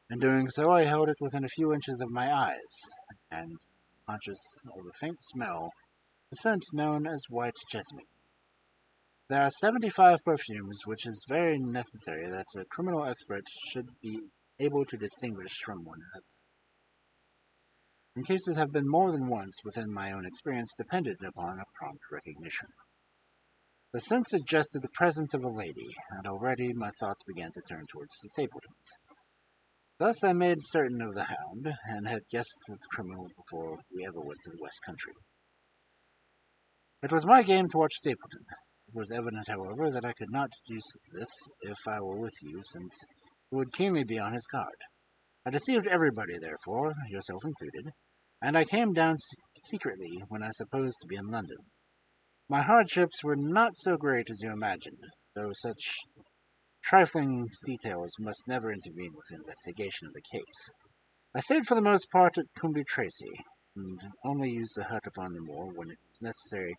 Speaker 3: In doing so, I held it within a few inches of my eyes, and, conscious of a faint smell, the scent known as white jessamine. There are 75 perfumes, which is very necessary that a criminal expert should be able to distinguish from one another. And cases have been more than once, within my own experience, dependent upon a prompt recognition. The scent suggested the presence of a lady, and already my thoughts began to turn towards the Stapletons. Thus I made certain of the hound, and had guessed the criminal before we ever went to the West Country. It was my game to watch Stapleton. It was evident, however, that I could not do this if I were with you, since he would keenly be on his guard. I deceived everybody, therefore, yourself included, and I came down secretly when I supposed to be in London. My hardships were not so great as you imagined, though such trifling details must never intervene with the investigation of the case. I stayed for the most part at Coombe Tracy, and only used the hut upon the moor when it was necessary to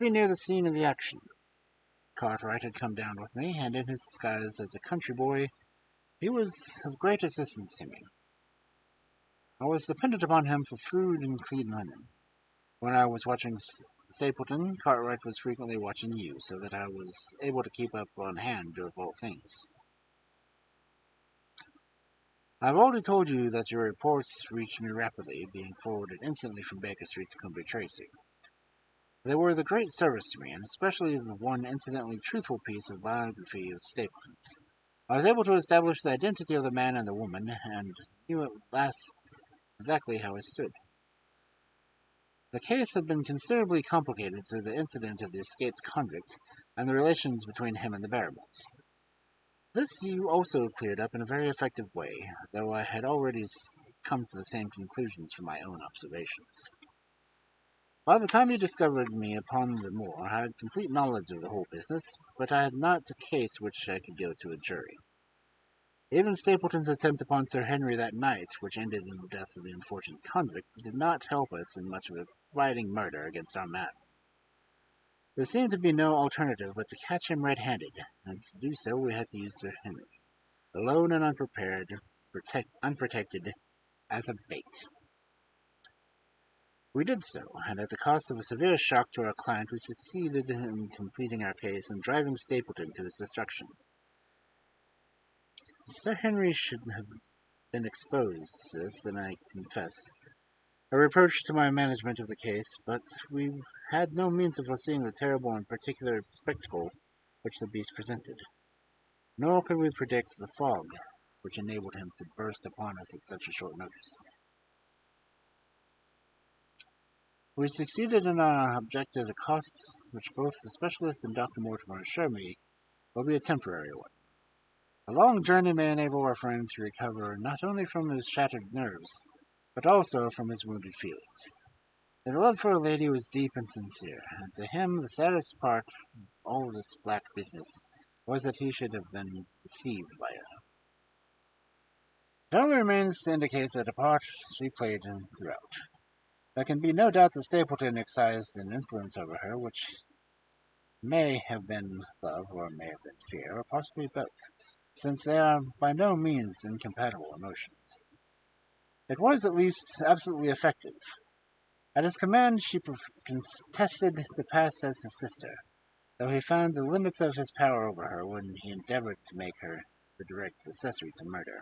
Speaker 3: be near the scene of the action. Cartwright had come down with me, and in his disguise as a country boy, he was of great assistance to me. I was dependent upon him for food and clean linen. When I was watching Stapleton, Cartwright was frequently watching you, so that I was able to keep up on hand of all things. I have already told you that your reports reached me rapidly, being forwarded instantly from Baker Street to Coombe Tracy. They were the great service to me, and especially the one incidentally truthful piece of biography of Stapleton's. I was able to establish the identity of the man and the woman, and knew at last exactly how I stood. The case had been considerably complicated through the incident of the escaped convict and the relations between him and the Barrymores. This you also cleared up in a very effective way, though I had already come to the same conclusions from my own observations. By the time you discovered me upon the moor, I had complete knowledge of the whole business, but I had not a case which I could go to a jury. Even Stapleton's attempt upon Sir Henry that night, which ended in the death of the unfortunate convict, did not help us in much of fighting murder against our man. There seemed to be no alternative but to catch him red-handed, and to do so we had to use Sir Henry, alone and unprepared, unprotected, as a bait. We did so, and at the cost of a severe shock to our client, we succeeded in completing our case and driving Stapleton to his destruction. Sir Henry should have been exposed to this, and I confess, a reproach to my management of the case, but we had no means of foreseeing the terrible and particular spectacle which the beast presented. Nor could we predict the fog which enabled him to burst upon us at such a short notice. We succeeded in our object at a cost which both the specialist and Dr. Mortimer assure me will be a temporary one. A long journey may enable our friend to recover not only from his shattered nerves, but also from his wounded feelings. His love for a lady was deep and sincere, and to him the saddest part of all this black business was that he should have been deceived by her. It only remains to indicate that a part she played throughout. There can be no doubt that Stapleton exercised an influence over her, which may have been love or may have been fear, or possibly both. since they are by no means incompatible emotions. It was at least absolutely effective. At his command, she contested to pass as his sister, though he found the limits of his power over her when he endeavored to make her the direct accessory to murder.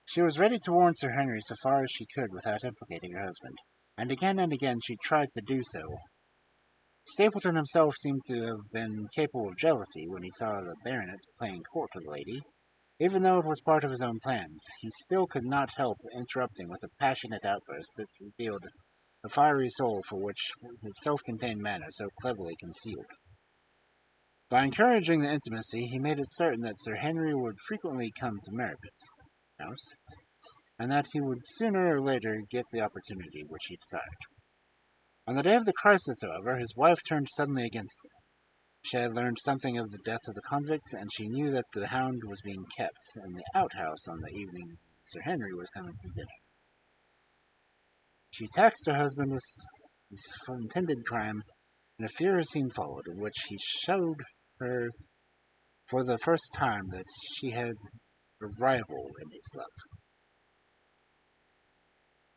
Speaker 3: She was ready to warn Sir Henry so far as she could without implicating her husband, and again she tried to do so. Stapleton himself seemed to have been capable of jealousy when he saw the baronet playing court to the lady. Even though it was part of his own plans, he still could not help interrupting with a passionate outburst that revealed the fiery soul for which his self-contained manner so cleverly concealed. By encouraging the intimacy, he made it certain that Sir Henry would frequently come to Merripit's house, and that he would sooner or later get the opportunity which he desired. On the day of the crisis, however, his wife turned suddenly against him. She had learned something of the death of the convict, and she knew that the Hound was being kept in the outhouse on the evening Sir Henry was coming to dinner. She taxed her husband with his intended crime, and a furious scene followed, in which he showed her for the first time that she had a rival in his love.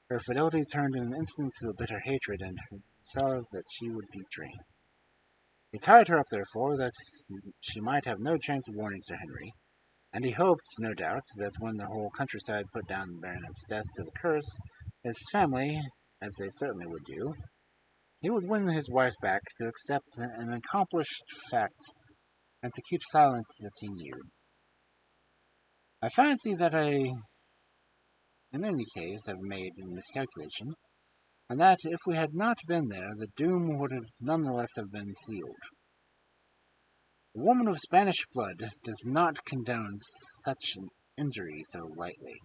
Speaker 3: Her fidelity turned in an instant to a bitter hatred, and he saw that she would betray him. He tied her up, therefore, that she might have no chance of warning Sir Henry, and he hoped, no doubt, that when the whole countryside put down the baronet's death to the curse, his family, as they certainly would do, he would win his wife back to accept an accomplished fact and to keep silent that he knew. I fancy that I, in any case, have made a miscalculation, and that if we had not been there, the doom would have nonetheless have been sealed. A woman of Spanish blood does not condone such an injury so lightly.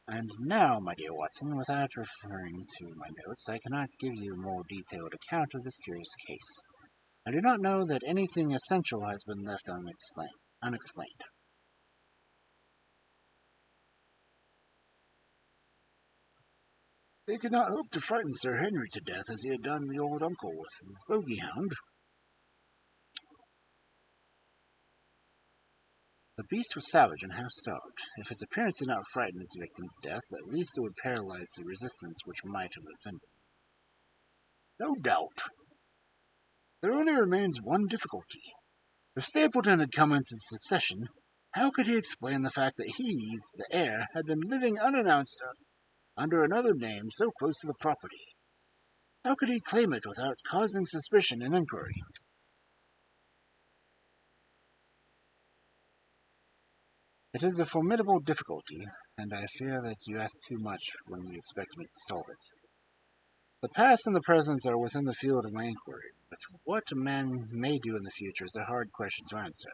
Speaker 3: And now, my dear Watson, without referring to my notes, I cannot give you a more detailed account of this curious case. I do not know that anything essential has been left unexplained.
Speaker 1: They could not hope to frighten Sir Henry to death as he had done the old uncle with his bogey hound.
Speaker 3: The beast was savage and half starved. If its appearance did not frighten its victim to death, at least it would paralyze the resistance which might have offended.
Speaker 1: No doubt. There only remains one difficulty. If Stapleton had come into succession, how could he explain the fact that he, the heir, had been living unannounced under another name so close to the property? How could he claim it without causing suspicion and inquiry?
Speaker 3: It is a formidable difficulty, and I fear that you ask too much when you expect me to solve it. The past and the present are within the field of my inquiry, but what a man may do in the future is a hard question to answer.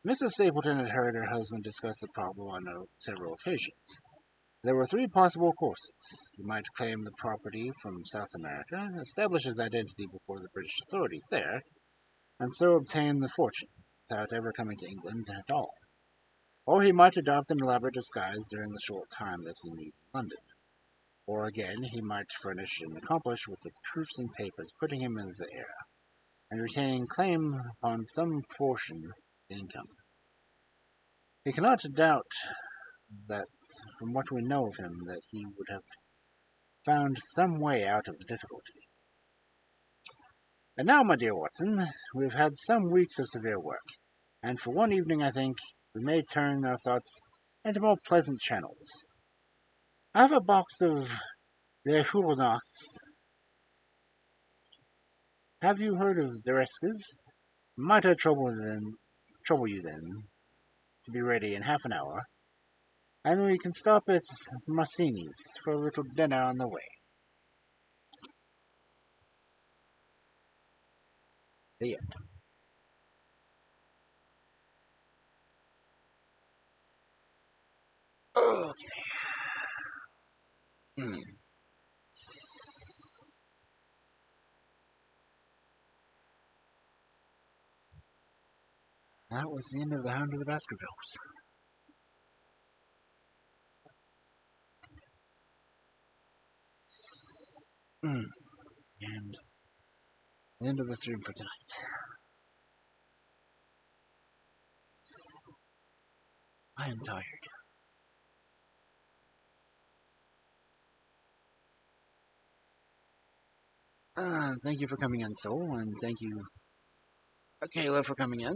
Speaker 3: Mrs. Stapleton had heard her husband discuss the problem on several occasions. There were three possible courses. He might claim the property from South America, establish his identity before the British authorities there, and so obtain the fortune, without ever coming to England at all. Or he might adopt an elaborate disguise during the short time that he needed in London. Or again, he might furnish an accomplice with the proofs and papers putting him as the heir, and retaining claim upon some portion of the income. He cannot doubt that, from what we know of him, that he would have found some way out of the difficulty. And now, my dear Watson, we have had some weeks of severe work, and for one evening, I think, we may turn our thoughts into more pleasant channels. I have a box of Les Huguenots. Have you heard of Deresques? Might I trouble you then to be ready in half an hour, and we can stop at Massini's for a little dinner on the way. The end.
Speaker 1: Okay.
Speaker 3: That was the end of the Hound of the Baskervilles. And the end of the stream for tonight. I am tired. Thank you for coming in, Soul, and thank you, Kayla, for coming in.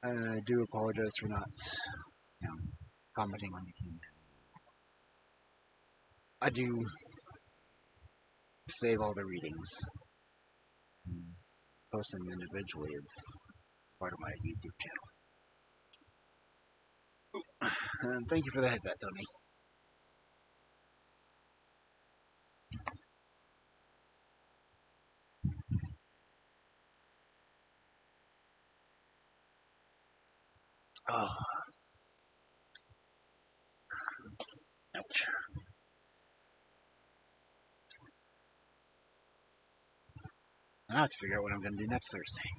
Speaker 3: I do apologize for not, you know, commenting on the game. I do save all the readings and post them individually as part of my YouTube channel. And thank you for the headband, Tony. Oh, ouch. I have to figure out what I'm going to do next Thursday.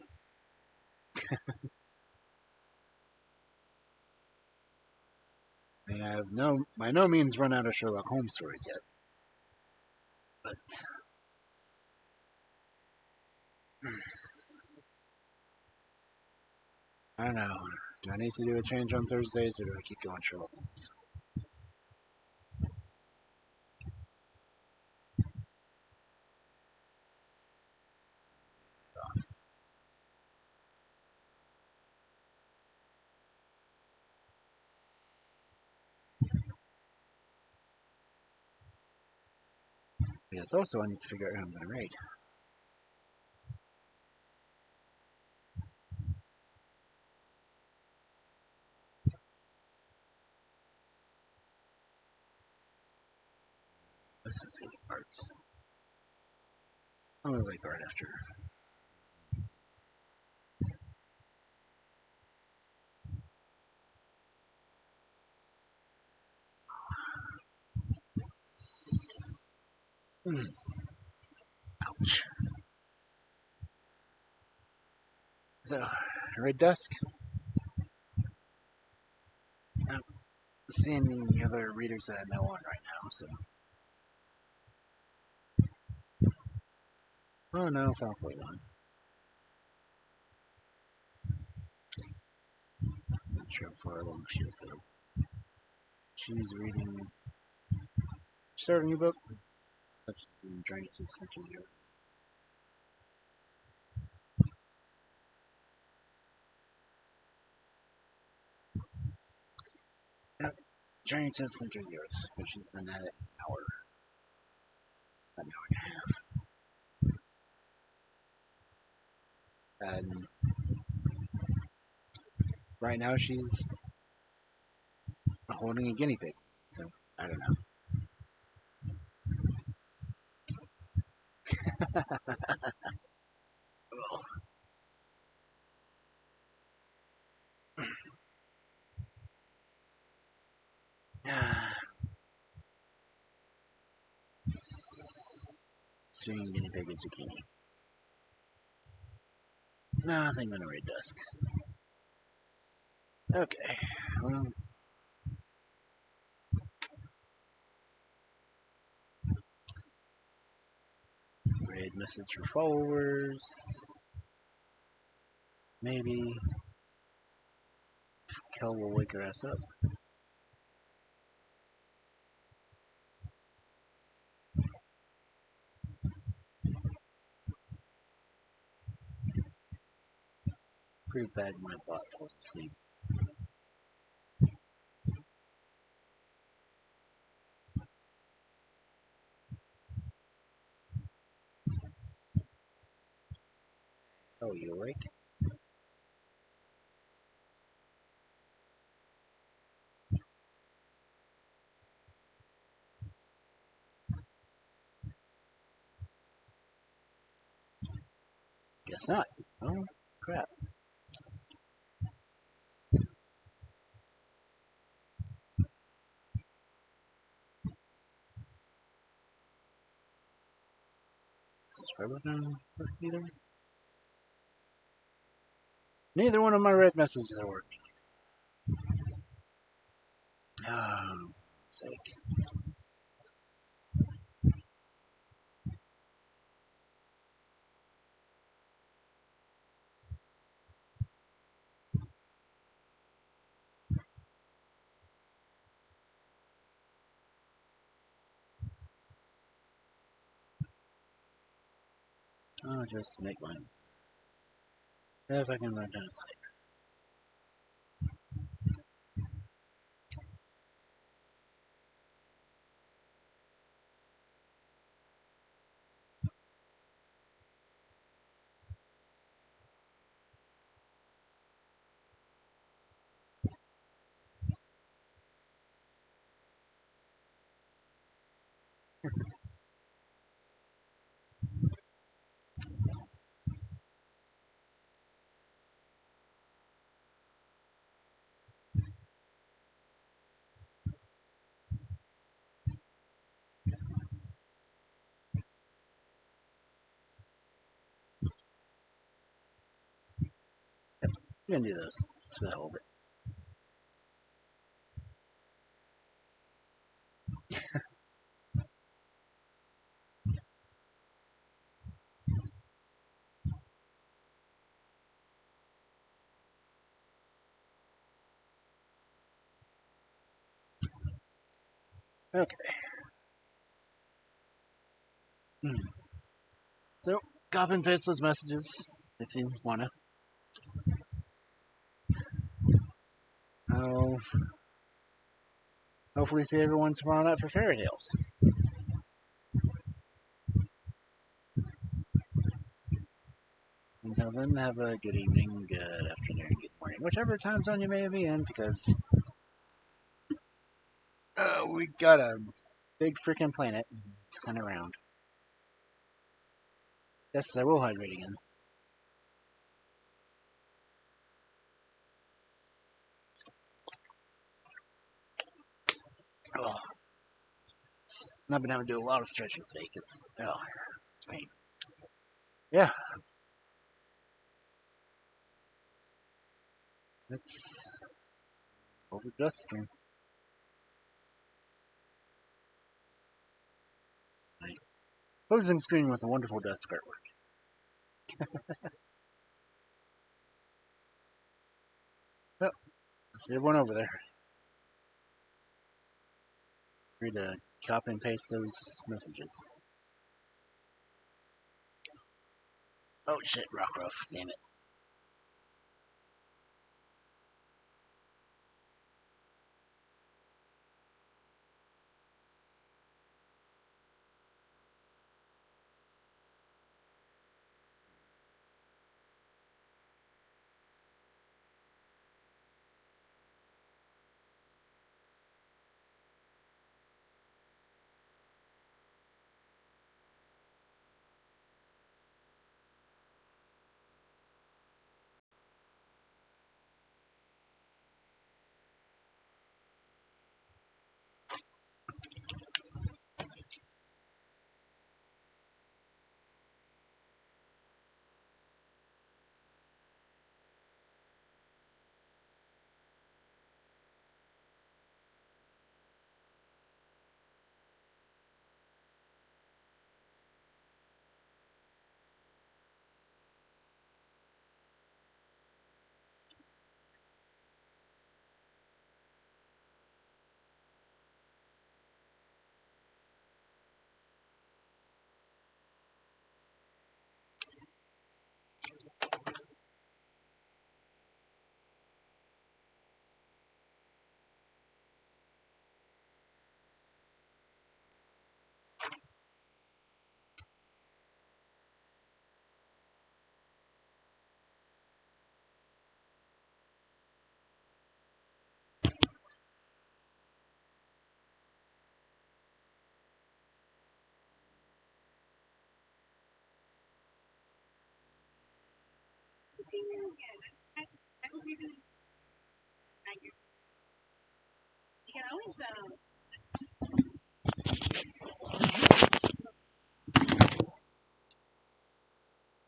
Speaker 3: I mean, I have by no means run out of Sherlock Holmes stories yet. But I don't know. Do I need to do a change on Thursdays, or do I keep going Sherlock Holmes? Yes, also I need to figure out who I'm going to raid. This is the art. I'm going to like art after. Ouch. So, Red Dusk. I'm seeing the other readers that I know on right now, so. Oh no, Falco's on. Not sure how far along she is though. She's reading. Starting a new book. I'm trying to just center you. Yep. Trying to center the earth, but she's been at it an hour and a half. And right now she's holding a guinea pig. So, I don't know. Swinging guinea pig and zucchini. Nothing on a red dusk. Okay. Well, red message for followers. Maybe Kel will wake her ass up. Pretty bad when I bought falling asleep. Oh, you awake? Guess not. Oh, crap. Subscribe button either. Neither one of my red messages are working. Oh, sake. I'll just make mine. If I can learn how to type. You can do those. Just for the hell of it. Okay. So, copy and paste those messages if you want to. I'll hopefully see everyone tomorrow night for fairy tales. Until then, have a good evening, good afternoon, good morning, whichever time zone you may be in, because we got a big freaking planet. It's kind of round. Yes, I will hydrate again. Oh, I've been having to do a lot of stretching today because, it's pain. Yeah. It's over dust screen. Like, closing screen with a wonderful dust artwork. Well, see everyone over there. Free to copy and paste those messages. Oh shit, Rockruff, damn it.
Speaker 2: You can always